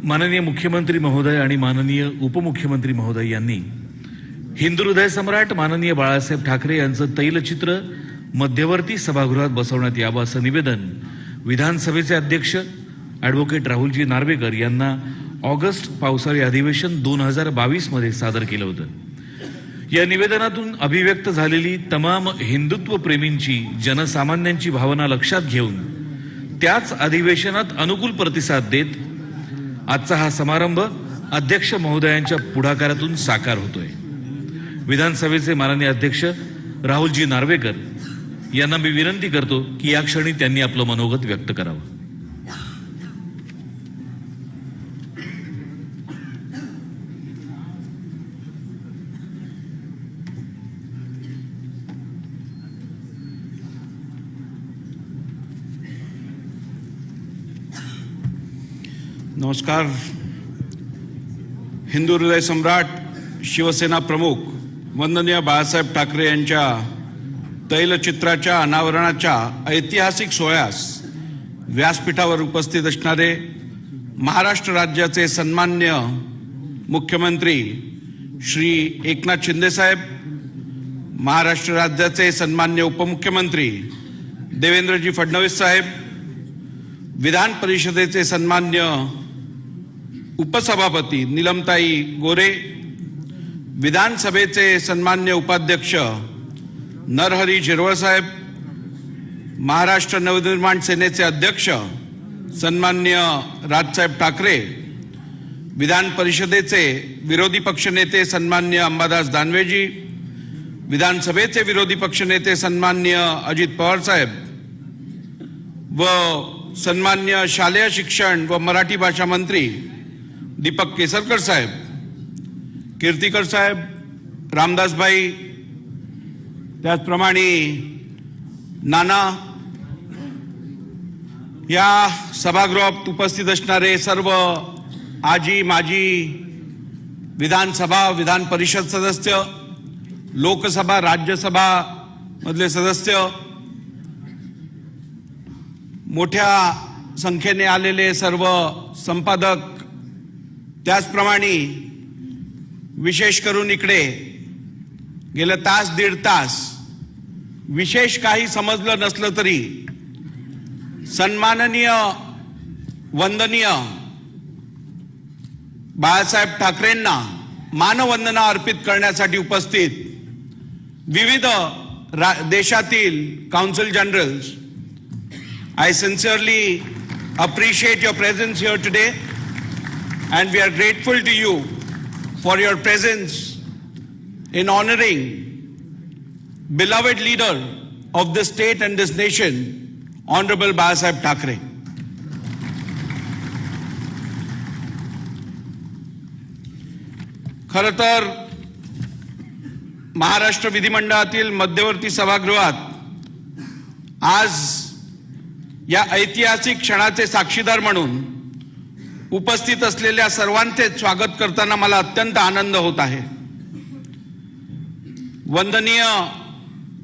माननीय मुख्यमंत्री महोदय आणि माननीय उपमुख्यमंत्री महोदय यांनी हिंदू हृदय सम्राट माननीय बाळासाहेब ठाकरे यांचं तैलचित्र मध्यवर्ती सभागृहात बसवण्यात यावं असं निवेदन विधानसभेचे अध्यक्ष ॲडव्होकेट राहुलजी नार्वेकर यांना ऑगस्ट पावसाळी अधिवेशन 2022 मध्ये सादर केलं होतं. या निवेदनातून अभिव्यक्त झालेली तमाम हिंदुत्व प्रेमींची जनसामान्यांची भावना लक्षात घेऊन त्याच अधिवेशनात अनुकूल प्रतिसाद देत आजचा हा समारंभ अध्यक्ष महोदयांच्या पुढाकारातून साकार होतोय. विधानसभेचे माननीय अध्यक्ष राहुलजी नार्वेकर यांना मी विनंती करतो की या क्षणी त्यांनी आपलं मनोगत व्यक्त करावं. नमस्कार. हिंदू हृदय सम्राट शिवसेना प्रमुख वंदनीय बाळासाहेब ठाकरे यांच्या तैलचित्राच्या अनावरणाच्या ऐतिहासिक सोहळ्यास व्यासपीठावर उपस्थित असणारे महाराष्ट्र राज्याचे सन्मान्य मुख्यमंत्री श्री एकनाथ शिंदे साहेब, महाराष्ट्र राज्याचे सन्मान्य उपमुख्यमंत्री देवेंद्रजी फडणवीस साहेब, विधान परिषदेचे सन्मान्य उपसभापती नीलमताई गोरे, विधानसभेचे सन्मान्य उपाध्यक्ष नरहरी झिरवळ साहेब, महाराष्ट्र नवनिर्माण सेनेचे अध्यक्ष सन्माननीय राजसाहेब ठाकरे, विधान परिषदेचे विरोधी पक्षनेते सन्माननीय अंबादास दानवेजी, विधानसभेचे विरोधी पक्षनेते सन्माननीय अजित पवार साहेब व सन्माननीय शालेय शिक्षण व मराठी भाषा मंत्री दीपक केसरकर साहेब, कीर्तिकर साहेब, रामदासभाई, त्याचप्रमाणे नाना, या सभागृहात उपस्थित असणारे सर्व आजी माजी विधानसभा विधान परिषद सदस्य, लोकसभा राज्यसभा मधले सदस्य, मोठ्या संख्येने आलेले सर्व संपादक, त्याचप्रमाणे विशेष करून इकडे गेलं तास दीड तास विशेष काही समजलं नसलं तरी सन्माननीय वंदनीय बाळासाहेब ठाकरेंना मानवंदना अर्पित करण्यासाठी उपस्थित विविध देशातील council generals, I sincerely appreciate your presence here today, and we are grateful to you for your presence in honoring beloved leader of this state and this nation, Honorable Bala Thackeray. खरं तर महाराष्ट्र विधिमंडळातील मध्यवर्ती सभागृहात आज या ऐतिहासिक क्षणाचे साक्षीदार म्हणून उपस्थित असलेल्या सर्वांचे स्वागत करताना मला अत्यंत आनंद होत आहे. वंदनीय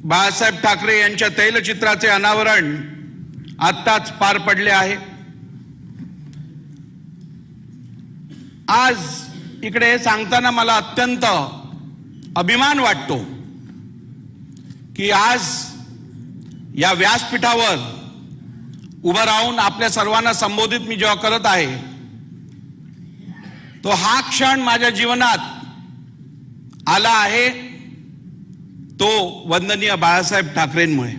बाळासाहेब ठाकरे यांच्या तैलचित्राचे अनावरण आत्ताच पार पडले आहे. आज इकडे सांगताना मला अत्यंत अभिमान वाटतो की आज या व्यासपीठावर उभं राहून आपल्या सर्वांना संबोधित मी जेव्हा करत आहे तो हा क्षण माझ्या जीवनात आला आहे तो वंदनीय बाळासाहेब ठाकरेंमुळे.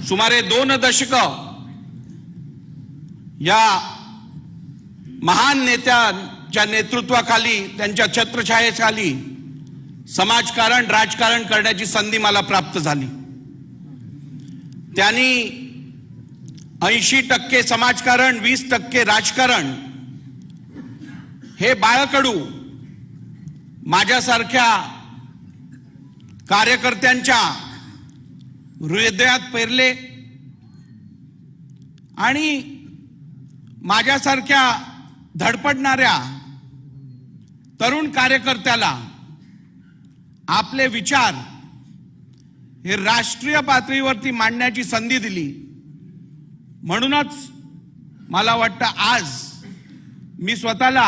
सुमारे 2 दशक या महान नेत्यांच्या नेतृत्वाखाली, त्यांच्या छत्रछायेखाली समाजकारण राजकारण करण्याची संधी मला प्राप्त झाली. त्यांनी 80% समाजकारण 20% राजकारण हे बाळकडू माझ्यासारख्या कार्यकर्त्यांच्या हृदयात पेरले आणि माझ्यासारख्या धडपडणाऱ्या तरुण कार्यकर्त्याला आपले विचार हे राष्ट्रीय पातळीवरती मांडण्याची संधी दिली. म्हणूनच मला वाटतं आज मी स्वतःला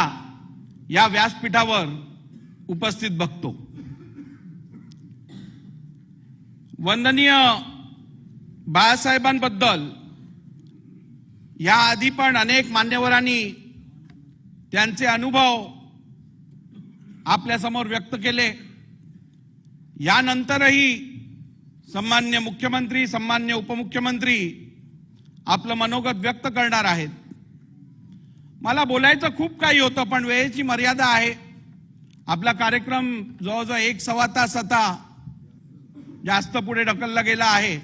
या व्यासपीठावर उपस्थित बघतो. वंदनीय बाळासाहेबांबद्दल या आधी पण अनेक मान्यवरांनी त्यांचे अनुभव आपल्या समोर व्यक्त केले. यानंतरही सन्मान्य मुख्यमंत्री, सन्मान्य उपमुख्यमंत्री आपलं मनोगत व्यक्त करणार आहेत. मला बोलायचं खूप काही होतं पण वेळेची मर्यादा आहे. आपला कार्यक्रम जवळजवळ 1-1.25 तास आता जास्त पुढे ढकलला गेला आहे.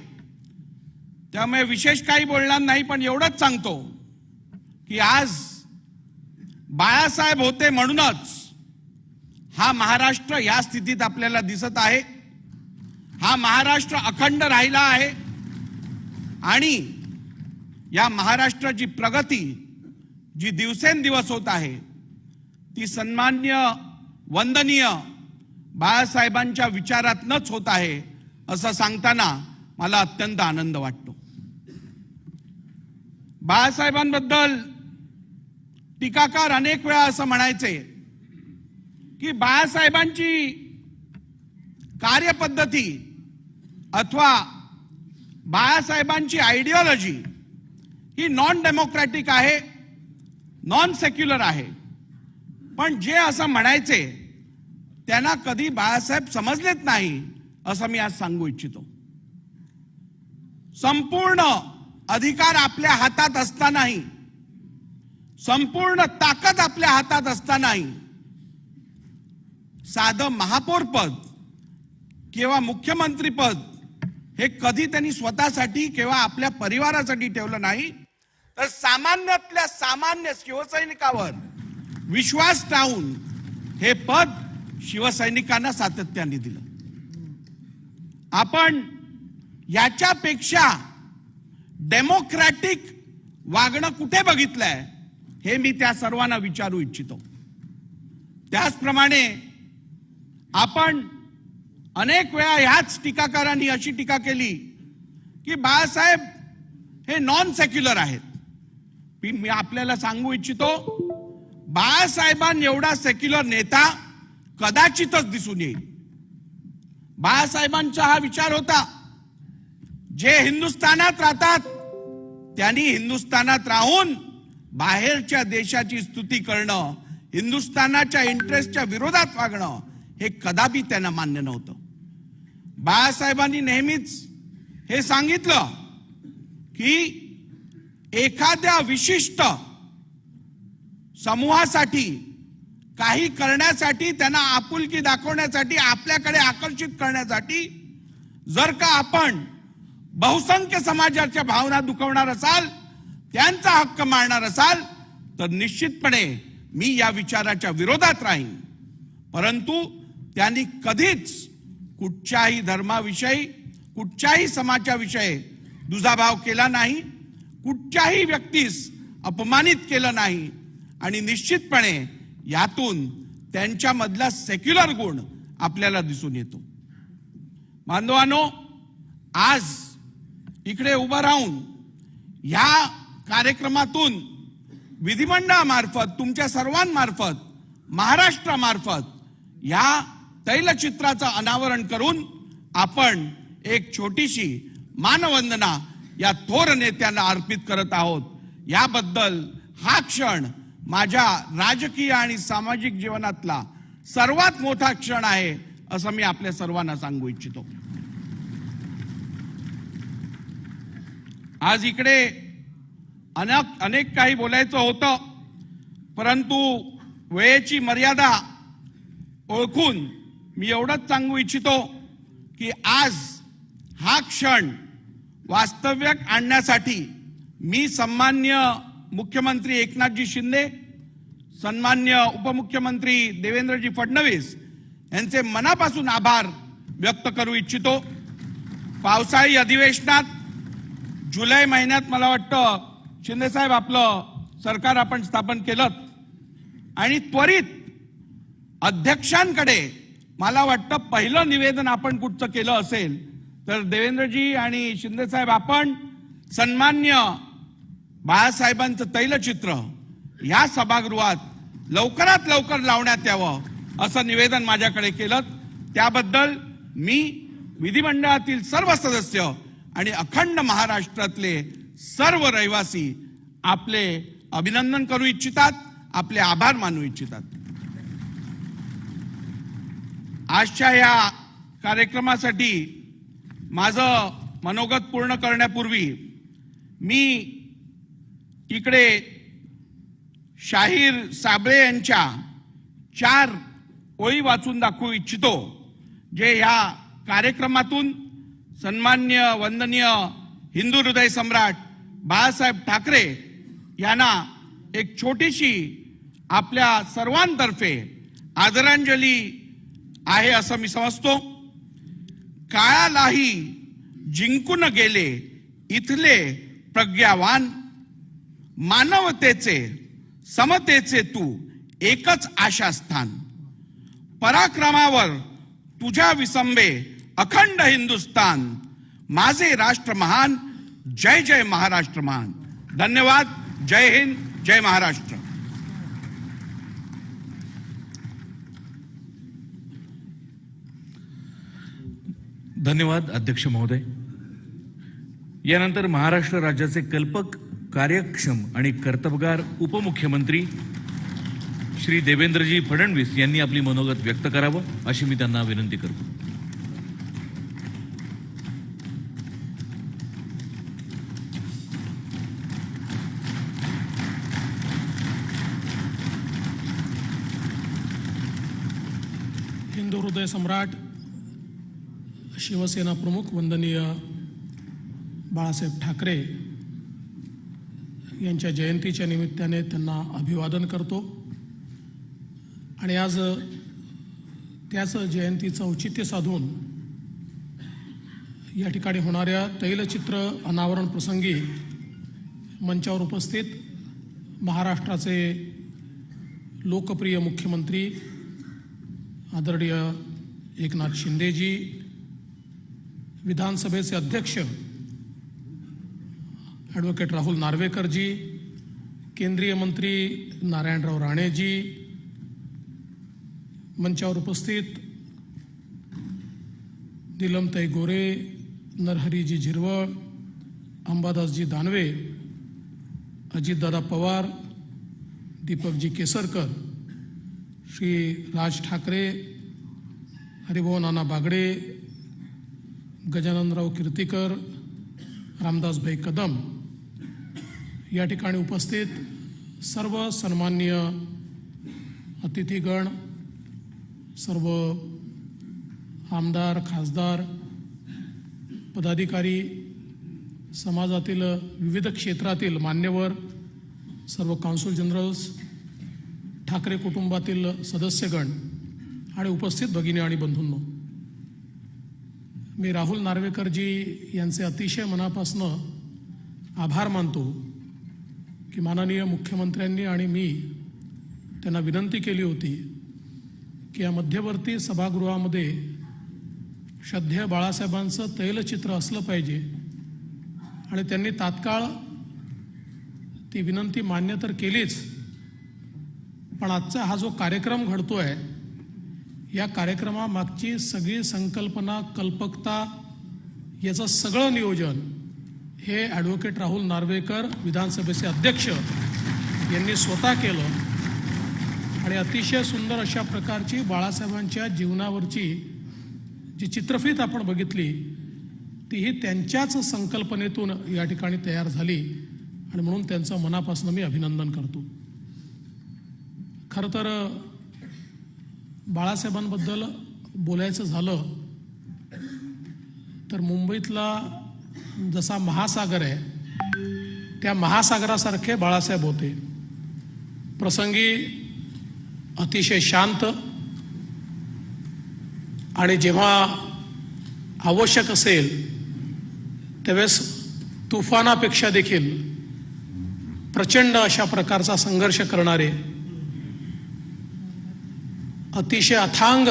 त्यामुळे विशेष काही बोलणार नाही पण एवढंच सांगतो की आज बाळासाहेब होते म्हणूनच हा महाराष्ट्र या स्थितीत आपल्याला दिसत आहे. हा महाराष्ट्र अखंड राहिला आहे आणि या महाराष्ट्राची प्रगती जी दिवसेंदिवस होत आहे ती सन्मान्य वंदनीय बाळासाहेबांच्या विचारातनच होत आहे असं सांगताना मला अत्यंत आनंद वाटतो. बाळासाहेबांबद्दल टीकाकार अनेक वेळा असं म्हणायचे की बाळासाहेबांची कार्यपद्धती अथवा बाळासाहेबांची आयडिओलॉजी ही नॉन डेमोक्रॅटिक आहे, नॉन सेक्युलर आहे. पण जे असं म्हणायचे त्यांना कधी बाळासाहेब समजलेच नाही असं मी आज सांगू इच्छितो. संपूर्ण अधिकार आपल्या हातात असतानाही, संपूर्ण ताकद आपल्या हातात असतानाही साधं महापौर पद किंवा मुख्यमंत्री पद हे कधी त्यांनी स्वतःसाठी किंवा आपल्या परिवारासाठी ठेवलं नाही, तर सामान्यातल्या सामान्य शिवसैनिकावर विश्वास ठेवून हे पद शिवसैनिकांना सातत्याने दिलं. आपण याच्यापेक्षा डेमोक्रॅटिक वागणं कुठे बघितलंय हे मी त्या सर्वांना विचारू इच्छितो. त्याचप्रमाणे आपण अनेक वेळा ह्याच टीकाकारांनी अशी टीका केली की बाळासाहेब हे नॉन सेक्युलर आहेत. मी आपल्याला सांगू इच्छितो, बाळासाहेबांनी एवढा सेक्युलर नेता कदाचितच दिसून येईल. बाळासाहेबांचा हा विचार होता, जे हिंदुस्थानात राहतात त्यांनी हिंदुस्थानात राहून बाहेरच्या देशाची स्तुती करणं, हिंदुस्थानाच्या इंटरेस्टच्या विरोधात वागणं हे कदापि त्यांना मान्य नव्हतं. बाळासाहेबांनी नेहमीच हे सांगितलं की एखाद्या विशिष्ट समूहासाठी काही करण्यासाठी, त्यांना आपुलकी दाखवण्यासाठी, आपल्याकडे आकर्षित करण्यासाठी जर का आपण बहुसंख्य समाजाच्या भावना दुखवणार असाल, त्यांचा हक्क मारणार असाल, तर निश्चितपणे मी या विचाराच्या विरोधात राहीन. परंतु त्यांनी कधीच कुठच्याही धर्माविषयी, कुठच्याही समाजाविषयी दुजाभाव केला नाही, कुठच्याही व्यक्तीस अपमानित केलं नाही आणि निश्चितपणे यातून त्यांच्यामधला सेक्युलर गुण आपल्याला दिसून येतो. बांधवांनो, आज इकडे उभं राहून या कार्यक्रमातून विधिमंडळामार्फत, तुमच्या सर्वांमार्फत, महाराष्ट्रामार्फत या तैलचित्राचं अनावरण करून आपण एक छोटीशी मानवंदना या थोर नेत्यांना अर्पित करत आहोत. याबद्दल हा क्षण माझ्या राजकीय आणि सामाजिक जीवनातला सर्वात मोठा क्षण आहे असं मी आपल्या सर्वांना सांगू इच्छितो. आज इकडे अनेक काही बोलायचं होतं, परंतु वेळेची मर्यादा ओळखून मी एवढंच सांगू इच्छितो की आज हा क्षण वास्तव्यात आणण्यासाठी मी सन्मान्य मुख्यमंत्री एकनाथजी शिंदे, सन्मान्य उपमुख्यमंत्री देवेंद्रजी फडणवीस यांचे मनापासून आभार व्यक्त करू इच्छितो. पावसाळी अधिवेशनात जुलै महिन्यात मला वाटतं शिंदे साहेब आपलं सरकार आपण स्थापन केलं आणि त्वरित अध्यक्षांकडे मला वाटतं पहिलं निवेदन आपण कुठचं केलं असेल तर देवेंद्रजी आणि शिंदे साहेब आपण सन्मान्य बाळासाहेबांचं तैलचित्र या सभागृहात लवकरात लवकर लावण्यात यावं असं निवेदन माझ्याकडे केलं. त्याबद्दल मी विधिमंडळातील सर्व सदस्य आणि अखंड महाराष्ट्रातले सर्व रहिवासी आपले अभिनंदन करू इच्छितात, आपले आभार मानू इच्छितात. आजच्या या कार्यक्रमासाठी माझं मनोगत पूर्ण करण्यापूर्वी मी इकडे शाहीर साबळे यांच्या 4 ओळी वाचून दाखवू इच्छितो, जे ह्या कार्यक्रमातून सन्मान्य वंदनीय हिंदू हृदय सम्राट बाळासाहेब ठाकरे यांना एक छोटीशी आपल्या सर्वांतर्फे आदरांजली आहे असं मी समजतो. काळालाही जिंकून गेले इथले प्रज्ञावान, मानवतेचे समतेचे तू एकच आशास्थान, पराक्रमावर तुझ्या विसंबे अखंड हिंदुस्तान, माझे राष्ट्र महान, जय जय महाराष्ट्र महान. धन्यवाद. जय हिंद, जय महाराष्ट्र. धन्यवाद अध्यक्ष महोदय. यानंतर महाराष्ट्र राज्याचे कल्पक, कार्यक्षम आणि कर्तबगार उपमुख्यमंत्री श्री देवेंद्रजी फडणवीस यांनी आपली मनोगत व्यक्त करावं अशी मी त्यांना विनंती करतो. हिंदू हृदय सम्राट शिवसेना प्रमुख वंदनीय बाळासाहेब ठाकरे यांच्या जयंतीच्या निमित्ताने त्यांना अभिवादन करतो आणि आज त्याच जयंतीचं औचित्य साधून या ठिकाणी होणाऱ्या तैलचित्र अनावरण प्रसंगी मंचावर उपस्थित महाराष्ट्राचे लोकप्रिय मुख्यमंत्री आदरणीय एकनाथ शिंदेजी, विधानसभेचे अध्यक्ष ॲडव्होकेट राहुल नार्वेकरजी, केंद्रीय मंत्री नारायणराव राणेजी, मंचावर उपस्थित नीलमताई गोरे, नरहरीजी झिरवळ, अंबादासजी दानवे, अजितदादा पवार, दीपकजी केसरकर, श्री राज ठाकरे, हरिभाऊ नाना बागडे, गजाननराव कीर्तीकर, रामदासभाई कदम, या ठिकाणी उपस्थित सर्व सन्माननीय अतिथीगण, सर्व आमदार, खासदार, पदाधिकारी, समाजातील विविध क्षेत्रातील मान्यवर, सर्व कौन्सिल जनरल्स, ठाकरे कुटुंबातील सदस्यगण आणि उपस्थित भगिनी आणि बंधूंनो, मी राहुल नार्वेकरजी यांचे अतिशय मनापासून आभार मानतो की माननीय मुख्यमंत्र्यांनी आणि मी त्यांना विनंती केली होती की या मध्यवर्ती सभागृहामध्ये श्रद्धेय बाळासाहेबांचं तैलचित्र असलं पाहिजे आणि त्यांनी तात्काळ ती विनंती मान्य तर केलीच, पण आजचा हा जो कार्यक्रम घडतोय या कार्यक्रमामागची सगळी संकल्पना, कल्पकता, याचं सगळं नियोजन हे ॲडव्होकेट राहुल नार्वेकर, विधानसभेचे अध्यक्ष, यांनी स्वतः केलं आणि अतिशय सुंदर अशा प्रकारची बाळासाहेबांच्या जीवनावरची जी चित्रफित आपण बघितली तीही त्यांच्याच संकल्पनेतून या ठिकाणी तयार झाली आणि म्हणून त्यांचं मनापासून मी अभिनंदन करतो. खरं तर बाळासाहेबांबद्दल बोलायचं झालं तर मुंबईतला जसा महासागर आहे त्या महासागरासारखे बाळासाहेब होते. प्रसंगी अतिशय शांत आणि जेव्हा आवश्यक असेल त्यावेळेस तुफानापेक्षा देखील प्रचंड अशा प्रकारचा संघर्ष करणारे, अतिशय अथांग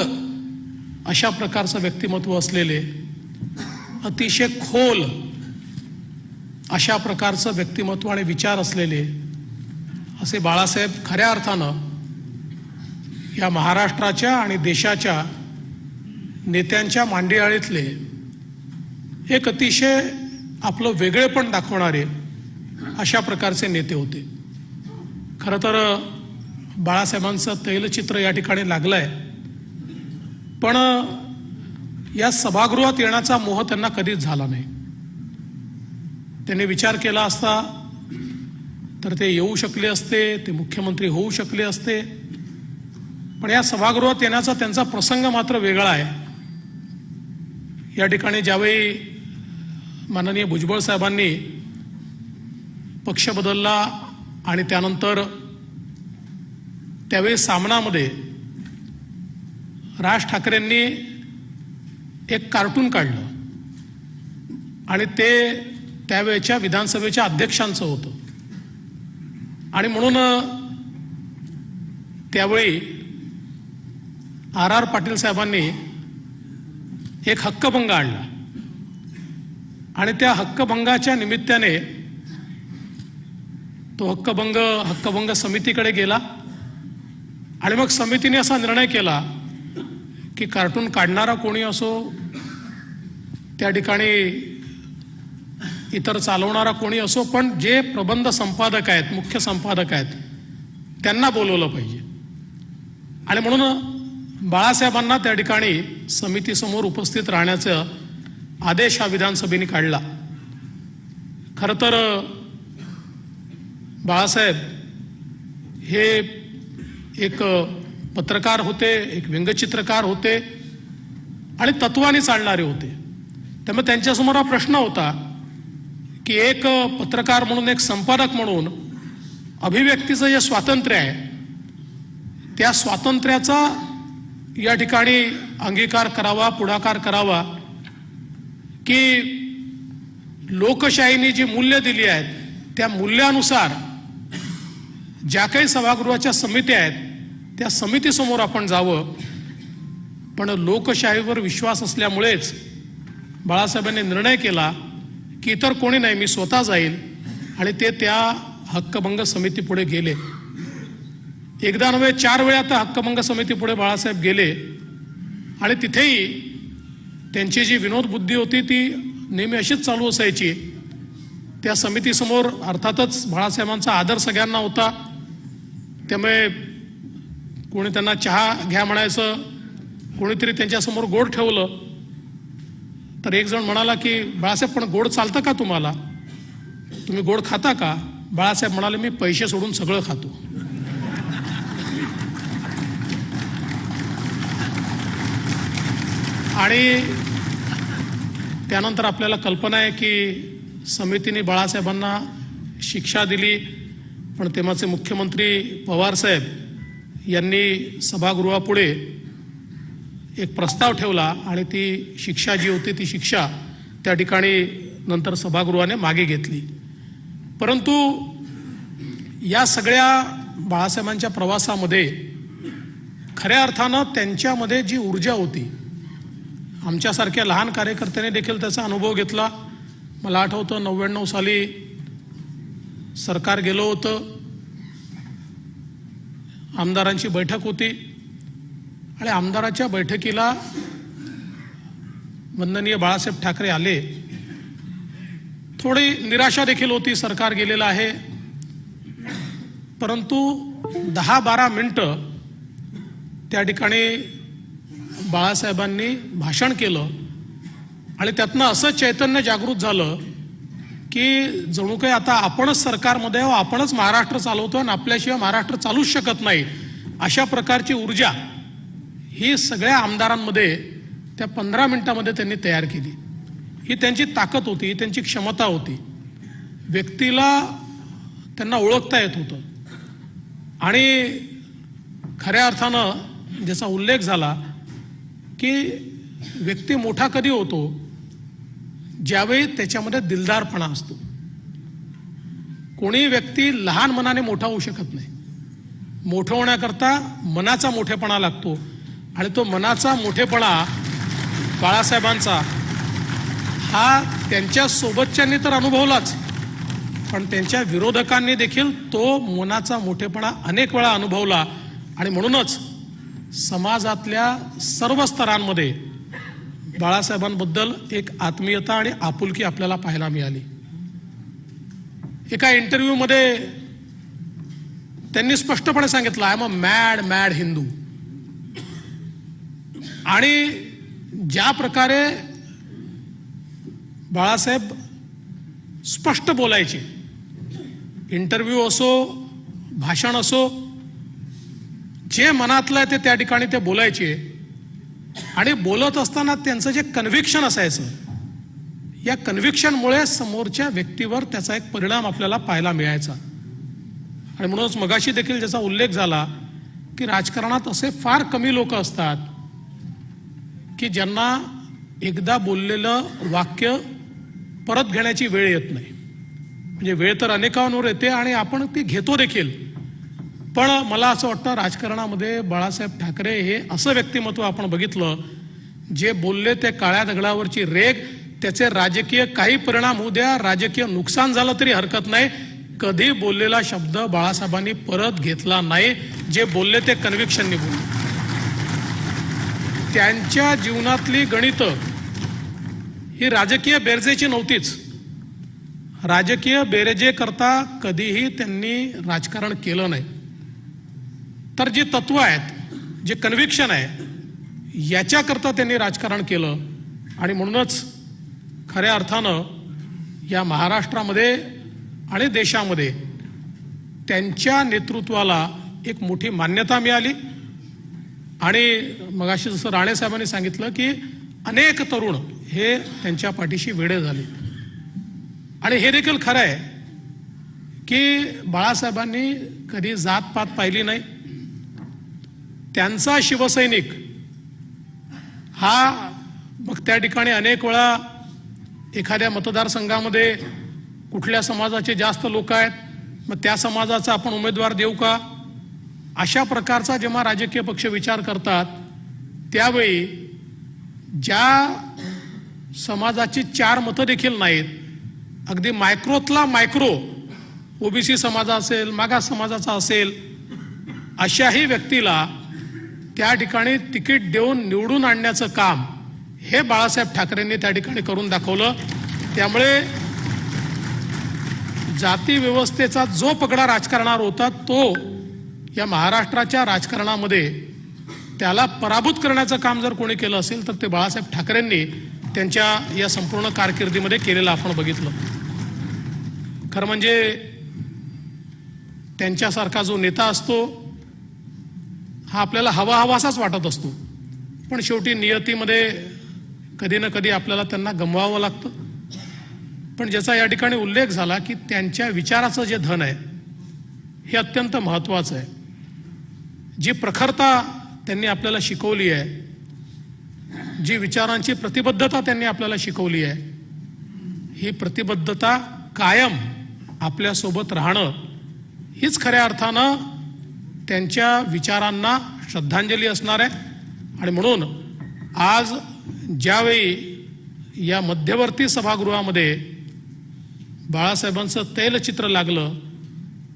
अशा प्रकारचं व्यक्तिमत्व असलेले, अतिशय खोल अशा प्रकारचं व्यक्तिमत्व आणि विचार असलेले असे बाळासाहेब खऱ्या अर्थानं या महाराष्ट्राच्या आणि देशाच्या नेत्यांच्या मांडियाळीतले एक अतिशय आपलं वेगळेपण दाखवणारे अशा प्रकारचे नेते होते. खरं तर बाळासाहेबांचं तैलचित्र या ठिकाणी लागलंय, पण या सभागृहात येण्याचा मोह त्यांना कधीच झाला नाही. त्यांनी विचार केला असता तर ते येऊ शकले असते, ते मुख्यमंत्री होऊ शकले असते, पण या सभागृहात येण्याचा त्यांचा प्रसंग मात्र वेगळा आहे. या ठिकाणी ज्यावेळी माननीय भुजबळ साहेबांनी पक्ष बदलला आणि त्यानंतर त्यावेळी सामनामध्ये राज ठाकरेंनी एक कार्टून काढलं आणि ते त्यावेळच्या विधानसभेच्या अध्यक्षांचं होतं आणि म्हणून त्यावेळी R.R. पाटील साहेबांनी एक हक्कभंग आणला आणि त्या हक्कभंगाच्या निमित्ताने तो हक्कभंग समितीकडे गेला आणि मग समितीने असा निर्णय केला की कार्टून काढणारा कोणी असो, त्या ठिकाणी इतर चालवणारा कोणी असो, पण जे प्रबंध संपादक आहेत, मुख्य संपादक आहेत, त्यांना बोलवलं पाहिजे. आणि म्हणून बाळासाहेबांना त्या ठिकाणी समितीसमोर उपस्थित राहण्याचा आदेश हा विधानसभेने काढला. खरं तर बाळासाहेब हे एक पत्रकार होते, एक व्यंगचित्रकार होते आणि तत्वाने चालणारे होते. त्यामुळे त्यांच्यासमोर हा प्रश्न होता की एक पत्रकार म्हणून, एक संपादक म्हणून अभिव्यक्तीचं जे स्वातंत्र्य आहे त्या स्वातंत्र्याचा या ठिकाणी अंगीकार करावा, पुढाकार करावा की लोकशाहीने जी मूल्य दिली आहेत त्या मूल्यानुसार ज्या काही सभागृहाच्या समित्या आहेत त्या समितीसमोर आपण जावं. पण लोकशाहीवर विश्वास असल्यामुळेच बाळासाहेबांनी निर्णय केला की इतर कोणी नाही, मी स्वतः जाईल आणि ते त्या हक्कभंग समितीपुढे गेले. एकदा नव्हे 4 वेळा त्या हक्कभंग समितीपुढे बाळासाहेब गेले आणि तिथेही त्यांची जी विनोद बुद्धी होती ती नेहमी अशीच चालू असायची. त्या समितीसमोर अर्थातच बाळासाहेबांचा आदर सगळ्यांना होता, त्यामुळे कोणी त्यांना चहा घ्या म्हणायचं, कोणीतरी त्यांच्यासमोर गोड ठेवलं तर एक जण म्हणाला की बाळासाहेब पण गोड चालतं का तुम्हाला, तुम्ही गोड खाता का? बाळासाहेब म्हणाले मी पैसे सोडून सगळं खातो. आणि त्यानंतर आपल्याला कल्पना आहे की समितीने बाळासाहेबांना शिक्षा दिली, पण तेव्हाचे मुख्यमंत्री पवारसाहेब यांनी सभागृहापुढे एक प्रस्ताव ठेवला आणि ती शिक्षा जी होती ती शिक्षा त्या ठिकाणी नंतर सभागृहाने मागे घेतली. परंतु या सगळ्या बाळासाहेबांच्या प्रवासामध्ये खऱ्या अर्थानं त्यांच्यामध्ये जी ऊर्जा होती, आमच्यासारख्या लहान कार्यकर्त्यांनी देखील त्याचा अनुभव घेतला. मला आठवतं 99 साली सरकार गेलं होतं, आमदारांची बैठक होती आणि आमदाराच्या बैठकीला वंदनीय बाळासाहेब ठाकरे आले. थोडी निराशा देखील होती, सरकार गेलेलं आहे, परंतु 10-12 मिनिटं त्या ठिकाणी बाळासाहेबांनी भाषण केलं आणि त्यातनं असं चैतन्य जागृत झालं की जणू काही आता आपणच सरकारमध्ये आहोत, आपणच महाराष्ट्र चालवतो आणि आपल्याशिवाय महाराष्ट्र चालूच शकत नाही, अशा प्रकारची ऊर्जा ही सगळ्या आमदारांमध्ये त्या 15 मिनिटांमध्ये त्यांनी तयार केली. ही त्यांची ताकद होती, त्यांची क्षमता होती. व्यक्तीला त्यांना ओळखता येत होतं आणि खऱ्या अर्थानं ज्याचा उल्लेख झाला की व्यक्ती मोठा कधी होतो, ज्यावेळी त्याच्यामध्ये दिलदारपणा असतो. कोणी व्यक्ती लहान मनाने मोठा होऊ शकत नाही. मोठं होण्याकरता मनाचा मोठेपणा लागतो आणि तो मनाचा मोठेपणा बाळासाहेबांचा हा त्यांच्या सोबतच्यांनी तर अनुभवलाच, पण त्यांच्या विरोधकांनी देखील तो मनाचा मोठेपणा अनेक वेळा अनुभवला. आणि म्हणूनच समाजातल्या सर्व स्तरांमध्ये बाळासाहेबांबद्दल एक आत्मीयता आणि आपुलकी आपल्याला पाहायला मिळाली. एका इंटरव्ह्यूमध्ये त्यांनी स्पष्टपणे सांगितलं, I am a mad Hindu. आणि ज्या प्रकारे बाळासाहेब स्पष्ट बोलायचे, इंटरव्ह्यू असो, भाषण असो, जे मनातलं आहे ते त्या ठिकाणी ते बोलायचे. आणि बोलत असताना त्यांचं जे कन्व्हिक्शन असायचं, या कन्व्हिक्शनमुळे समोरच्या व्यक्तीवर त्याचा एक परिणाम आपल्याला पाहायला मिळायचा. आणि म्हणूनच मगाशी देखील ज्याचा उल्लेख झाला की राजकारणात असे फार कमी लोक असतात की ज्यांना एकदा बोललेलं वाक्य परत घेण्याची वेळ येत नाही. म्हणजे वेळ तर अनेकांवर येते आणि आपण ती घेतो देखील, पण मला असं वाटतं राजकारणामध्ये बाळासाहेब ठाकरे हे असं व्यक्तिमत्व आपण बघितलं, जे बोलले ते काळ्या दगडावरची रेघ, त्याचे राजकीय काही परिणाम होऊ द्या, राजकीय नुकसान झालं तरी हरकत नाही, कधी बोललेला शब्द बाळासाहेबांनी परत घेतला नाही. जे बोलले ते कन्व्हिक्शननी बोलले. त्यांच्या जीवनातली गणितं ही राजकीय बेरजेची नव्हतीच. राजकीय बेरजे करता कधीही त्यांनी राजकारण केलं नाही. तर जी तत्व आहेत, जे कन्व्हिक्शन आहे याच्याकरता त्यांनी राजकारण केलं आणि म्हणूनच खऱ्या अर्थानं या महाराष्ट्रामध्ये आणि देशामध्ये त्यांच्या नेतृत्वाला एक मोठी मान्यता मिळाली. आणि मगाशी जसं राणे साहेबांनी सांगितलं की अनेक तरुण हे त्यांच्या पाठीशी वेडे झाले. आणि हे देखील खरं आहे की बाळासाहेबांनी कधी जातपात पाहिली नाही. त्यांचा शिवसैनिक हा मग त्या ठिकाणी अनेक वेळा एखाद्या मतदारसंघामध्ये कुठल्या समाजाचे जास्त लोक आहेत, मग त्या समाजाचा आपण उमेदवार देऊ का, अशा प्रकारचा जेव्हा राजकीय पक्ष विचार करतात त्यावेळी ज्या समाजाची 4 मतं देखील नाहीत, अगदी मायक्रोतला मायक्रो ओबीसी समाज असेल, मागास समाजाचा असेल, अशाही व्यक्तीला त्या ठिकाणी तिकीट देऊन निवडून आणण्याचं काम हे बाळासाहेब ठाकरेंनी त्या ठिकाणी करून दाखवलं. त्यामुळे जाती व्यवस्थेचा जो पगडा राजकारणावर होता तो या महाराष्ट्राच्या राजकारणामध्ये त्याला पराभूत करण्याचं काम जर कोणी केलं असेल तर ते बाळासाहेब ठाकरेंनी त्यांच्या या संपूर्ण कारकिर्दीमध्ये केलेलं आपण बघितलं. खरं म्हणजे त्यांच्यासारखा जो नेता असतो हा आपल्याला हवाहवासाच वाटत असतो, पण शेवटी नियतीमध्ये कधी ना कधी आपल्याला त्यांना गमवावं लागतं. पण ज्याचा या ठिकाणी उल्लेख झाला की त्यांच्या विचाराचं जे धन आहे हे अत्यंत महत्त्वाचं आहे. जी प्रखरता त्यांनी आपल्याला शिकवली आहे, जी विचारांची प्रतिबद्धता त्यांनी आपल्याला शिकवली आहे, ही प्रतिबद्धता कायम आपल्यासोबत राहणं हीच खऱ्या अर्थानं त्यांच्या विचारांना श्रद्धांजली असणार आहे. आणि म्हणून आज ज्यावेळी या मध्यवर्ती सभागृहामध्ये बाळासाहेबांचं तैलचित्र लागलं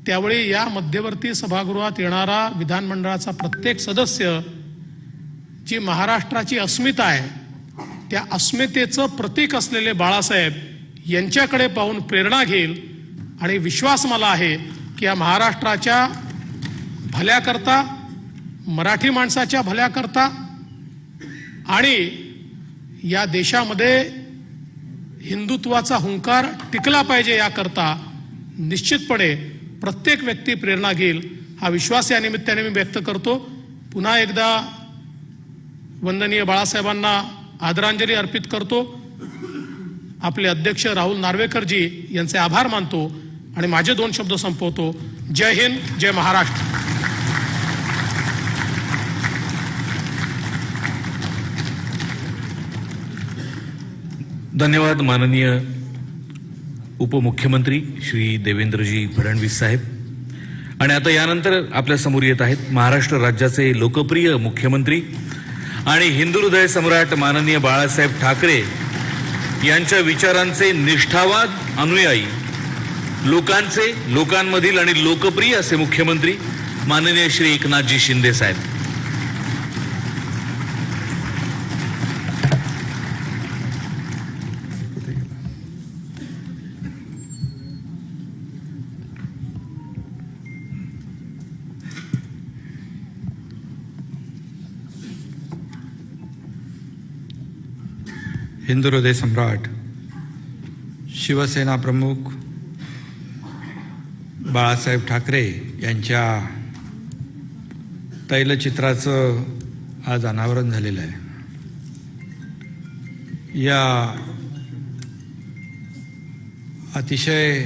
त्यावेळी या मध्यवर्ती सभागृहात येणारा विधानमंडळाचा प्रत्येक सदस्य जी महाराष्ट्राची अस्मिता आहे त्या अस्मितेचं प्रतीक असलेले बाळासाहेब यांच्याकडे पाहून प्रेरणा घेईल. आणि विश्वास मला आहे की या महाराष्ट्राच्या भल्याकरता, मराठी माणसाच्या भल्याकरता आणि या देशामध्ये हिंदुत्वाचा हुंकार टिकला पाहिजे याकरता निश्चितपणे प्रत्येक व्यक्ती प्रेरणा घेईल हा विश्वास या निमित्ताने मी व्यक्त करतो. पुन्हा एकदा वंदनीय बाळासाहेबांना आदरांजली अर्पित करतो. आपले अध्यक्ष राहुल नार्वेकरजी यांचे आभार मानतो आणि माझे 2 शब्द संपवतो. जय हिंद, जय महाराष्ट्र. धन्यवाद माननीय उपमुख्यमंत्री श्री देवेंद्रजी फडणवीस साहेब. आणि आता यानंतर आपल्या समोर येत आहेत महाराष्ट्र राज्याचे लोकप्रिय मुख्यमंत्री आणि हिंदू हृदय सम्राट माननीय बाळासाहेब ठाकरे यांच्या विचारांचे निष्ठावान अनुयायी, लोकांचे, लोकांमधील आणि लोकप्रिय असे मुख्यमंत्री माननीय श्री एकनाथजी शिंदे साहेब. हिंदू हृदय सम्राट, शिवसेना प्रमुख बाळासाहेब ठाकरे यांच्या तैलचित्राचं आज अनावरण झालेलं आहे. या अतिशय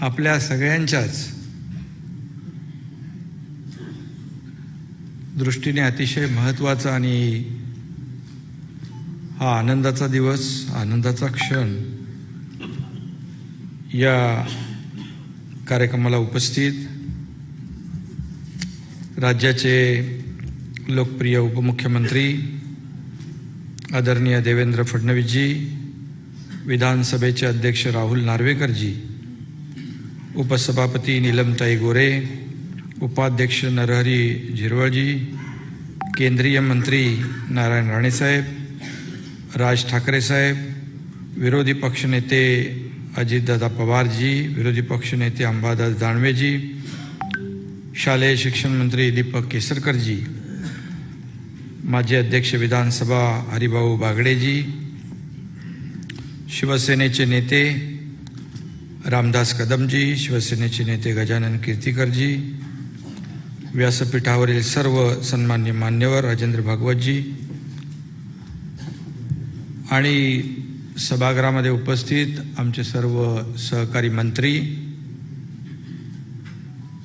आपल्या सगळ्यांच्याच दृष्टीने अतिशय महत्त्वाचा आणि हा आनंदाचा दिवस, आनंदाचा क्षण. या कार्यक्रमाला उपस्थित राज्याचे लोकप्रिय उपमुख्यमंत्री आदरणीय देवेंद्र फडणवीसजी, विधानसभेचे अध्यक्ष राहुल नार्वेकरजी, उपसभापती नीलमताई गोरे, उपाध्यक्ष नरहरी झिरवळजी, केंद्रीय मंत्री नारायण राणेसाहेब, राज ठाकरे साहेब, विरोधी पक्षनेते अजितदादा पवारजी, विरोधी पक्षनेते अंबादास दानवेजी, शालेय शिक्षण मंत्री दीपक केसरकरजी, माजी अध्यक्ष विधानसभा हरिभाऊ बागडेजी, शिवसेनेचे नेते रामदास कदमजी, शिवसेनेचे नेते गजानन कीर्तीकरजी, व्यासपीठावरील सर्व सन्मान्य मान्यवर राजेंद्र भागवतजी आणि सभागृहामध्ये उपस्थित आमचे सर्व सहकारी मंत्री,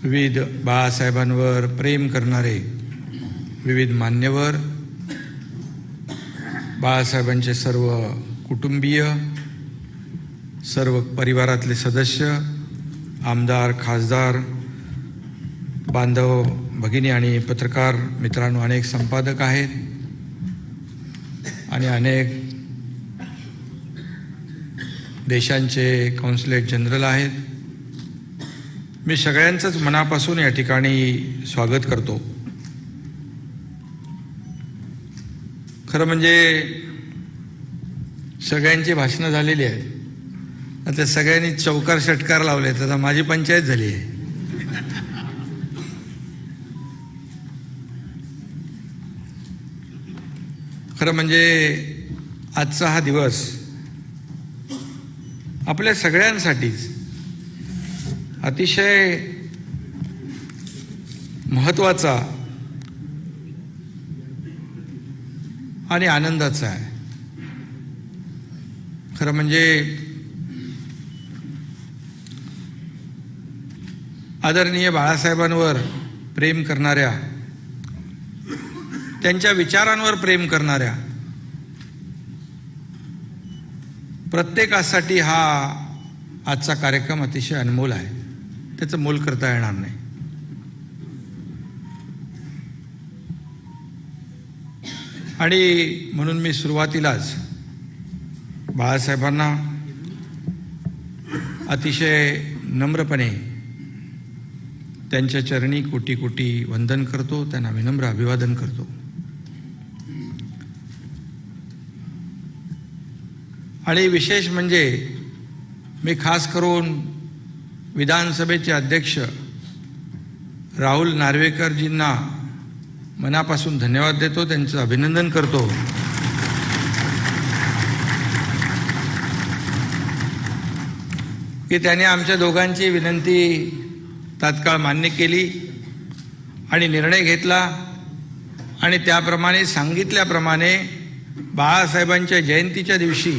विविध बाळासाहेबांवर प्रेम करणारे विविध मान्यवर, बाळासाहेबांचे सर्व कुटुंबीय, सर्व परिवारातले सदस्य, आमदार, खासदार, बांधव, भगिनी आणि पत्रकार मित्रांनो, अनेक संपादक आहेत आणि अनेक देशांचे कॉन्सुलेट जनरल आहेत. मी सगळ्यांचंच मनापासून या ठिकाणी स्वागत करतो. खरं म्हणजे सगळ्यांची भाषणं झालेली आहेत. आता सगळ्यांनी चौकार षटकार लावले तर माझी पंचायत झाली आहे. खरं म्हणजे आजचा हा दिवस आपल्या सगळ्यांसाठीच अतिशय महत्त्वाचा आणि आनंदाचा आहे. खरं म्हणजे आदरणीय बाळासाहेबांवर प्रेम करणाऱ्या, त्यांच्या विचारांवर प्रेम करणाऱ्या प्रत्येकासाठी हा आजचा कार्यक्रम अतिशय अनमोल आहे. त्याचं मोल करता येणार नाही. आणि म्हणून मी सुरुवातीलाच बाळासाहेबांना अतिशय नम्रपणे त्यांच्या चरणी कोटी कोटी वंदन करतो, त्यांना विनम्र अभिवादन करतो. आणि विशेष म्हणजे मी खास करून विधानसभेचे अध्यक्ष राहुल नार्वेकरजींना मनापासून धन्यवाद देतो, त्यांचं अभिनंदन करतो. की त्याने आमच्या दोघांची विनंती तात्काळ मान्य केली आणि निर्णय घेतला आणि त्याप्रमाणे सांगितल्याप्रमाणे बाळासाहेबांच्या जयंतीच्या दिवशी,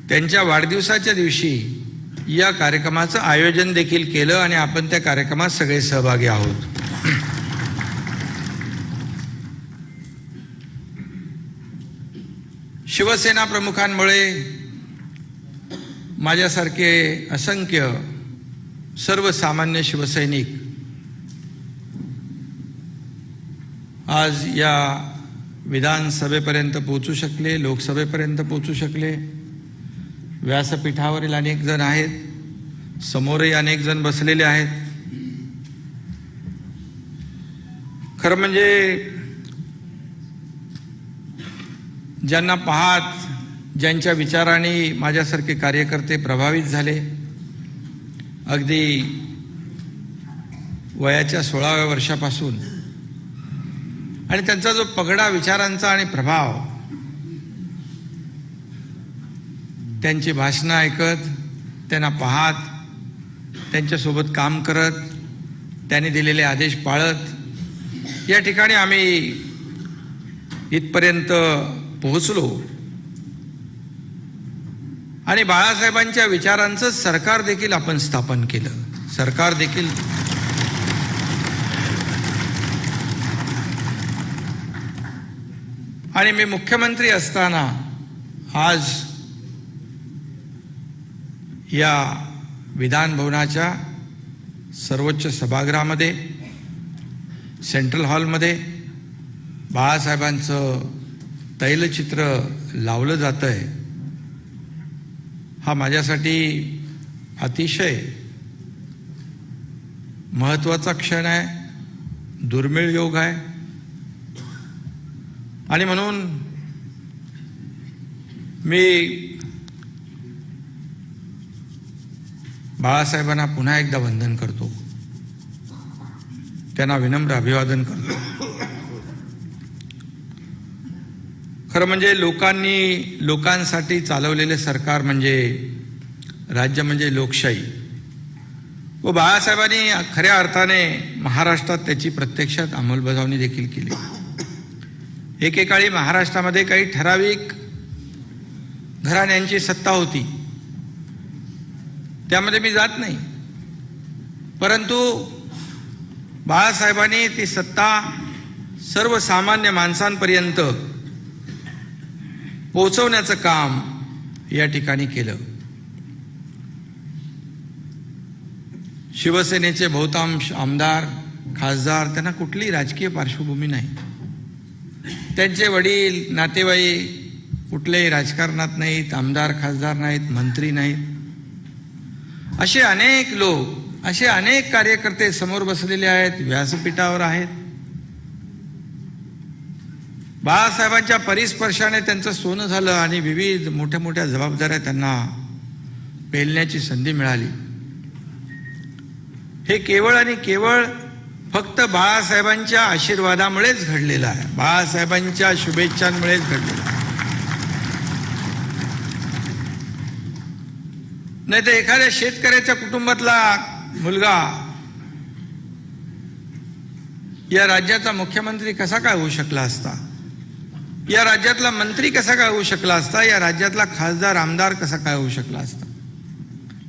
त्यांच्या वाढदिवसाच्या दिवशी या कार्यक्रमाचं आयोजन देखील केलं आणि आपण त्या कार्यक्रमात सगळे सहभागी आहोत. शिवसेना प्रमुखांमुळे माझ्यासारखे असंख्य सर्वसामान्य शिवसैनिक आज या विधानसभेपर्यंत पोहोचू शकले, लोकसभेपर्यंत पोहोचू शकले. व्यासपीठावरील अनेक जण आहेत, समोरही अनेक जण बसलेले आहेत. खरं म्हणजे ज्यांना पाहत, ज्यांच्या विचारांनी माझ्यासारखे कार्यकर्ते प्रभावित झाले, अगदी वयाच्या 16व्या वर्षापासून, आणि त्यांचा जो पगडा विचारांचा आणि प्रभाव, त्यांची भाषणं ऐकत, त्यांना पाहत, त्यांच्यासोबत काम करत, त्यांनी दिलेले आदेश पाळत, या ठिकाणी आम्ही इथपर्यंत पोहोचलो. आणि बाळासाहेबांच्या विचारांचं सरकार देखील आपण स्थापन केलं. सरकार देखील आणि मी मुख्यमंत्री असताना आज या विधान भवनाच्या सर्वोच्च सभागृहामध्ये, सेंट्रल हॉलमध्ये बाळासाहेबांचं तैलचित्र लावलं जातंय. हा माझ्यासाठी अतिशय महत्त्वाचा क्षण आहे, दुर्मिळ योग आहे. आणि म्हणून मी बाळासाहेबांना पुन्हा एकदा वंदन करतो. त्यांना विनम्र अभिवादन करतो. खरं म्हणजे लोकांसाठी चालवलेले सरकार म्हणजे राज्य म्हणजे लोकशाही. व बाळासाहेबांनी खऱ्या अर्थाने महाराष्ट्रात त्याची प्रत्यक्षात अंमलबजावणी देखील केली. एकेकाळी महाराष्ट्रामध्ये काही ठराविक घराण्यांची सत्ता होती, त्यामध्ये मी जात नाही, परंतु बाळासाहेबांनी ती सत्ता सर्वसामान्य माणसांपर्यंत पोहोचवण्याचं काम या ठिकाणी केलं. शिवसेनेचे बहुतांश आमदार खासदार त्यांना कुठलीही राजकीय पार्श्वभूमी नाही. त्यांचे वडील नातेवाईक कुठल्याही राजकारणात नाहीत, आमदार खासदार नाहीत, मंत्री नाहीत. असे अनेक लोक, असे अनेक कार्यकर्ते समोर बसलेले आहेत, व्यासपीठावर आहेत. बाळासाहेबांच्या परिस्पर्शाने त्यांचं सोनं झालं आणि विविध मोठ्या मोठ्या जबाबदाऱ्या त्यांना पेलण्याची संधी मिळाली. हे केवळ आणि केवळ फक्त बाळासाहेबांच्या आशीर्वादामुळेच घडलेलं आहे, बाळासाहेबांच्या शुभेच्छांमुळेच घडलेलं आहे. नाही तर एखाद्या शेतकऱ्याच्या कुटुंबातला मुलगा या राज्याचा मुख्यमंत्री कसा काय होऊ शकला असता, या राज्यातला मंत्री कसा काय होऊ शकला असता, या राज्यातला खासदार आमदार कसा काय होऊ शकला असता.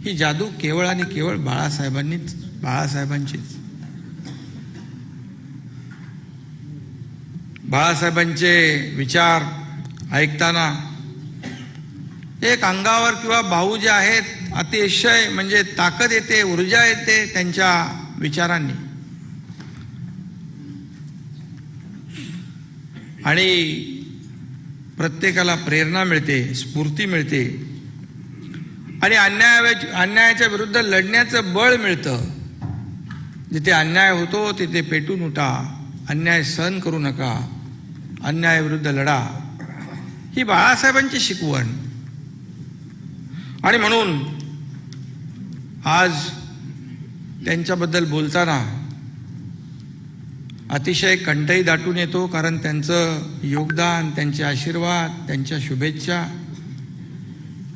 ही जादू केवळ आणि केवळ बाळासाहेबांचीच. बाळासाहेबांचे विचार ऐकताना एक अंगावर किंवा भाऊ जे आहेत अतिशय म्हणजे ताकद येते, ऊर्जा येते त्यांच्या विचारांनी. आणि प्रत्येकाला प्रेरणा मिळते, स्फूर्ती मिळते आणि अन्यायाच्या विरुद्ध लढण्याचं बळ मिळतं. जिथे अन्याय होतो तिथे पेटून उठा, अन्याय सहन करू नका, अन्यायाविरुद्ध लढा, ही बाळासाहेबांची शिकवण. आणि म्हणून आज त्यांच्याबद्दल बोलताना अतिशय कंठही दाटून येतो, कारण त्यांचं योगदान, त्यांचे आशीर्वाद, त्यांच्या शुभेच्छा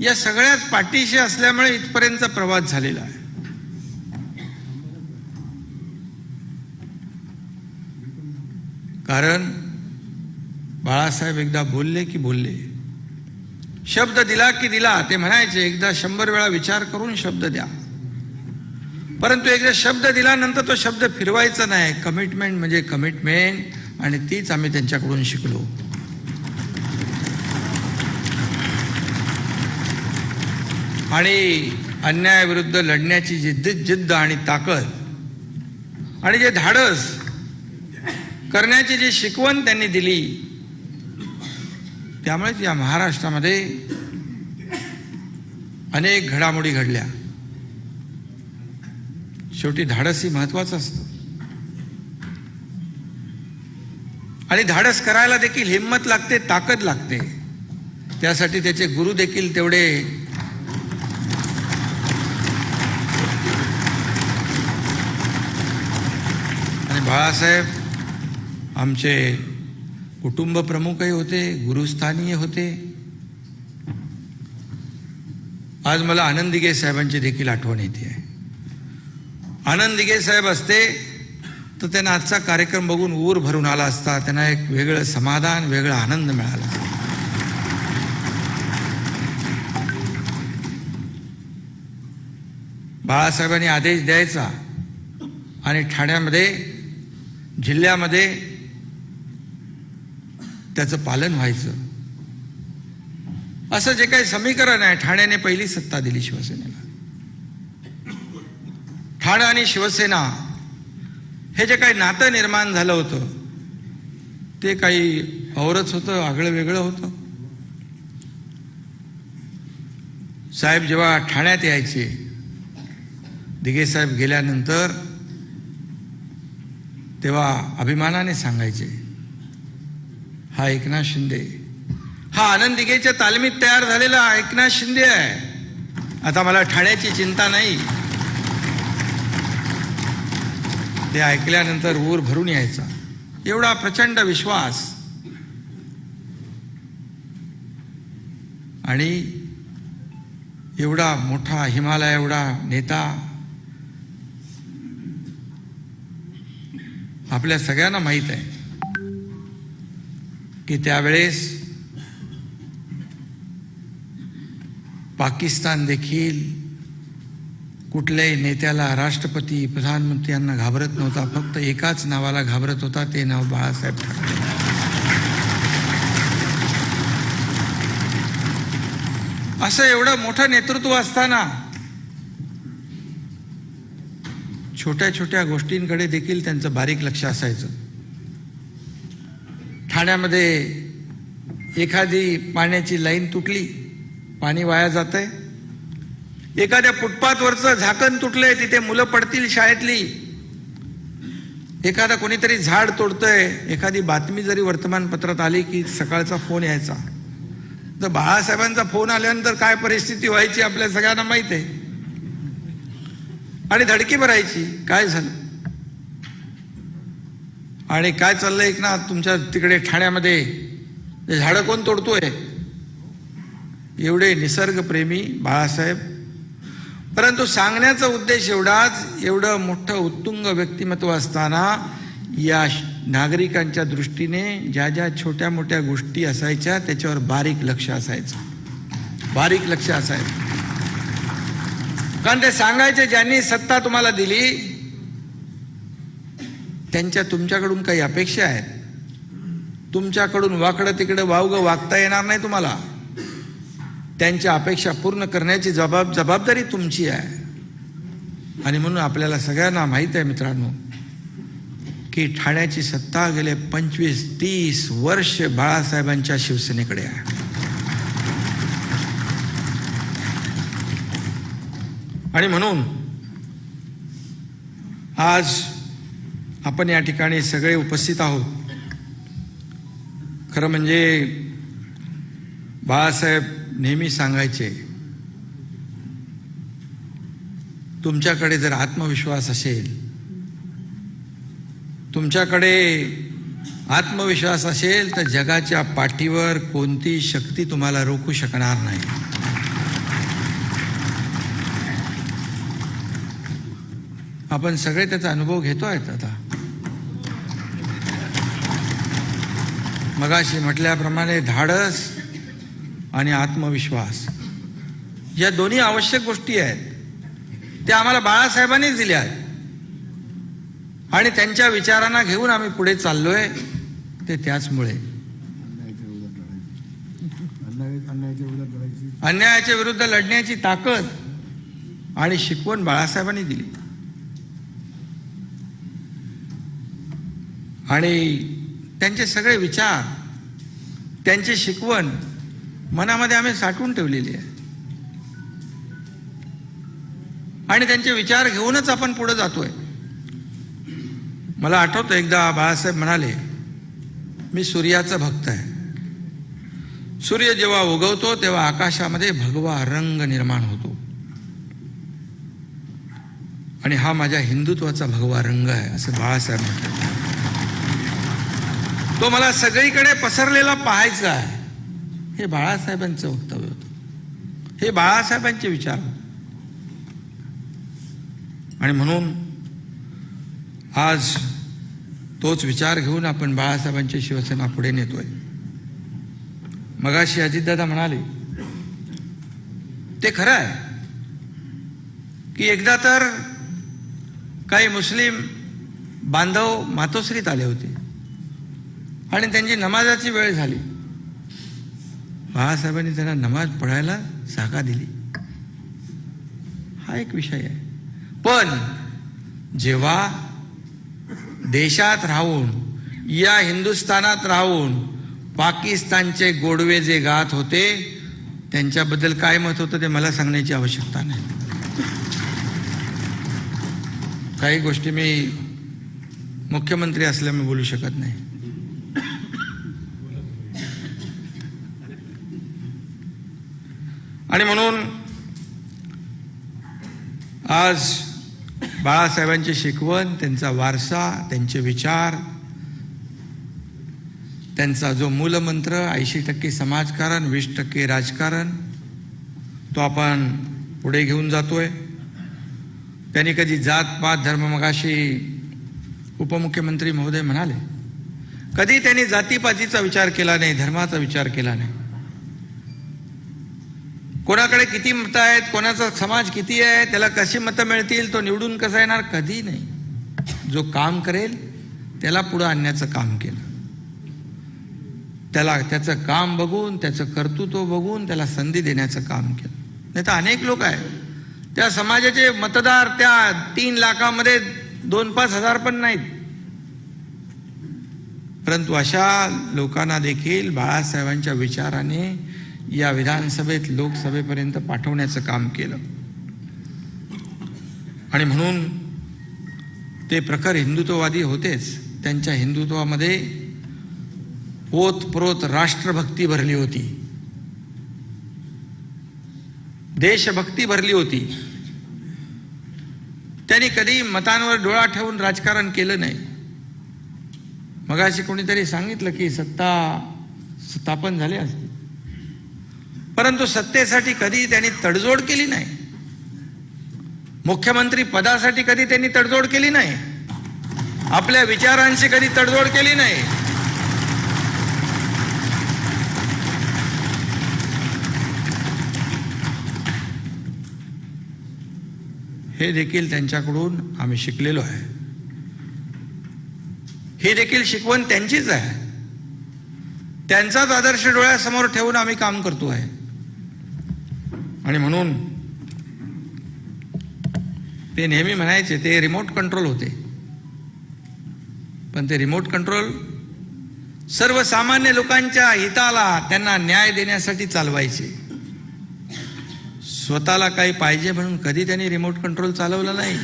या सगळ्यात पाठीशी असल्यामुळे इथपर्यंतचा प्रवास झालेला आहे. कारण बाळासाहेब एकदा बोलले की बोलले, शब्द दिला की दिला. ते म्हणायचे एकदा 100 वेळा विचार करून शब्द द्या, परंतु एकदा शब्द दिल्यानंतर तो शब्द फिरवायचा नाही. कमिटमेंट म्हणजे कमिटमेंट, आणि तीच आम्ही त्यांच्याकडून शिकलो. आणि अन्यायाविरुद्ध लढण्याची जिद्द आणि ताकद आणि जे धाडस करण्याची जी शिकवण त्यांनी दिली, त्यामुळेच या महाराष्ट्रामध्ये अनेक घडामोडी घडल्या. शेवटी धाडस ही महत्वाचं असतं आणि धाडस करायला देखील हिंमत लागते, ताकद लागते. त्यासाठी त्याचे गुरु देखील तेवढे आणि बाळासाहेब आमचे कुटुंब प्रमुखही होते, गुरुस्थानीय होते. आज मला आनंद दिघे साहेबांची देखील आठवण येते. आनंद दिघे साहेब असते तर त्यांना आजचा कार्यक्रम बघून ऊर भरून आला असता, त्यांना एक वेगळं समाधान, वेगळा आनंद मिळाला. बाळासाहेबांनी आदेश द्यायचा आणि ठाण्यामध्ये, जिल्ह्यामध्ये त्याचं पालन व्हायचं. असं जे काही समीकरण आहे, ठाण्याने पहिली सत्ता दिली शिवसेनेला. ठाणे आणि शिवसेना हे जे काही नातं निर्माण झालं होतं ते काही औरच होतं, आगळं वेगळं होतं. साहेब जेव्हा ठाण्यात यायचे, दिघे साहेब गेल्यानंतर, तेव्हा अभिमानाने सांगायचे, हा एकनाथ शिंदे, हा आनंद दिघेच्या तालमीत तयार झालेला एकनाथ शिंदे आहे. आता मला ठाण्याची चिंता नाही. ते ऐकल्यानंतर ऊर भरून यायचा. एवढा प्रचंड विश्वास आणि एवढा मोठा हिमालय एवढा नेता आपल्या सगळ्यांना माहीत आहे की त्यावेळेस पाकिस्तान देखील कुठल्याही नेत्याला, राष्ट्रपती, प्रधानमंत्री यांना घाबरत नव्हता. फक्त एकाच नावाला घाबरत होता, ते नाव बाळासाहेब ठाकरे. असं एवढं मोठं नेतृत्व असताना छोट्या छोट्या गोष्टींकडे देखील त्यांचं बारीक लक्ष असायचं. ठाण्यामध्ये एखादी पाण्याची लाईन तुटली, पाणी वाया जातंय, एखाद्या फुटपाथवरचं झाकण तुटलंय, तिथे मुलं पडतील शाळेतली, एखादा कोणीतरी झाड तोडतंय, एखादी बातमी जरी वर्तमानपत्रात आली की सकाळचा फोन यायचा. तर बाळासाहेबांचा फोन आल्यानंतर काय परिस्थिती व्हायची आपल्या सगळ्यांना माहित आहे. आणि धडकी भरायची, काय झालं आणि काय चाललंय एकनाथ तुमच्या तिकडे ठाण्यामध्ये, ते झाडं कोण तोडतोय. एवढे निसर्गप्रेमी बाळासाहेब. परंतु सांगण्याचा उद्देश एवढाच, एवढं मोठं उत्तुंग व्यक्तिमत्व असताना या नागरिकांच्या दृष्टीने ज्या ज्या छोट्या मोठ्या गोष्टी असायच्या त्याच्यावर बारीक लक्ष असायचं, बारीक लक्ष असायचं. कारण ते सांगायचे, ज्यांनी सत्ता तुम्हाला दिली त्यांच्या तुमच्याकडून काही अपेक्षा आहेत, तुमच्याकडून वाकडं तिकडं वावगं वागता येणार नाही तुम्हाला. त्यांच्या अपेक्षा पूर्ण करण्याची जबाबदारी तुमची आहे. आणि म्हणून आपल्याला सगळ्यांना माहीत आहे मित्रांनो की ठाण्याची सत्ता गेले 25-30 वर्ष बाळासाहेबांच्या शिवसेनेकडे आहे. आणि म्हणून आज आपण या ठिकाणी सगळे उपस्थित आहोत. खरं म्हणजे बाळासाहेब नेहमी सांगायचे, तुमच्याकडे जर आत्मविश्वास असेल, तुमच्याकडे आत्मविश्वास असेल तर जगाच्या पाठीवर कोणती शक्ती तुम्हाला रोखू शकणार नाही. आपण सगळे त्याचा अनुभव घेतोय. आता मगाशी म्हटल्याप्रमाणे धाडस आणि आत्मविश्वास या दोन्ही आवश्यक गोष्टी आहेत, त्या आम्हाला बाळासाहेबांनीच दिल्या आहेत. आणि त्यांच्या विचारांना घेऊन आम्ही पुढे चाललोय, ते त्याचमुळे. अन्यायाच्या विरुद्ध लढण्याची ताकद आणि शिकवण बाळासाहेबांनी दिली. आणि त्यांचे सगळे विचार, त्यांची शिकवण मनामध्ये आम्ही साठवून ठेवलेली आहे. आणि त्यांचे विचार घेऊनच आपण पुढे जातोय. मला आठवतं एकदा बाळासाहेब म्हणाले, मी सूर्याचा भक्त आहे. सूर्य जेव्हा उगवतो तेव्हा आकाशामध्ये भगवा रंग निर्माण होतो आणि हा माझ्या हिंदुत्वाचा भगवा रंग आहे, असं बाळासाहेब म्हणतात. तो मला सगळीकडे पसरलेला पाहायचा आहे. हे बाळासाहेबांचं वक्तव्य होतं, हे बाळासाहेबांचे विचार होते. आणि म्हणून आज तोच विचार घेऊन आपण बाळासाहेबांची शिवसेना पुढे नेतोय. मगाशी अजितदादा म्हणाले ते खरं आहे की एकदा तर काही मुस्लिम बांधव मातोश्रीत आले होते आणि त्यांची नमाजाची वेळ झाली. बाळासाहेबांनी त्यांना नमाज पढायला जागा दिली. हा एक विषय आहे. पण जेव्हा देशात राहून, या हिंदुस्थानात राहून पाकिस्तानचे गोडवे जे गात होते त्यांच्याबद्दल काय मत होतं ते मला सांगण्याची आवश्यकता नाही. काही गोष्टी मी मुख्यमंत्री असल्यामुळे बोलू शकत नाही. आणि म्हणून आज बाळासाहेबांची शिकवण, त्यांचा वारसा, त्यांचे विचार, त्यांचा जो मूलमंत्र 80% समाजकारण 20% राजकारण, तो आपण पुढे घेऊन जातोय. त्यांनी कधी जात पात धर्म, मगाशी उपमुख्यमंत्री महोदय म्हणाले, कधी त्यांनी जातीपातीचा विचार केला नाही, धर्माचा विचार केला नाही. कोणाकडे किती मतं आहेत, कोणाचा समाज किती आहे, त्याला कशी मतं मिळतील, तो निवडून कसा येणार, कधी नाही. जो काम करेल त्याला पुढं आणण्याचं काम केलं. त्याला त्याचं काम बघून, त्याचं कर्तृत्व बघून त्याला संधी देण्याचं काम केलं. नाही तर अनेक लोक आहेत, त्या समाजाचे मतदार त्या 3 लाखामध्ये 2-5 हजार पण नाहीत, परंतु अशा लोकांना देखील बाळासाहेबांच्या विचाराने या विधानसभेत लोकसभेपर्यंत पाठवण्याचं काम केलं. आणि म्हणून ते प्रखर हिंदुत्ववादी होतेच. त्यांच्या हिंदुत्वामध्ये ओतप्रोत राष्ट्रभक्ती भरली होती, देशभक्ती भरली होती. त्यांनी कधी मतांवर डोळा ठेवून राजकारण केलं नाही. मगाशी कोणीतरी सांगितलं की सत्ता स्थापन झाली असती, परंतु सत्तेसाठी कधी त्यांनी तडजोड केली नाही. मुख्यमंत्री पदासाठी कधी त्यांनी तडजोड केली नाही. आपल्या विचारांशी कधी तडजोड केली नाही. हे देखील त्यांच्याकडून आम्ही शिकलेलो आहे. ही देखील शिकवण त्यांचीच आहे. त्यांचाच आदर्श डोळ्यासमोर ठेवून आम्ही काम करतो आहे. आणि म्हणून ते नेहमी म्हणायचे ते रिमोट कंट्रोल होते, पण ते रिमोट कंट्रोल सर्वसामान्य लोकांच्या हिताला, त्यांना न्याय देण्यासाठी चालवायचे. स्वतःला काही पाहिजे म्हणून कधी त्यांनी रिमोट कंट्रोल चालवलं नाही,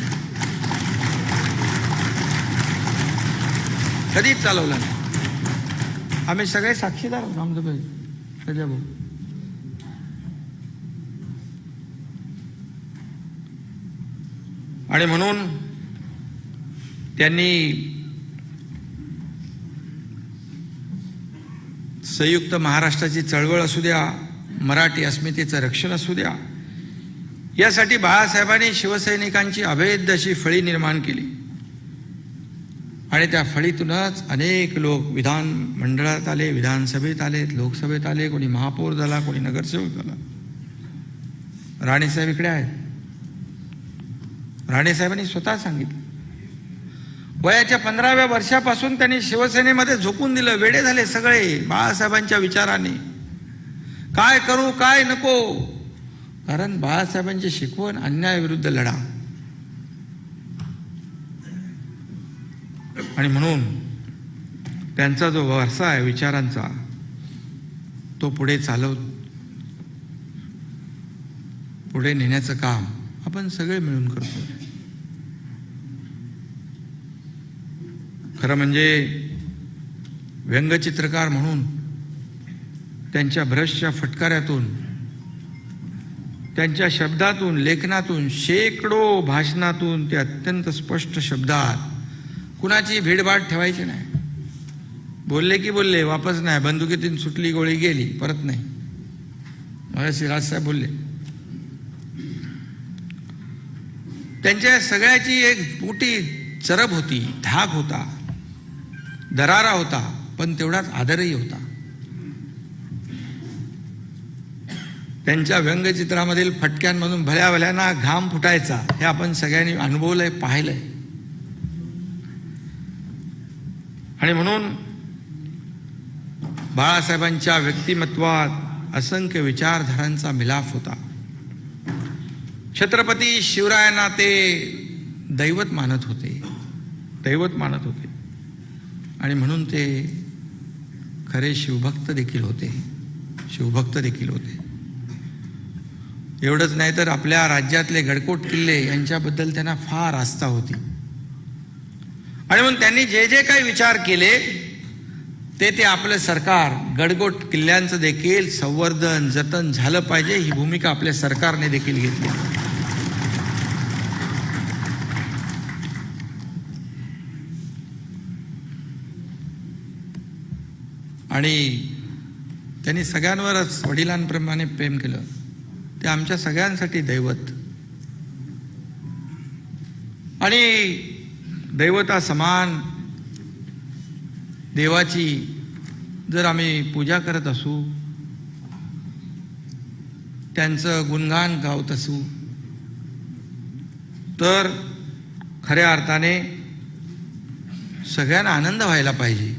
कधीच चालवलं नाही. आम्ही सगळे साक्षीदार आहोत. रामदेव सध्या भाऊ, आणि म्हणून त्यांनी संयुक्त महाराष्ट्राची चळवळ असू द्या, मराठी अस्मितेचं रक्षण असू द्या, यासाठी बाळासाहेबांनी शिवसैनिकांची अभेद्य अशी फळी निर्माण केली. आणि त्या फळीतूनच अनेक लोक विधान मंडळात आले, विधानसभेत आले, लोकसभेत आले, कोणी महापौर झाला, कोणी नगरसेवक झाला. राणेसाहेब इकडे आहेत. राणेसाहेबांनी स्वतः सांगितलं, वयाच्या 15व्या वर्षापासून त्यांनी शिवसेनेमध्ये झोकून दिलं. वेडे झाले सगळे बाळासाहेबांच्या विचाराने. काय करू काय नको, कारण बाळासाहेबांची शिकवण अन्यायाविरुद्ध लढा. आणि म्हणून त्यांचा जो वारसा आहे विचारांचा, तो पुढे नेण्याचं काम आपण सगळे मिळून करतो. खरं म्हणजे व्यंगचित्रकार म्हणून त्यांच्या ब्रशच्या फटकाऱ्यातून, त्यांच्या शब्दातून, लेखनातून, शेकडो भाषणातून ते अत्यंत स्पष्ट शब्दात कुणाची भीडभाड ठेवायची नाही. बोलले की बोलले, वापस नाही. बंदुकीतून सुटली, गोळी गेली, परत नाही. मगाशी राजसाहेब बोलले. त्यांच्या सगळ्याची एक मोठी चरब होती, धाक होता, दरारा होता, पण तेवढाच आदरही होता. त्यांच्या व्यंगचित्रामधील फटक्यांमधून भल्या भल्यांना घाम फुटायचा. हे आपण सगळ्यांनी अनुभवलंय, पाहिलंय. आणि म्हणून बाळासाहेबांच्या व्यक्तिमत्वात असंख्य विचारधारांचा मिलाफ होता. छत्रपती शिवरायांना ते दैवत मानत होते, दैवत मानत होते. आणि म्हणून ते खरे शिवभक्त देखील होते, शिवभक्त देखील होते. एवढंच नाही तर आपल्या राज्यातले गडकोट किल्ले यांच्याबद्दल त्यांना फार आस्था होती. आणि म्हणून त्यांनी जे जे काही विचार केले ते आपलं सरकार, गडकोट किल्ल्यांचं देखील संवर्धन जतन झालं पाहिजे, ही भूमिका आपल्या सरकारने देखील घेतली. आणि त्यांनी सगळ्यांवरच वडिलांप्रमाणे प्रेम केलं. ते आमच्या सगळ्यांसाठी दैवत आणि दैवता समान देवाची जर आम्ही पूजा करत असू, त्यांचं गुणगान गावत असू, तर खऱ्या अर्थाने सगळ्यांना आनंद व्हायला पाहिजे.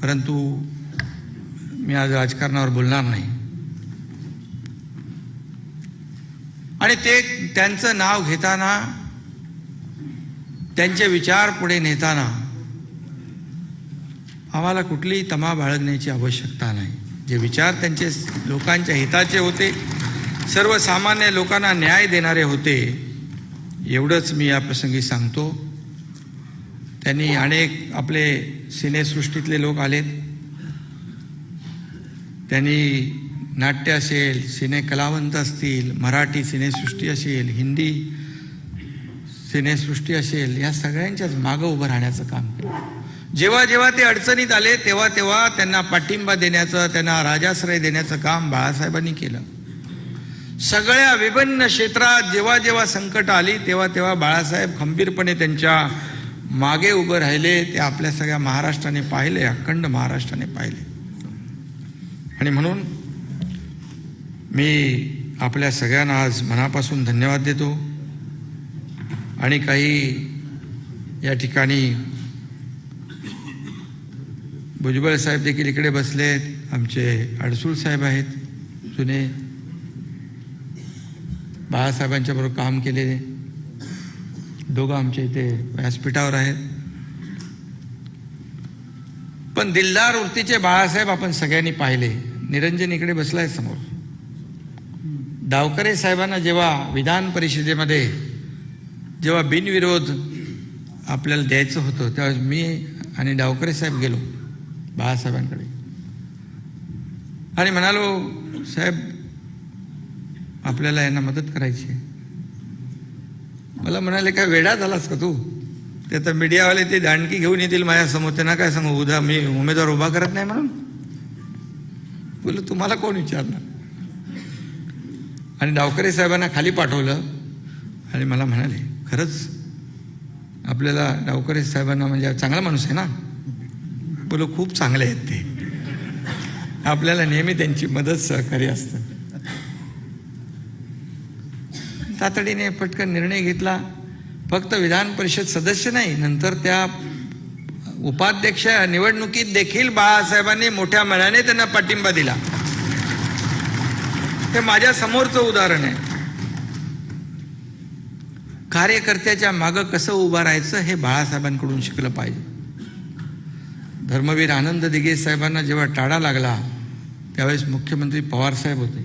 परंतु मी आज राजकारणावर बोलणार नाही. आणि ते त्यांचं नाव घेताना, त्यांचे विचार पुढे नेताना आम्हाला कुठलीही तमा बाळगण्याची आवश्यकता नाही. जे विचार त्यांचे लोकांच्या हिताचे होते, सर्वसामान्य लोकांना न्याय देणारे होते, एवढंच मी या प्रसंगी सांगतो. त्यांनी अनेक आपले सिनेसृष्टीतले लोक आलेत. त्यांनी नाट्य असेल, सिने कलावंत असतील, मराठी सिनेसृष्टी असेल, हिंदी सिनेसृष्टी असेल, या सगळ्यांच्याच मागं उभं राहण्याचं काम केलं. जेव्हा जेव्हा ते अडचणीत आले तेव्हा तेव्हा त्यांना पाठिंबा देण्याचं, त्यांना राजाश्रय देण्याचं काम बाळासाहेबांनी केलं. सगळ्या विभिन्न क्षेत्रात जेव्हा जेव्हा संकट आली तेव्हा तेव्हा बाळासाहेब खंबीरपणे त्यांच्या मागे उभं राहिले. ते आपल्या सगळ्या महाराष्ट्राने पाहिले, अखंड महाराष्ट्राने पाहिले. आणि म्हणून मी आपल्या सगळ्यांना आज मनापासून धन्यवाद देतो. आणि काही या ठिकाणी भुजबळ साहेब देखील इकडे बसलेत, आमचे अडसूळ साहेब आहेत, जुने बाळासाहेबांच्या बरोबर काम केलेले, दोघं आमच्या इथे व्यासपीठावर आहेत. पण दिलदार वृत्तीचे बाळासाहेब आपण सगळ्यांनी पाहिले. निरंजन इकडे बसलाय समोर. डावकरे साहेबांना जेव्हा विधान परिषदेमध्ये जेव्हा बिनविरोध आपल्याला द्यायचं होतं तेव्हा मी आणि डावकरे साहेब गेलो बाळासाहेबांकडे आणि म्हणालो, साहेब आपल्याला यांना मदत करायची. मला म्हणाले, काय वेडा झालास का तू? ते तर मीडियावाले ते दांडकी घेऊन येतील माझ्यासमोर, त्यांना काय सांगू उद्या मी उमेदवार उभा करत नाही म्हणून. बोललो, तुम्हाला कोण विचारणार? आणि डावकरे साहेबांना खाली पाठवलं आणि मला म्हणाले, खरंच आपल्याला डावकरे साहेबांना म्हणजे चांगला माणूस आहे ना? बोलो, खूप चांगले आहेत ते, आपल्याला नेहमी त्यांची मदत सहकार्य असतं. तातडीने पटकन निर्णय घेतला. फक्त विधान परिषद सदस्य नाही, नंतर त्या उपाध्यक्ष निवडणुकीत देखील बाळासाहेबांनी मोठ्या मनाने त्यांना पाठिंबा दिला. हे माझ्या समोरचं उदाहरण आहे. कार्यकर्त्याच्या मागं कसं उभं राहायचं हे बाळासाहेबांकडून शिकलं पाहिजे. धर्मवीर आनंद दिघे साहेबांना जेव्हा टाळा लागला त्यावेळेस मुख्यमंत्री पवार साहेब होते.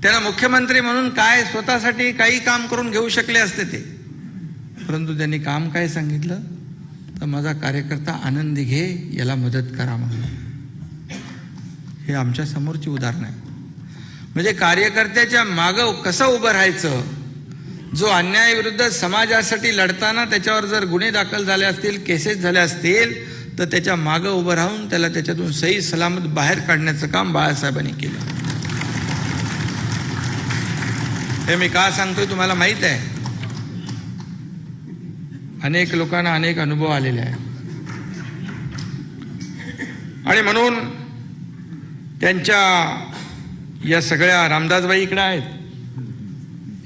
त्यांना मुख्यमंत्री म्हणून काय स्वतःसाठी काही काम करून घेऊ शकले असते ते, परंतु त्यांनी काम काय सांगितलं तर माझा कार्यकर्ता आनंद दिघे याला मदत करा म्हणून. हे आमच्या समोरची उदाहरण आहे. म्हणजे कार्यकर्त्याच्या मागं कसं उभं राहायचं. जो अन्यायाविरुद्ध समाजासाठी लढताना त्याच्यावर जर गुन्हे दाखल झाले असतील, केसेस झाले असतील, तर त्याच्या मागं उभं राहून त्याला त्याच्यातून सही सलामत बाहेर काढण्याचं काम बाळासाहेबांनी केलं. हे मी का सांगतोय तुम्हाला माहित आहे. अनेक लोकांना अनेक अनुभव आलेले आहेत आणि म्हणून त्यांच्या या सगळ्या रामदासबाई इकडे आहेत.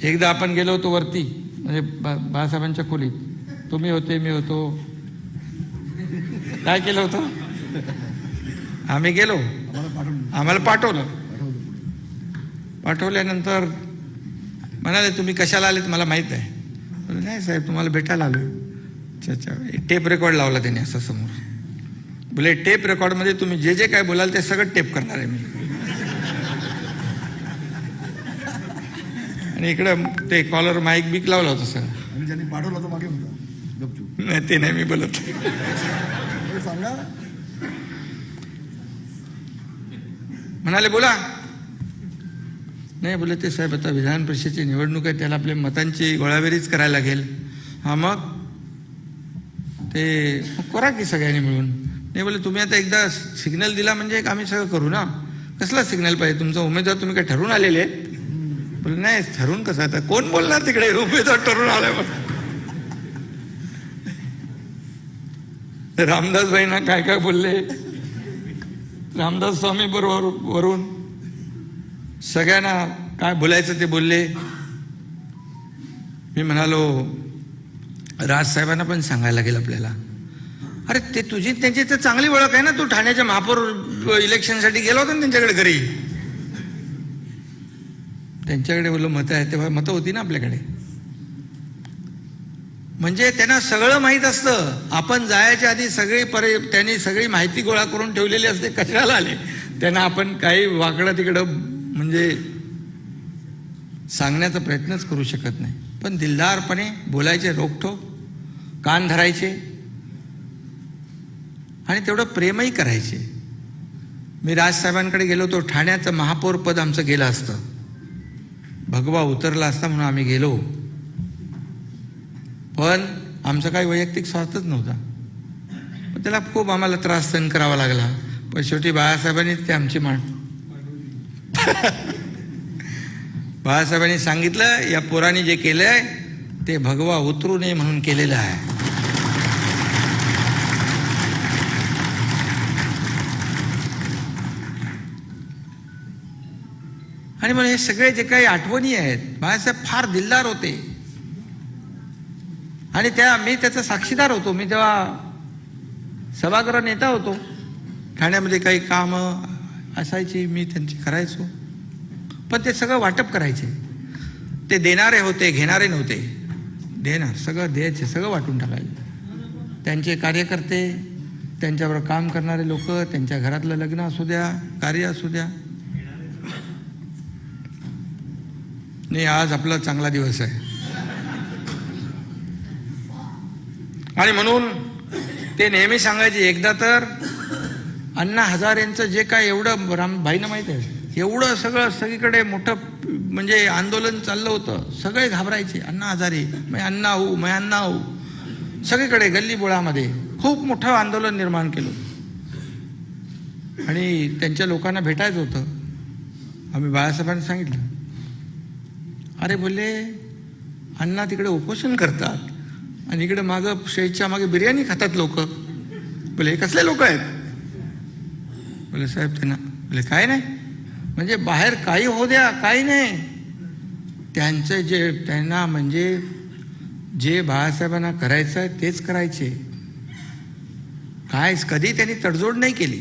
एकदा आपण गेलो होतो वरती, म्हणजे बाळासाहेबांच्या खोलीत. तुम्ही होते, मी होतो. काय केलं होतं? आम्ही गेलो, आम्हाला पाठवल्यानंतर म्हणाले, तुम्ही कशाला आलेत मला माहीत आहे. नाही साहेब, तुम्हाला भेटायला आलो. अच्छा, टेप रेकॉर्ड लावला त्याने असं समोर. बोले, टेप रेकॉर्डमध्ये तुम्ही जे जे काय बोलाल ते सगळं टेप करणार आहे मी. आणि इकडं ते कॉलर माईक बिक लावला होता सगळं. आणि ज्यांनी पाठवलं होतं मागे होता. नाही, ते नाही मी बोलत. सांगा. म्हणाले, बोला. नाही बोले, ते साहेब आता विधान परिषदेची निवडणूक आहे, त्याला आपल्या मतांची गोळाबेरीच करायला लागेल. हा, मग ते मग करा की सगळ्यांनी मिळून. नाही बोले तुम्ही आता एकदा सिग्नल दिला म्हणजे आम्ही सगळं करू ना. कसला सिग्नल पाहिजे तुमचा उमेदवार तुम्ही काय ठरवून आलेले आहेत? बोले नाही ठरवून कसं आता कोण बोलणार तिकडे उमेदवार ठरवून आलाय. रामदास भाईंना काय काय बोलले, रामदास स्वामी बरोबर वरून सगळ्यांना काय बोलायचं ते बोलले. मी म्हणालो राजसाहेबांना पण सांगायला लागेल आपल्याला, अरे ते तुझी त्यांची तर चांगली ओळख आहे ना, तू ठाण्याच्या महापौर इलेक्शनसाठी गेला होता ना त्यांच्याकडे घरी. त्यांच्याकडे बोललो मतं आहे, तेव्हा मतं होती ना आपल्याकडे. म्हणजे त्यांना सगळं माहीत असतं. आपण जायच्या आधी त्यांनी सगळी माहिती गोळा करून ठेवलेली असते. कशाला आले त्यांना आपण काही वाकडं तिकडं म्हणजे सांगण्याचा प्रयत्नच करू शकत नाही. पण दिलदारपणे बोलायचे, रोखठोक कान धरायचे आणि तेवढं प्रेमही करायचे. मी राजसाहेबांकडे गेलो होतो, ठाण्याचं महापौर पद आमचं गेलं असतं, भगवा उतरला असता म्हणून आम्ही गेलो. पण आमचा काही वैयक्तिक स्वार्थच नव्हता. पण त्याला खूप आम्हाला त्रास सहन करावा लागला. पण शेवटी बाळासाहेबांनीच ते आमची बाळासाहेबांनी सांगितलं या पोराने जे केलंय ते भगवा उतरू नये म्हणून केलेलं आहे. आणि मग हे सगळे जे काही आठवणी आहेत, बाळासाहेब फार दिलदार होते आणि मी त्याचा साक्षीदार होतो. मी तेव्हा सभागृह नेता होतो. ठाण्यामध्ये काही कामं असायची मी त्यांची करायचो. पण ते सगळं वाटप करायचे. ते देणारे होते, घेणारे नव्हते. देणार सगळं द्यायचे, सगळं वाटून टाकायचे. त्यांचे कार्यकर्ते, त्यांच्याबरोबर काम करणारे लोक, त्यांच्या घरातलं लग्न असू द्या, कार्य असू द्या. नाही आज आपला चांगला दिवस आहे. आणि म्हणून ते नेहमी सांगायचे, एकदा तर अण्णा हजारेंचं जे काय एवढं रामभाईंना माहित आहे, एवढं सगळं सगळीकडे मोठं म्हणजे आंदोलन चाललं होतं. सगळे घाबरायचे, अण्णा हजारे मैं अण्णा हूँ. सगळीकडे गल्ली बोळामध्ये खूप मोठं आंदोलन निर्माण केलं आणि त्यांच्या लोकांना भेटायचं होतं. आम्ही बाळासाहेबांनी सांगितलं, अरे बोलले अण्णा तिकडे उपोषण करतात आणि इकडे मागं स्टेजच्या मागे बिर्याणी खातात लोक. बोले हे कसले लोक आहेत? बोले साहेब त्यांना बोले काय नाही, म्हणजे बाहेर काही होऊ द्या, काही नाही, त्यांचं त्यांना म्हणजे जे बाळासाहेबांना करायचं आहे तेच करायचे. काय कधी त्यांनी तडजोड नाही केली,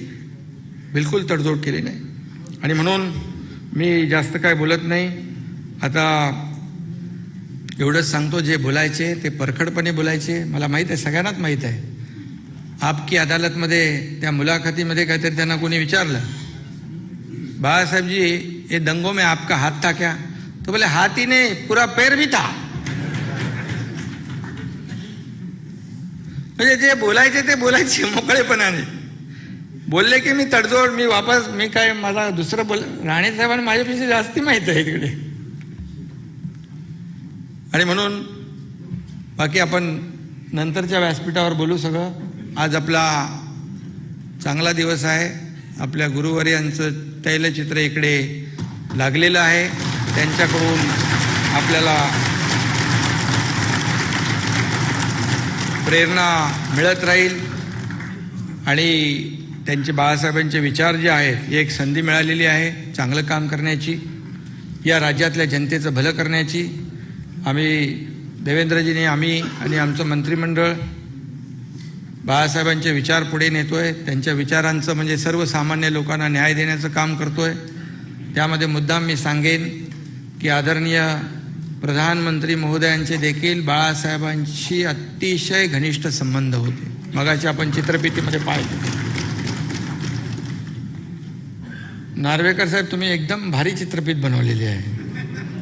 बिलकुल तडजोड केली नाही. आणि म्हणून मी जास्त काय बोलत नाही. आता एवढंच सांगतो, जे बोलायचे ते परखडपणे बोलायचे. मला माहीत आहे, सगळ्यांनाच माहीत आहे. आपकी अदालतमध्ये त्या मुलाखतीमध्ये काहीतरी त्यांना कोणी विचारलं, बाळासाहेब जी ये दंगों में आपका हाथ था क्या? तो बोले हाथ ही नहीं, पूरा पैर भी था. म्हणजे जे बोलायचे ते बोलायचे मोकळेपणाने. बोलले की मी तडजोड, मी काय माझा दुसरं राणे साहेबांना माझ्यापेक्षा जास्ती माहीत आहे तिकडे. आणि म्हणून बाकी आपण नंतरच्या व्यासपीठावर बोलू सगळं. आज आपला चांगला दिवस आहे. आपल्या गुरुवर्यांचं तैलचित्र इकडे लागलेलं आहे. त्यांच्याकडून आपल्याला प्रेरणा मिळत राहील आणि त्यांचे बाळासाहेबांचे विचार जे आहेत, एक संधी मिळालेली आहे चांगलं काम करण्याची, या राज्यातल्या जनतेचं भलं करण्याची. आम्ही देवेंद्रजीने, आम्ही आणि आमचं मंत्रिमंडळ बाळासाहेबांचे विचार पुढे नेतोय. त्यांच्या विचारांचं म्हणजे सर्वसामान्य लोकांना न्याय देण्याचं काम करतोय. त्यामध्ये मुद्दाम मी सांगेन की आदरणीय प्रधानमंत्री महोदयांचे देखील बाळासाहेबांशी अतिशय घनिष्ठ संबंध होते. मगाशी आपण चित्रफितीमध्ये पाहिलं. नार्वेकर साहेब, तुम्ही एकदम भारी चित्रफित बनवलेली आहे.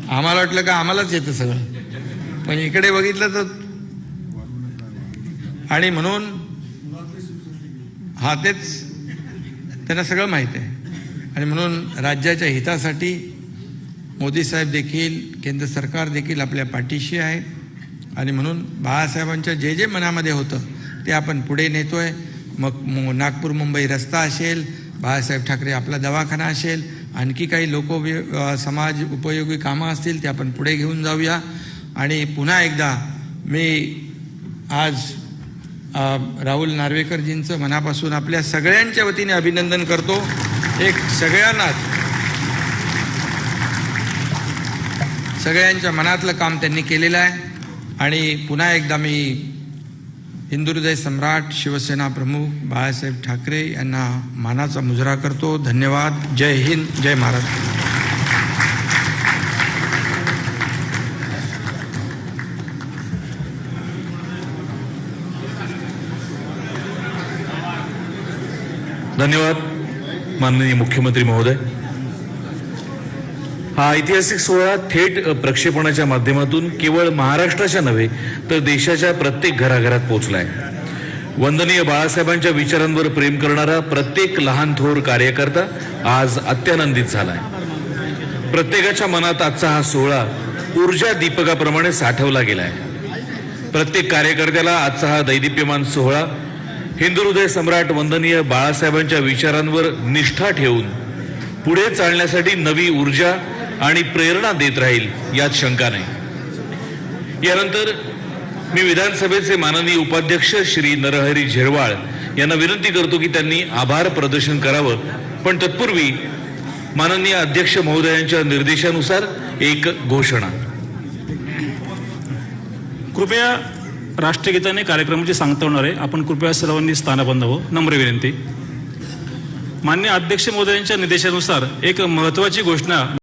आम्हाला वाटलं का आम्हालाच येतं सगळं, पण इकडे बघितलं तर. आणि म्हणून तेच त्यांना सगळं माहीत आहे. आणि म्हणून राज्याच्या हितासाठी मोदी साहेब देखील, केंद्र सरकार देखील आपल्या पाठीशी आहे. आणि म्हणून बाळासाहेबांच्या जे जे मनामध्ये होतं ते आपण पुढे नेतोय. मग नागपूर मुंबई रस्ता असेल, बाळासाहेब ठाकरे आपला दवाखाना असेल, आणखी काही समाज उपयोगी कामं असतील ते आपण पुढे घेऊन जाऊया. आणि पुन्हा एकदा मी आज राहुल नार्वेकरजींचं मनापासून आपल्या सगळ्यांच्या वतीने अभिनंदन करतो. सगळ्यांच्या मनातलं काम त्यांनी केलेलं आहे. आणि पुन्हा एकदा मी हिंदुहृदय सम्राट शिवसेना प्रमुख बाळासाहेब ठाकरे यांना मानाचा मुजरा करतो. धन्यवाद. जय हिंद, जय महाराष्ट्र. धन्यवाद माननीय मुख्यमंत्री महोदय. हा ऐतिहासिक सोहळा थेट प्रक्षेपणाच्या माध्यमातून केवळ महाराष्ट्राच्या नव्हे तर देशाच्या प्रत्येक घराघरात पोहोचलाय. वंदनीय बाळासाहेबांच्या विचारांवर प्रेम करणारा प्रत्येक लहान थोर कार्यकर्ता आज अत्यानंदित झालाय. प्रत्येकाच्या मनात आजचा हा सोहळा ऊर्जा दीपकाप्रमाणे साठवला गेलाय. प्रत्येक कार्यकर्त्याला आजचा हा दैदिप्यमान सोहळा हिंदुहृदय सम्राट वंदनीय बाळासाहेबांच्या विचारांवर निष्ठा ठेवून पुढे चालण्यासाठी नवी ऊर्जा आणि प्रेरणा देत राहील यात शंका नाही. यानंतर मी विधानसभेचे माननीय उपाध्यक्ष श्री नरहरी झिरवाळ यांना विनंती करतो की त्यांनी आभार प्रदर्शन करावं. पण तत्पूर्वी माननीय अध्यक्ष महोदयांच्या निर्देशानुसार एक घोषणा. कृपया राष्ट्रगीताने कार्यक्रमाची सांगता होणार आहे. आपण कृपया सर्वांनी स्थानाबद्ध व्हावं. नम्र विनंती. माननीय अध्यक्ष महोदयांच्या निर्देशानुसार एक महत्त्वाची घोषणा